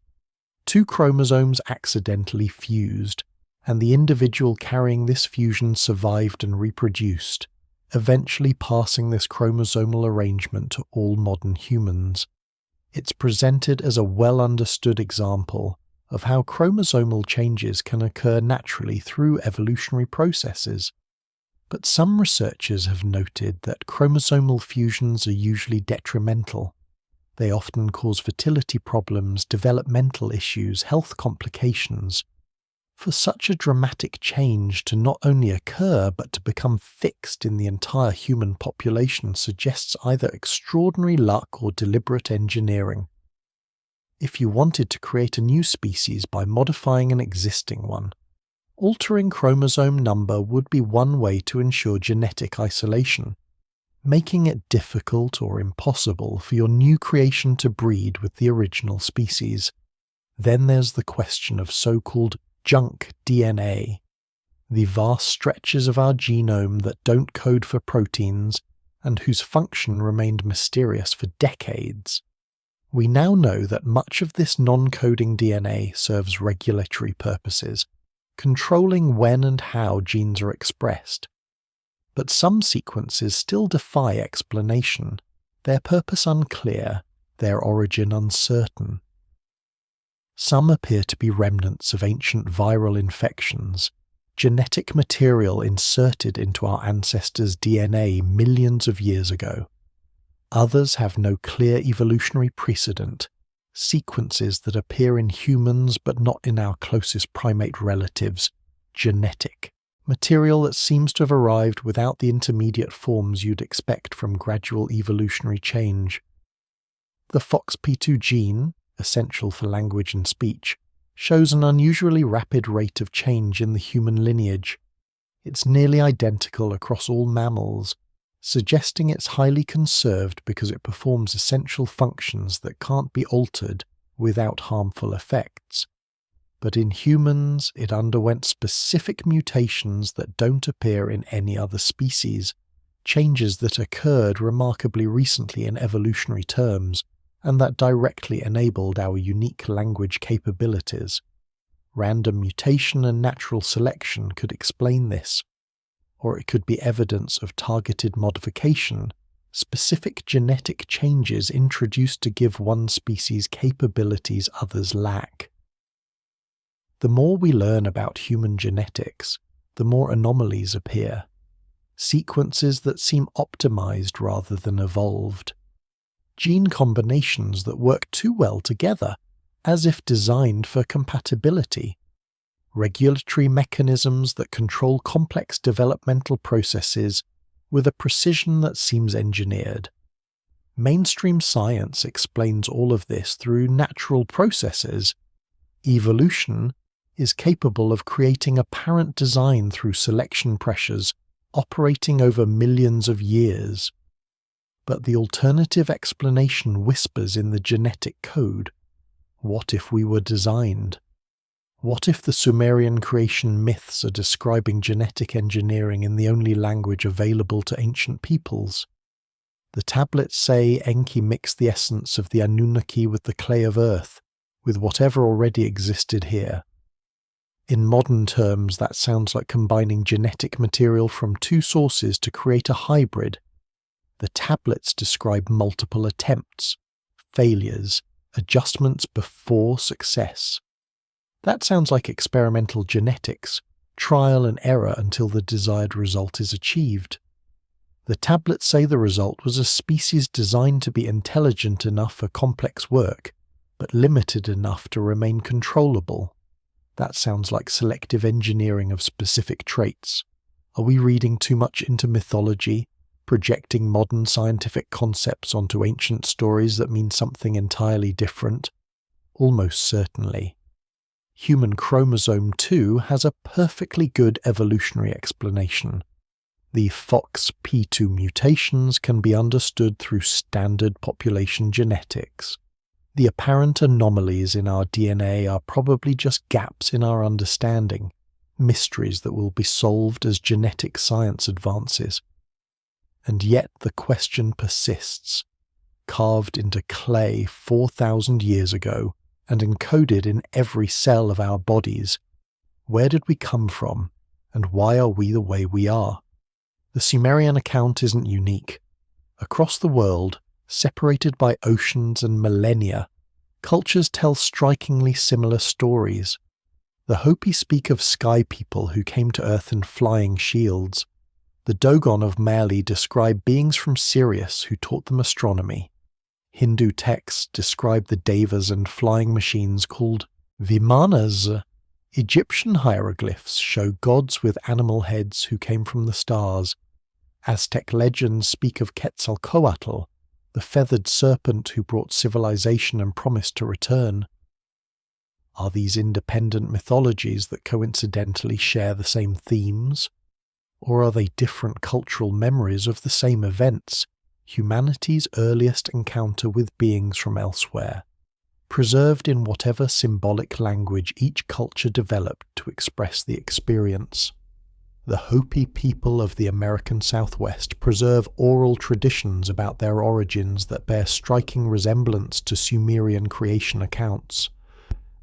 Two chromosomes accidentally fused, and the individual carrying this fusion survived and reproduced, eventually passing this chromosomal arrangement to all modern humans. It's presented as a well-understood example of how chromosomal changes can occur naturally through evolutionary processes. But some researchers have noted that chromosomal fusions are usually detrimental. They often cause fertility problems, developmental issues, health complications. For such a dramatic change to not only occur but to become fixed in the entire human population suggests either extraordinary luck or deliberate engineering. If you wanted to create a new species by modifying an existing one, altering chromosome number would be one way to ensure genetic isolation. making it difficult or impossible for your new creation to breed with the original species. Then there's the question of so-called junk DNA, the vast stretches of our genome that don't code for proteins and whose function remained mysterious for decades. We now know that much of this non-coding DNA serves regulatory purposes, controlling when and how genes are expressed. But some sequences still defy explanation, their purpose unclear, their origin uncertain. Some appear to be remnants of ancient viral infections, genetic material inserted into our ancestors' DNA millions of years ago. Others have no clear evolutionary precedent, sequences that appear in humans but not in our closest primate relatives, genetic, material that seems to have arrived without the intermediate forms you'd expect from gradual evolutionary change. The FOXP2 gene, essential for language and speech, shows an unusually rapid rate of change in the human lineage. It's nearly identical across all mammals, suggesting it's highly conserved because it performs essential functions that can't be altered without harmful effects. But in humans, it underwent specific mutations that don't appear in any other species, changes that occurred remarkably recently in evolutionary terms, and that directly enabled our unique language capabilities. Random mutation and natural selection could explain this, or it could be evidence of targeted modification, specific genetic changes introduced to give one species capabilities others lack. The more we learn about human genetics, the more anomalies appear, sequences that seem optimized rather than evolved. Gene combinations that work too well together, as if designed for compatibility. Regulatory mechanisms that control complex developmental processes with a precision that seems engineered. Mainstream science explains all of this through natural processes. Evolution is capable of creating apparent design through selection pressures operating over millions of years. But the alternative explanation whispers in the genetic code. What if we were designed? What if the Sumerian creation myths are describing genetic engineering in the only language available to ancient peoples? The tablets say Enki mixed the essence of the Anunnaki with the clay of earth, with whatever already existed here. In modern terms, that sounds like combining genetic material from two sources to create a hybrid. The tablets describe multiple attempts, failures, adjustments before success. That sounds like experimental genetics, trial and error until the desired result is achieved. The tablets say the result was a species designed to be intelligent enough for complex work, but limited enough to remain controllable. That sounds like selective engineering of specific traits. Are we reading too much into mythology, projecting modern scientific concepts onto ancient stories that mean something entirely different? Almost certainly. Human chromosome 2 has a perfectly good evolutionary explanation. The FOXP2 mutations can be understood through standard population genetics. The apparent anomalies in our DNA are probably just gaps in our understanding, mysteries that will be solved as genetic science advances. And yet the question persists, carved into clay 4,000 years ago and encoded in every cell of our bodies. Where did we come from, and why are we the way we are? The Sumerian account isn't unique. Across the world, separated by oceans and millennia, cultures tell strikingly similar stories. The Hopi speak of sky people who came to Earth in flying shields. The Dogon of Mali describe beings from Sirius who taught them astronomy. Hindu texts describe the devas and flying machines called vimanas. Egyptian hieroglyphs show gods with animal heads who came from the stars. Aztec legends speak of Quetzalcoatl, the feathered serpent who brought civilization and promised to return. Are these independent mythologies that coincidentally share the same themes? Or are they different cultural memories of the same events, humanity's earliest encounter with beings from elsewhere, preserved in whatever symbolic language each culture developed to express the experience? The Hopi people of the American Southwest preserve oral traditions about their origins that bear striking resemblance to Sumerian creation accounts.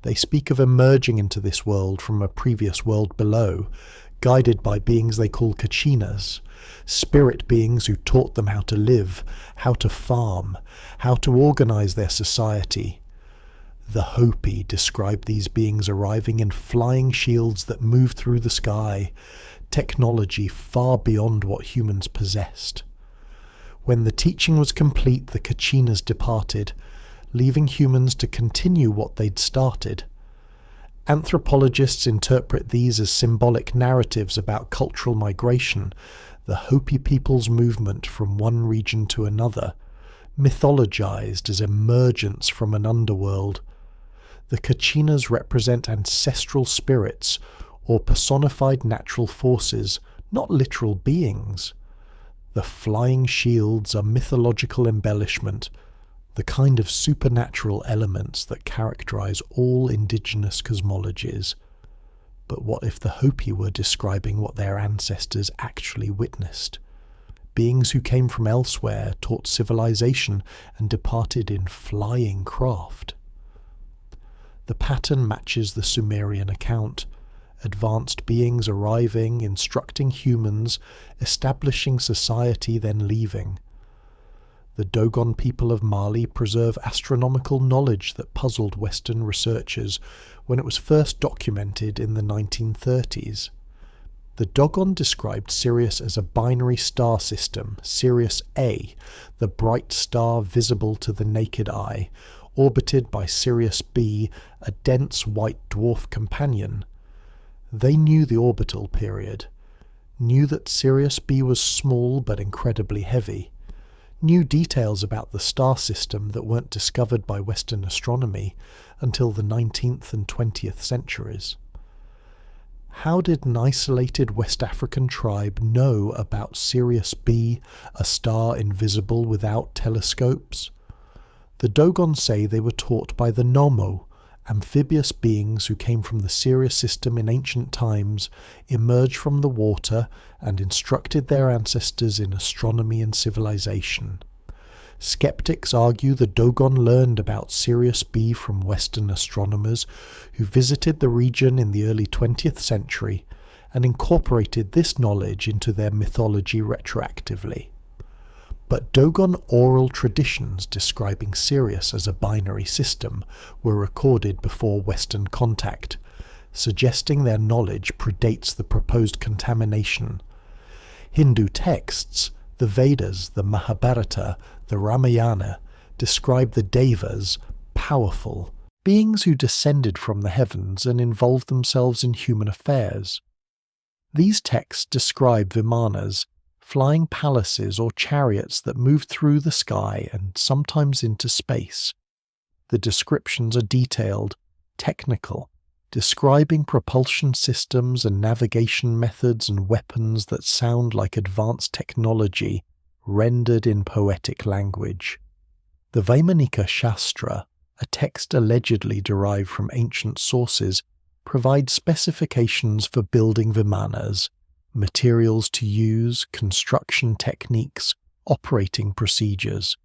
They speak of emerging into this world from a previous world below, guided by beings they call kachinas, spirit beings who taught them how to live, how to farm, how to organize their society. The Hopi describe these beings arriving in flying shields that move through the sky, technology far beyond what humans possessed. When the teaching was complete, the kachinas departed, leaving humans to continue what they'd started. Anthropologists interpret these as symbolic narratives about cultural migration, the Hopi people's movement from one region to another, mythologized as emergence from an underworld. The kachinas represent ancestral spirits or personified natural forces, not literal beings. The flying shields are mythological embellishment, the kind of supernatural elements that characterize all indigenous cosmologies. But what if the Hopi were describing what their ancestors actually witnessed? Beings who came from elsewhere, taught civilization, and departed in flying craft. The pattern matches the Sumerian account. Advanced beings arriving, instructing humans, establishing society, then leaving. The Dogon people of Mali preserve astronomical knowledge that puzzled Western researchers when it was first documented in the 1930s. The Dogon described Sirius as a binary star system, Sirius A, the bright star visible to the naked eye, orbited by Sirius B, a dense white dwarf companion. They knew the orbital period, knew that Sirius B was small but incredibly heavy, knew details about the star system that weren't discovered by Western astronomy until the 19th and 20th centuries. How did an isolated West African tribe know about Sirius B, a star invisible without telescopes? The Dogon say they were taught by the Nomo, amphibious beings who came from the Sirius system in ancient times, emerged from the water, and instructed their ancestors in astronomy and civilization. Skeptics argue the Dogon learned about Sirius B from Western astronomers who visited the region in the early 20th century and incorporated this knowledge into their mythology retroactively. But Dogon oral traditions describing Sirius as a binary system were recorded before Western contact, suggesting their knowledge predates the proposed contamination. Hindu texts, the Vedas, the Mahabharata, the Ramayana, describe the Devas, powerful, beings who descended from the heavens and involved themselves in human affairs. These texts describe Vimanas, flying palaces or chariots that moved through the sky and sometimes into space. The descriptions are detailed, technical, describing propulsion systems and navigation methods and weapons that sound like advanced technology rendered in poetic language. The Vaimanika Shastra, a text allegedly derived from ancient sources, provides specifications for building Vimanas, materials to use, construction techniques, operating procedures.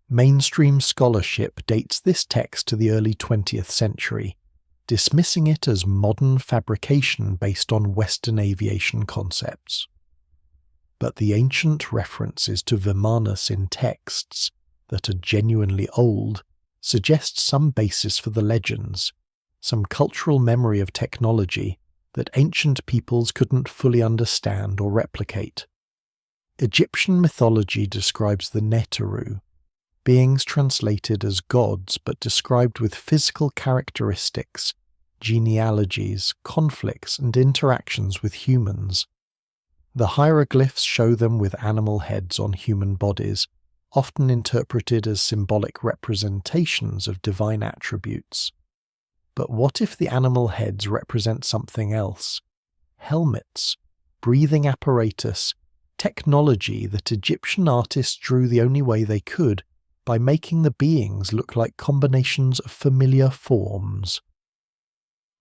Mainstream scholarship dates this text to the early 20th century, dismissing it as modern fabrication based on Western aviation concepts. But the ancient references to Vimanas in texts that are genuinely old suggest some basis for the legends, some cultural memory of technology that ancient peoples couldn't fully understand or replicate. Egyptian mythology describes the Neteru, beings translated as gods but described with physical characteristics, genealogies, conflicts, and interactions with humans. The hieroglyphs show them with animal heads on human bodies, often interpreted as symbolic representations of divine attributes. But what if the animal heads represent something else? Helmets, breathing apparatus, technology that Egyptian artists drew the only way they could, by making the beings look like combinations of familiar forms.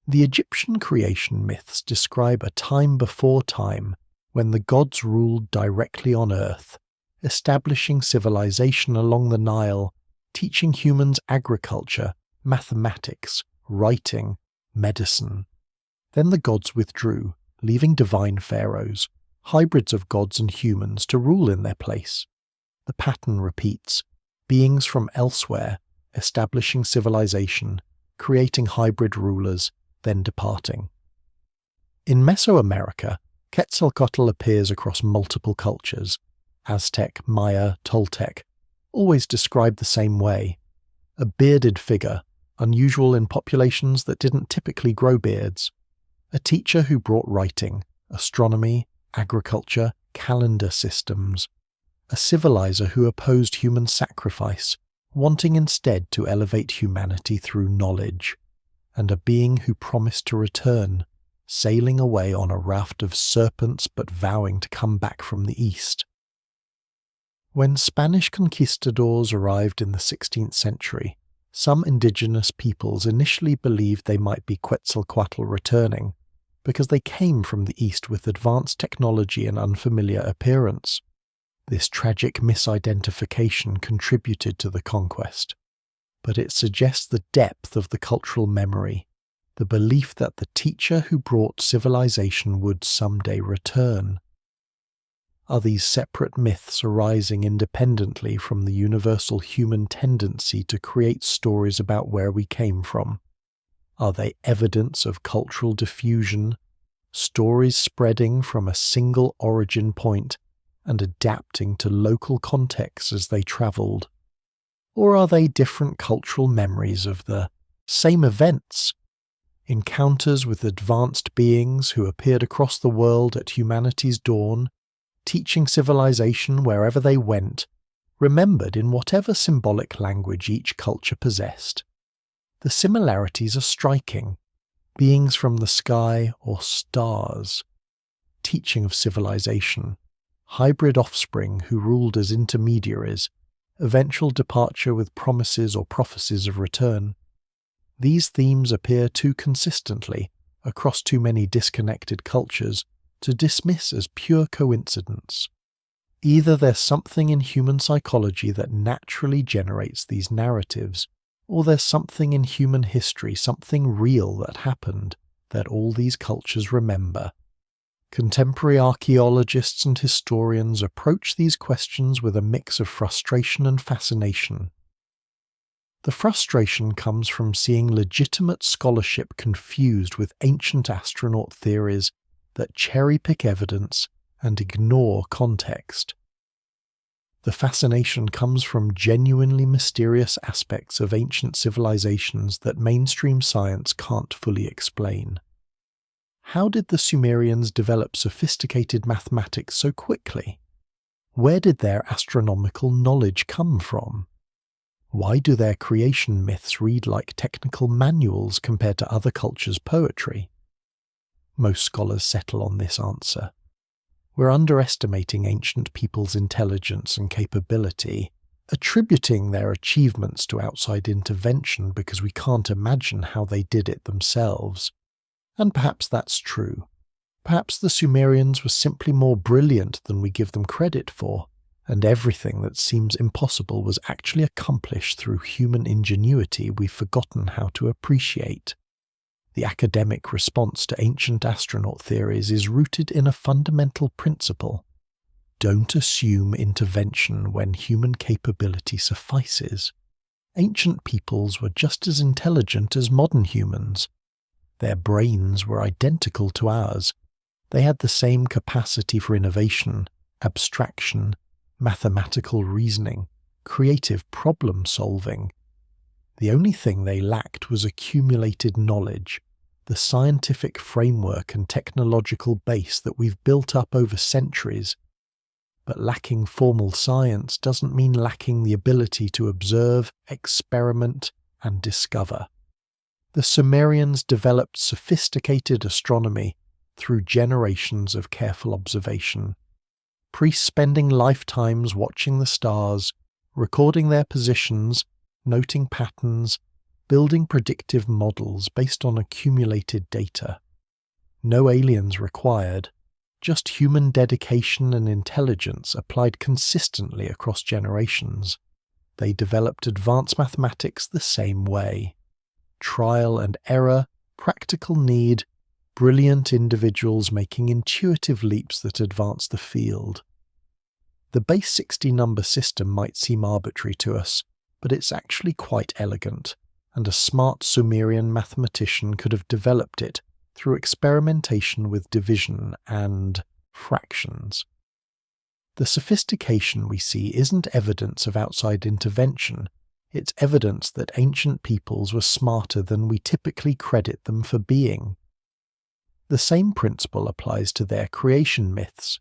The Egyptian creation myths describe a time before time when the gods ruled directly on earth, establishing civilization along the Nile, teaching humans agriculture, mathematics, writing, medicine. Then the gods withdrew, leaving divine pharaohs, hybrids of gods and humans, to rule in their place. The pattern repeats, beings from elsewhere, establishing civilization, creating hybrid rulers, then departing. In Mesoamerica, Quetzalcoatl appears across multiple cultures. Aztec, Maya, Toltec, always described the same way. A bearded figure, unusual in populations that didn't typically grow beards. A teacher who brought writing, astronomy, agriculture, calendar systems. A civilizer who opposed human sacrifice, wanting instead to elevate humanity through knowledge. And a being who promised to return, sailing away on a raft of serpents but vowing to come back from the east. When Spanish conquistadors arrived in the 16th century, some indigenous peoples initially believed they might be Quetzalcoatl returning, because they came from the east with advanced technology and unfamiliar appearance. This tragic misidentification contributed to the conquest, but it suggests the depth of the cultural memory, the belief that the teacher who brought civilization would someday return. Are these separate myths arising independently from the universal human tendency to create stories about where we came from? Are they evidence of cultural diffusion, stories spreading from a single origin point and adapting to local contexts as they travelled? Or are they different cultural memories of the same events? Encounters with advanced beings who appeared across the world at humanity's dawn, teaching civilization wherever they went, remembered in whatever symbolic language each culture possessed. The similarities are striking. Beings from the sky or stars, teaching of civilization, hybrid offspring who ruled as intermediaries, eventual departure with promises or prophecies of return. These themes appear too consistently across too many disconnected cultures to dismiss as pure coincidence. Either there's something in human psychology that naturally generates these narratives, or there's something in human history, something real that happened, that all these cultures remember. Contemporary archaeologists and historians approach these questions with a mix of frustration and fascination. The frustration comes from seeing legitimate scholarship confused with ancient astronaut theories that cherry-pick evidence and ignore context. The fascination comes from genuinely mysterious aspects of ancient civilizations that mainstream science can't fully explain. How did the Sumerians develop sophisticated mathematics so quickly? Where did their astronomical knowledge come from? Why do their creation myths read like technical manuals compared to other cultures' poetry? Most scholars settle on this answer. We're underestimating ancient people's intelligence and capability, attributing their achievements to outside intervention because we can't imagine how they did it themselves. And perhaps that's true. Perhaps the Sumerians were simply more brilliant than we give them credit for, and everything that seems impossible was actually accomplished through human ingenuity we've forgotten how to appreciate. The academic response to ancient astronaut theories is rooted in a fundamental principle. Don't assume intervention when human capability suffices. Ancient peoples were just as intelligent as modern humans. Their brains were identical to ours. They had the same capacity for innovation, abstraction, mathematical reasoning, creative problem-solving. The only thing they lacked was accumulated knowledge, the scientific framework and technological base that we've built up over centuries. But lacking formal science doesn't mean lacking the ability to observe, experiment, and discover. The Sumerians developed sophisticated astronomy, through generations of careful observation. Priests spending lifetimes watching the stars, recording their positions, noting patterns, building predictive models based on accumulated data. No aliens required, just human dedication and intelligence applied consistently across generations. They developed advanced mathematics the same way. Trial and error, practical need, brilliant individuals making intuitive leaps that advance the field. The base 60 number system might seem arbitrary to us, but it's actually quite elegant, and a smart Sumerian mathematician could have developed it through experimentation with division and fractions. The sophistication we see isn't evidence of outside intervention, it's evidence that ancient peoples were smarter than we typically credit them for being. The same principle applies to their creation myths.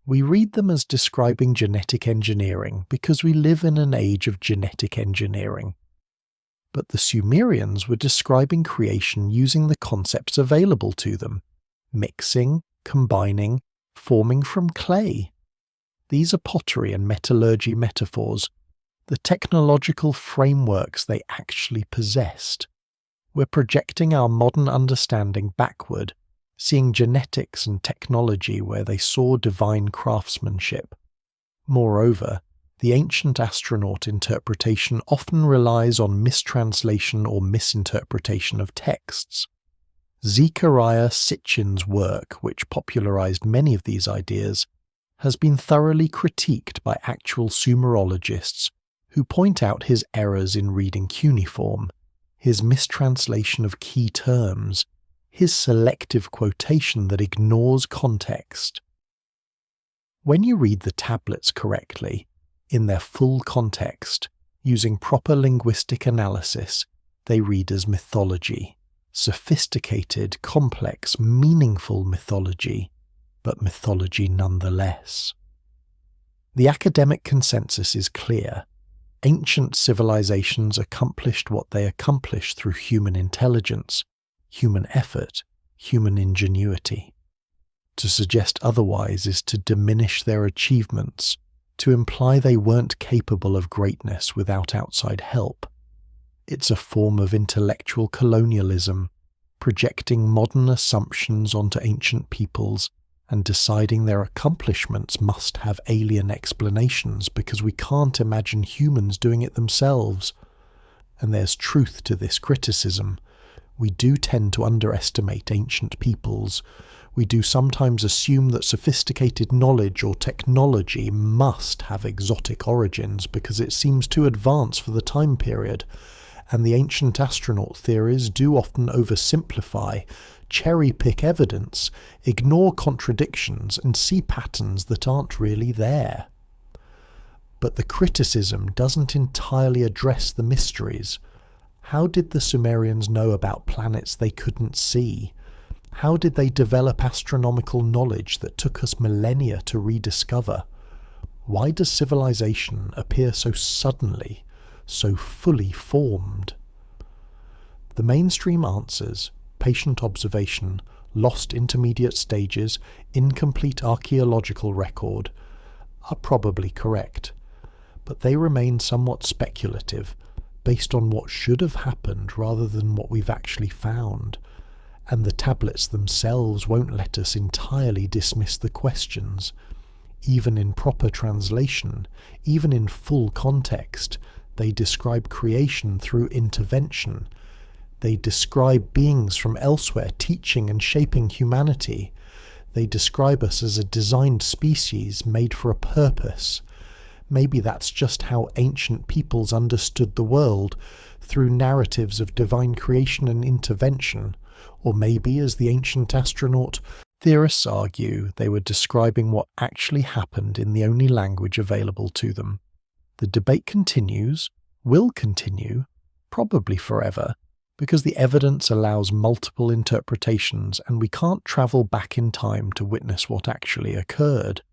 We read them as describing genetic engineering because we live in an age of genetic engineering. But the Sumerians were describing creation using the concepts available to them: mixing, combining, forming from clay. These are pottery and metallurgy metaphors, the technological frameworks they actually possessed. We're projecting our modern understanding backward, seeing genetics and technology where they saw divine craftsmanship. Moreover, the ancient astronaut interpretation often relies on mistranslation or misinterpretation of texts. Zechariah Sitchin's work, which popularized many of these ideas, has been thoroughly critiqued by actual Sumerologists who point out his errors in reading cuneiform, his mistranslation of key terms, his selective quotation that ignores context. When you read the tablets correctly, in their full context, using proper linguistic analysis, they read as mythology. Sophisticated, complex, meaningful mythology, but mythology nonetheless. The academic consensus is clear. Ancient civilizations accomplished what they accomplished through human intelligence, human effort, human ingenuity. To suggest otherwise is to diminish their achievements, to imply they weren't capable of greatness without outside help. It's a form of intellectual colonialism, projecting modern assumptions onto ancient peoples and deciding their accomplishments must have alien explanations because we can't imagine humans doing it themselves. And there's truth to this criticism. We do tend to underestimate ancient peoples. We do sometimes assume that sophisticated knowledge or technology must have exotic origins because it seems too advanced for the time period. And the ancient astronaut theories do often oversimplify, cherry-pick evidence, ignore contradictions, and see patterns that aren't really there. But the criticism doesn't entirely address the mysteries. How did the Sumerians know about planets they couldn't see? How did they develop astronomical knowledge that took us millennia to rediscover? Why does civilization appear so suddenly, so fully formed? The mainstream answers, patient observation, lost intermediate stages, incomplete archaeological record, are probably correct, but they remain somewhat speculative, based on what should have happened rather than what we've actually found, and the tablets themselves won't let us entirely dismiss the questions. Even in proper translation, even in full context, they describe creation through intervention. They describe beings from elsewhere teaching and shaping humanity. They describe us as a designed species made for a purpose. Maybe that's just how ancient peoples understood the world, through narratives of divine creation and intervention. Or maybe, as the ancient astronaut, theorists argue they were describing what actually happened in the only language available to them. The debate continues, will continue, probably forever, because the evidence allows multiple interpretations and we can't travel back in time to witness what actually occurred.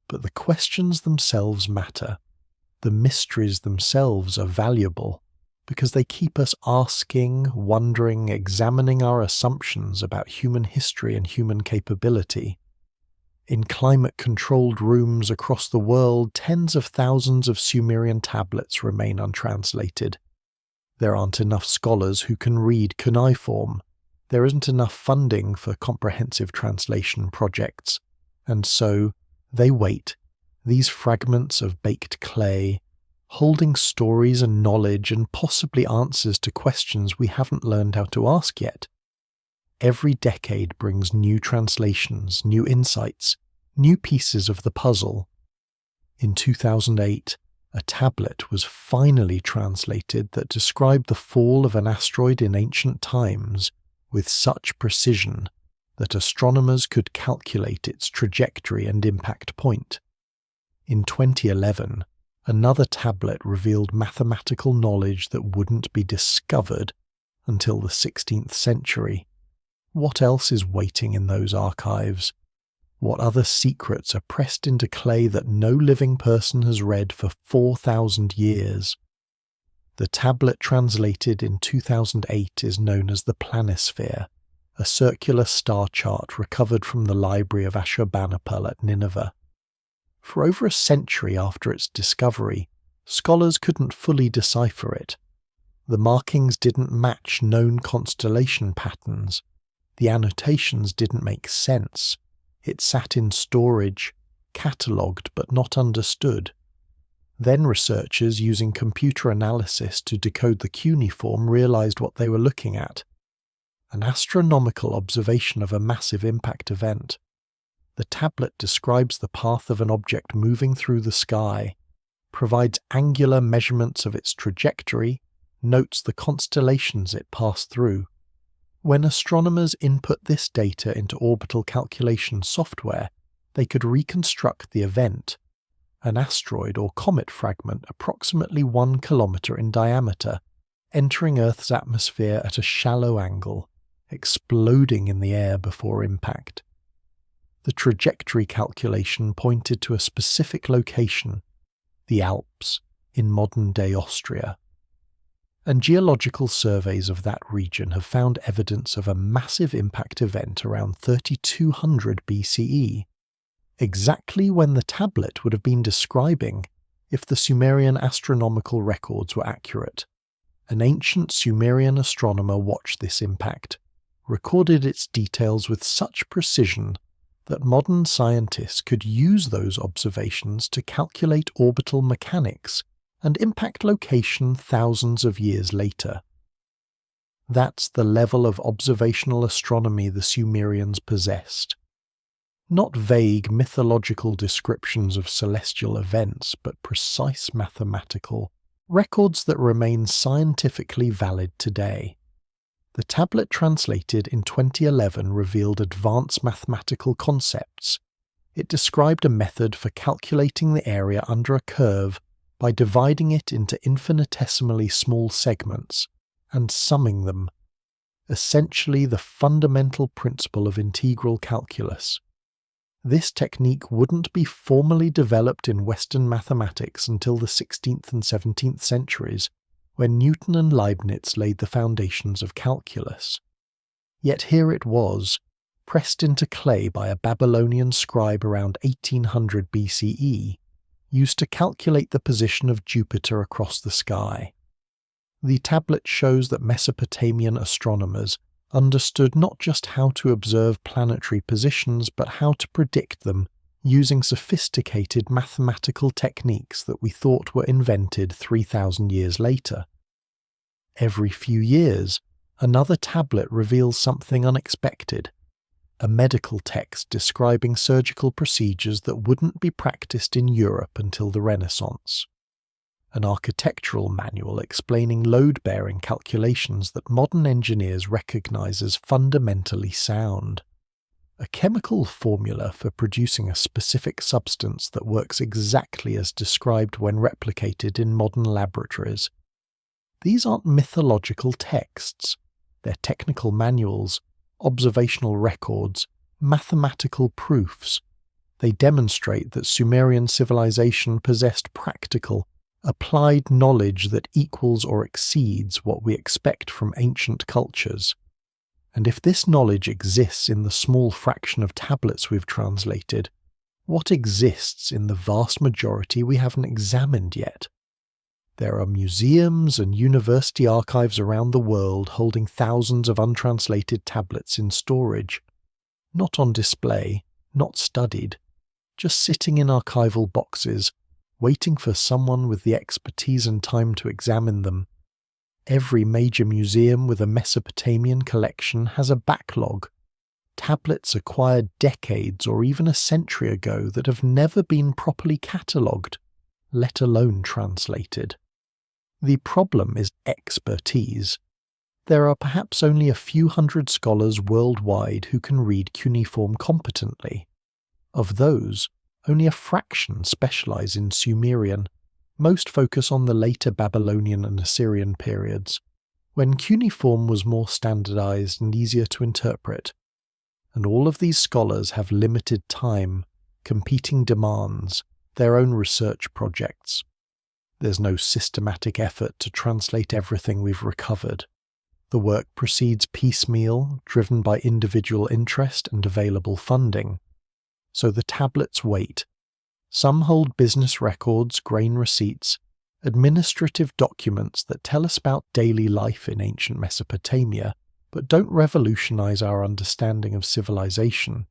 But the questions themselves matter. The mysteries themselves are valuable. because they keep us asking, wondering, examining our assumptions about human history and human capability. In climate-controlled rooms across the world, tens of thousands of Sumerian tablets remain untranslated. There aren't enough scholars who can read Cuneiform. There isn't enough funding for comprehensive translation projects. And so, they wait, these fragments of baked clay, holding stories and knowledge and possibly answers to questions we haven't learned how to ask yet. Every decade brings new translations, new insights, new pieces of the puzzle. In 2008, a tablet was finally translated that described the fall of an asteroid in ancient times with such precision that astronomers could calculate its trajectory and impact point. In 2011, another tablet revealed mathematical knowledge that wouldn't be discovered until the 16th century. What else is waiting in those archives? What other secrets are pressed into clay that no living person has read for 4,000 years? The tablet translated in 2008 is known as the planisphere, a circular star chart recovered from the library of Ashurbanipal at Nineveh. For over a century after its discovery, scholars couldn't fully decipher it. The markings didn't match known constellation patterns. The annotations didn't make sense. It sat in storage, catalogued but not understood. Then researchers using computer analysis to decode the cuneiform realized what they were looking at: an astronomical observation of a massive impact event. The tablet describes the path of an object moving through the sky, provides angular measurements of its trajectory, notes the constellations it passed through. When astronomers input this data into orbital calculation software, they could reconstruct the event, an asteroid or comet fragment approximately 1 kilometer in diameter, entering Earth's atmosphere at a shallow angle, exploding in the air before impact. The trajectory calculation pointed to a specific location, the Alps, in modern-day Austria. And geological surveys of that region have found evidence of a massive impact event around 3200 BCE, exactly when the tablet would have been describing if the Sumerian astronomical records were accurate. An ancient Sumerian astronomer watched this impact, recorded its details with such precision that modern scientists could use those observations to calculate orbital mechanics and impact location thousands of years later. That's the level of observational astronomy the Sumerians possessed. Not vague mythological descriptions of celestial events, but precise mathematical records that remain scientifically valid today. The tablet translated in 2011 revealed advanced mathematical concepts. It described a method for calculating the area under a curve by dividing it into infinitesimally small segments and summing them, essentially the fundamental principle of integral calculus. This technique wouldn't be formally developed in Western mathematics until the 16th and 17th centuries, when Newton and Leibniz laid the foundations of calculus. Yet here it was, pressed into clay by a Babylonian scribe around 1800 BCE, used to calculate the position of Jupiter across the sky. The tablet shows that Mesopotamian astronomers understood not just how to observe planetary positions but how to predict them using sophisticated mathematical techniques that we thought were invented 3,000 years later. Every few years, another tablet reveals something unexpected, a medical text describing surgical procedures that wouldn't be practiced in Europe until the Renaissance, an architectural manual explaining load-bearing calculations that modern engineers recognize as fundamentally sound, a chemical formula for producing a specific substance that works exactly as described when replicated in modern laboratories. These aren't mythological texts, they're technical manuals, observational records, mathematical proofs. They demonstrate that Sumerian civilization possessed practical, applied knowledge that equals or exceeds what we expect from ancient cultures. And if this knowledge exists in the small fraction of tablets we've translated, what exists in the vast majority we haven't examined yet? There are museums and university archives around the world holding thousands of untranslated tablets in storage. Not on display, not studied, just sitting in archival boxes, waiting for someone with the expertise and time to examine them. Every major museum with a Mesopotamian collection has a backlog. Tablets acquired decades or even a century ago that have never been properly catalogued, let alone translated. The problem is expertise. There are perhaps only a few hundred scholars worldwide who can read cuneiform competently. Of those, only a fraction specialize in Sumerian. Most focus on the later Babylonian and Assyrian periods, when cuneiform was more standardized and easier to interpret. And all of these scholars have limited time, competing demands, their own research projects. There's no systematic effort to translate everything we've recovered. The work proceeds piecemeal, driven by individual interest and available funding. So the tablets wait. Some hold business records, grain receipts, administrative documents that tell us about daily life in ancient Mesopotamia, but don't revolutionize our understanding of civilization.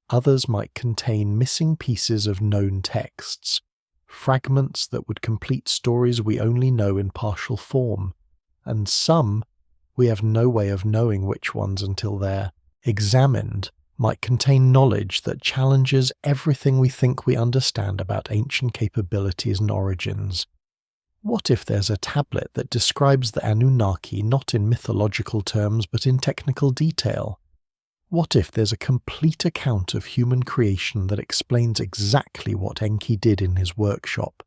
Others might contain missing pieces of known texts, fragments that would complete stories we only know in partial form, and some, we have no way of knowing which ones until they're examined, might contain knowledge that challenges everything we think we understand about ancient capabilities and origins. What if there's a tablet that describes the Anunnaki not in mythological terms but in technical detail? What if there's a complete account of human creation that explains exactly what Enki did in his workshop?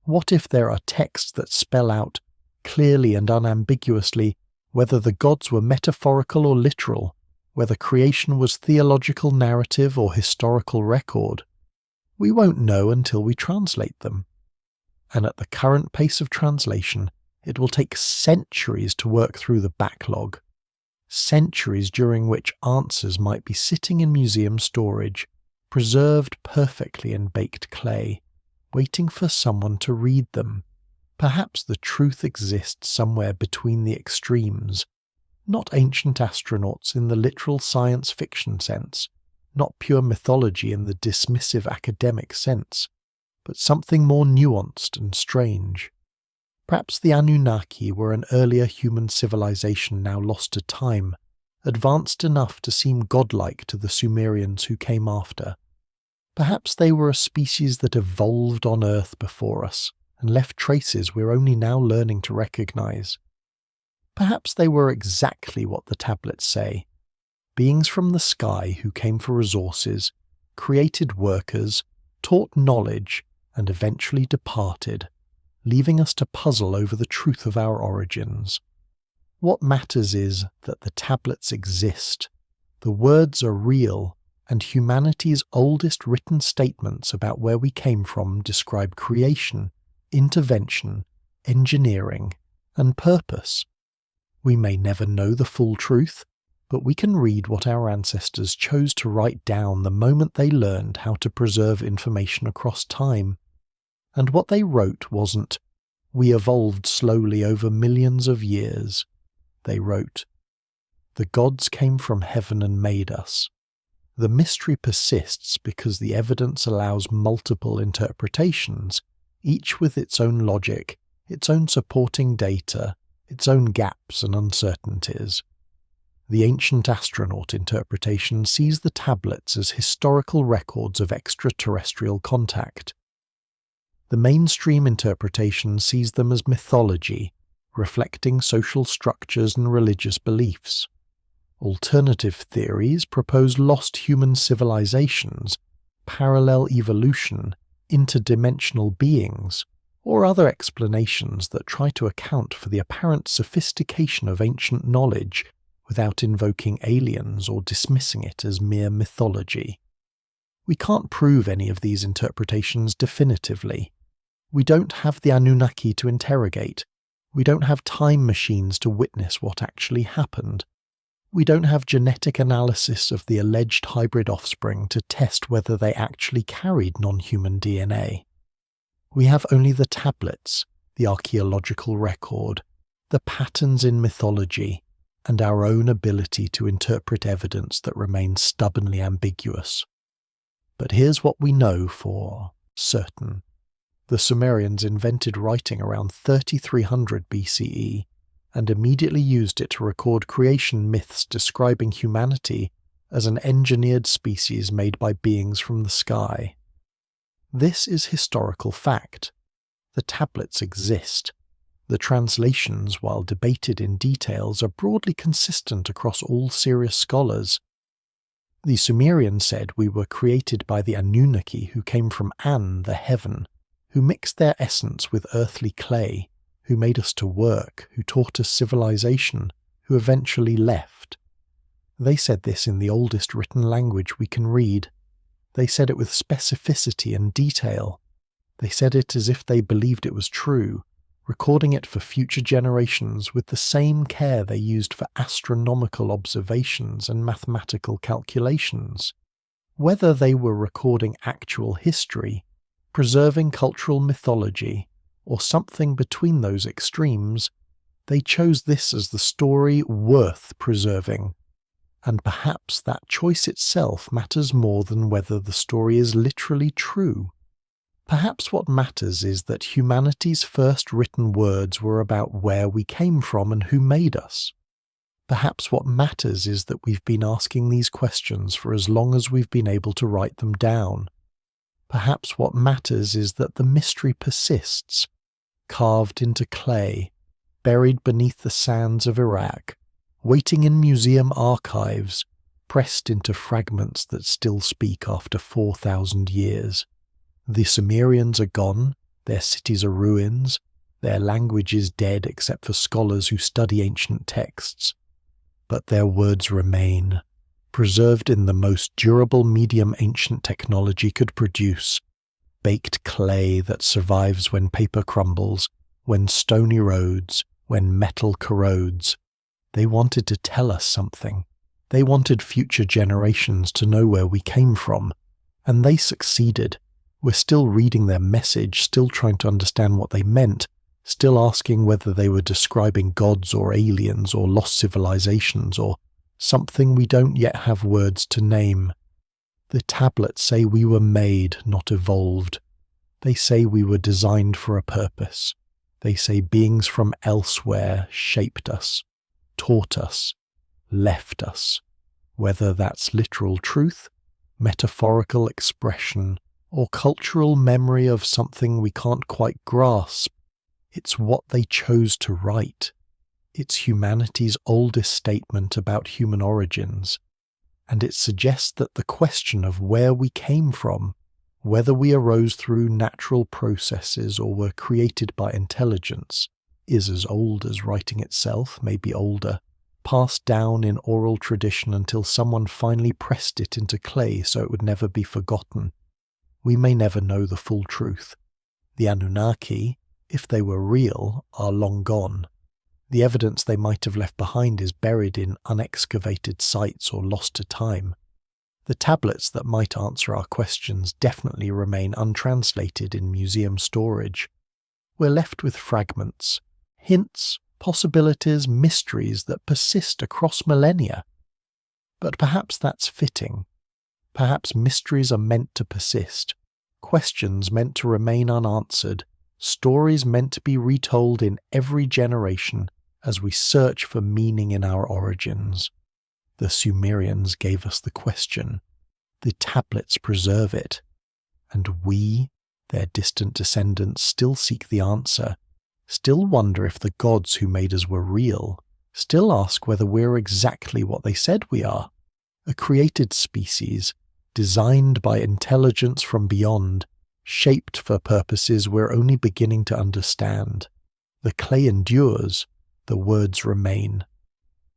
What if there are texts that spell out, clearly and unambiguously, whether the gods were metaphorical or literal, whether creation was theological narrative or historical record? We won't know until we translate them. And at the current pace of translation, it will take centuries to work through the backlog. Centuries during which answers might be sitting in museum storage, preserved perfectly in baked clay, waiting for someone to read them. Perhaps the truth exists somewhere between the extremes. Not ancient astronauts in the literal science fiction sense, not pure mythology in the dismissive academic sense, but something more nuanced and strange. Perhaps the Anunnaki were an earlier human civilization now lost to time, advanced enough to seem godlike to the Sumerians who came after. Perhaps they were a species that evolved on Earth before us and left traces we're only now learning to recognize. Perhaps they were exactly what the tablets say, beings from the sky who came for resources, created workers, taught knowledge, and eventually departed, leaving us to puzzle over the truth of our origins. What matters is that the tablets exist, the words are real, and humanity's oldest written statements about where we came from describe creation, intervention, engineering, and purpose. We may never know the full truth, but we can read what our ancestors chose to write down the moment they learned how to preserve information across time. And what they wrote wasn't, "We evolved slowly over millions of years." They wrote, "The gods came from heaven and made us." The mystery persists because the evidence allows multiple interpretations, each with its own logic, its own supporting data, its own gaps and uncertainties. The ancient astronaut interpretation sees the tablets as historical records of extraterrestrial contact. The mainstream interpretation sees them as mythology, reflecting social structures and religious beliefs. Alternative theories propose lost human civilizations, parallel evolution, interdimensional beings, or other explanations that try to account for the apparent sophistication of ancient knowledge without invoking aliens or dismissing it as mere mythology. We can't prove any of these interpretations definitively. We don't have the Anunnaki to interrogate. We don't have time machines to witness what actually happened. We don't have genetic analysis of the alleged hybrid offspring to test whether they actually carried non-human DNA. We have only the tablets, the archaeological record, the patterns in mythology, and our own ability to interpret evidence that remains stubbornly ambiguous. But here's what we know for certain. The Sumerians invented writing around 3300 BCE and immediately used it to record creation myths describing humanity as an engineered species made by beings from the sky. This is historical fact. The tablets exist. The translations, while debated in details, are broadly consistent across all serious scholars. The Sumerians said we were created by the Anunnaki who came from An, the heaven, who mixed their essence with earthly clay, who made us to work, who taught us civilization, who eventually left. They said this in the oldest written language we can read. They said it with specificity and detail. They said it as if they believed it was true, recording it for future generations with the same care they used for astronomical observations and mathematical calculations. Whether they were recording actual history, preserving cultural mythology, or something between those extremes, they chose this as the story worth preserving. And perhaps that choice itself matters more than whether the story is literally true. Perhaps what matters is that humanity's first written words were about where we came from and who made us. Perhaps what matters is that we've been asking these questions for as long as we've been able to write them down. Perhaps what matters is that the mystery persists, carved into clay, buried beneath the sands of Iraq, waiting in museum archives, pressed into fragments that still speak after 4,000 years. The Sumerians are gone, their cities are ruins, their language is dead except for scholars who study ancient texts. But their words remain, preserved in the most durable medium ancient technology could produce, baked clay that survives when paper crumbles, when stone erodes, when metal corrodes. They wanted to tell us something. They wanted future generations to know where we came from, and they succeeded. We're still reading their message, still trying to understand what they meant, still asking whether they were describing gods or aliens or lost civilizations or something we don't yet have words to name. The tablets say we were made, not evolved. They say we were designed for a purpose. They say beings from elsewhere shaped us, taught us, left us. Whether that's literal truth, metaphorical expression, or cultural memory of something we can't quite grasp, it's what they chose to write. It's humanity's oldest statement about human origins, and it suggests that the question of where we came from, whether we arose through natural processes or were created by intelligence, is as old as writing itself, maybe older, passed down in oral tradition until someone finally pressed it into clay so it would never be forgotten. We may never know the full truth. The Anunnaki, if they were real, are long gone. The evidence they might have left behind is buried in unexcavated sites or lost to time. The tablets that might answer our questions definitely remain untranslated in museum storage. We're left with fragments, hints, possibilities, mysteries that persist across millennia. But perhaps that's fitting. Perhaps mysteries are meant to persist, questions meant to remain unanswered, stories meant to be retold in every generation as we search for meaning in our origins. The Sumerians gave us the question. The tablets preserve it. And we, their distant descendants, still seek the answer, still wonder if the gods who made us were real, still ask whether we're exactly what they said we are, a created species, designed by intelligence from beyond, shaped for purposes we're only beginning to understand. The clay endures, the words remain.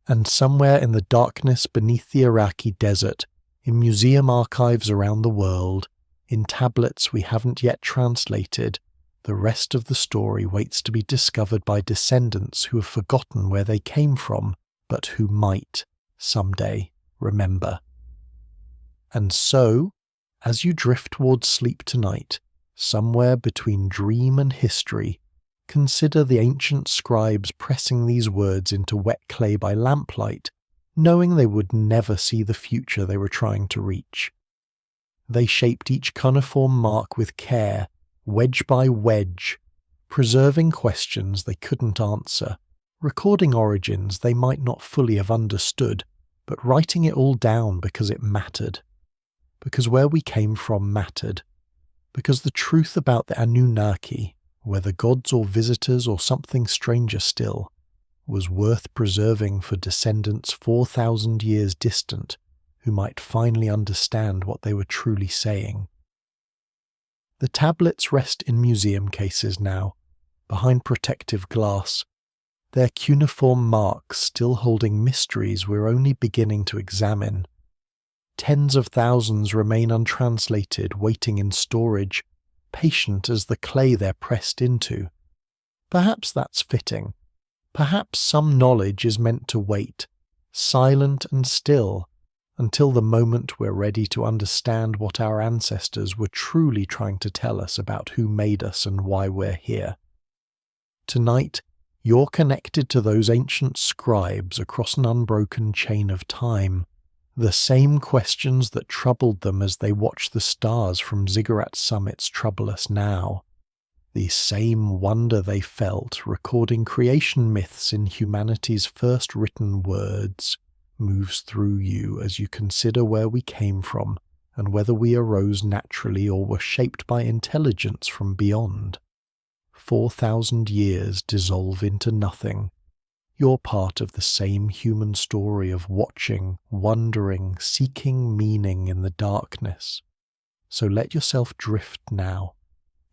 And somewhere in the darkness beneath the Iraqi desert, in museum archives around the world, in tablets we haven't yet translated, The rest of the story waits to be discovered by descendants who have forgotten where they came from, but who might, someday, remember. And so, as you drift towards sleep tonight, somewhere between dream and history, consider the ancient scribes pressing these words into wet clay by lamplight, knowing they would never see the future they were trying to reach. They shaped each cuneiform mark with care, wedge by wedge, preserving questions they couldn't answer, recording origins they might not fully have understood, but writing it all down because it mattered. Because where we came from mattered. Because the truth about the Anunnaki, whether gods or visitors or something stranger still, was worth preserving for descendants 4,000 years distant who might finally understand what they were truly saying. The tablets rest in museum cases now, behind protective glass, their cuneiform marks still holding mysteries we're only beginning to examine. Tens of thousands remain untranslated, waiting in storage, patient as the clay they're pressed into. Perhaps that's fitting. Perhaps some knowledge is meant to wait, silent and still, until the moment we're ready to understand what our ancestors were truly trying to tell us about who made us and why we're here. Tonight, you're connected to those ancient scribes across an unbroken chain of time, the same questions that troubled them as they watch the stars from ziggurat summits trouble us now. The same wonder they felt recording creation myths in humanity's first written words moves through you as you consider where we came from and whether we arose naturally or were shaped by intelligence from beyond. 4,000 years dissolve into nothing. You're part of the same human story of watching, wondering, seeking meaning in the darkness. So let yourself drift now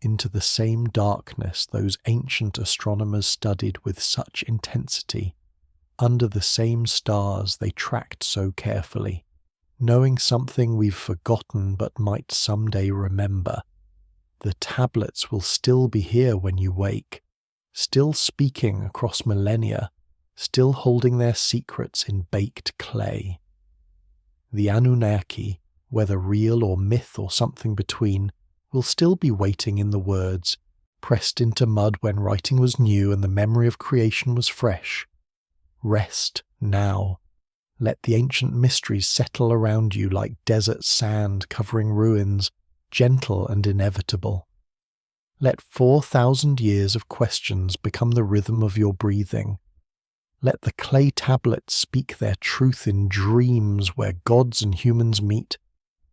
into the same darkness those ancient astronomers studied with such intensity, under the same stars they tracked so carefully, knowing something we've forgotten but might someday remember. The tablets will still be here when you wake, still speaking across millennia, still holding their secrets in baked clay. The Anunnaki, whether real or myth or something between, will still be waiting in the words, pressed into mud when writing was new and the memory of creation was fresh. Rest now. Let the ancient mysteries settle around you like desert sand covering ruins, gentle and inevitable. Let 4,000 years of questions become the rhythm of your breathing. Let the clay tablets speak their truth in dreams where gods and humans meet,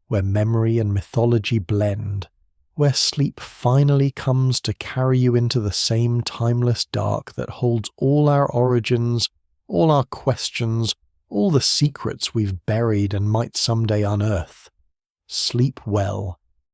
where memory and mythology blend, where sleep finally comes to carry you into the same timeless dark that holds all our origins, all our questions, all the secrets we've buried and might someday unearth. Sleep well,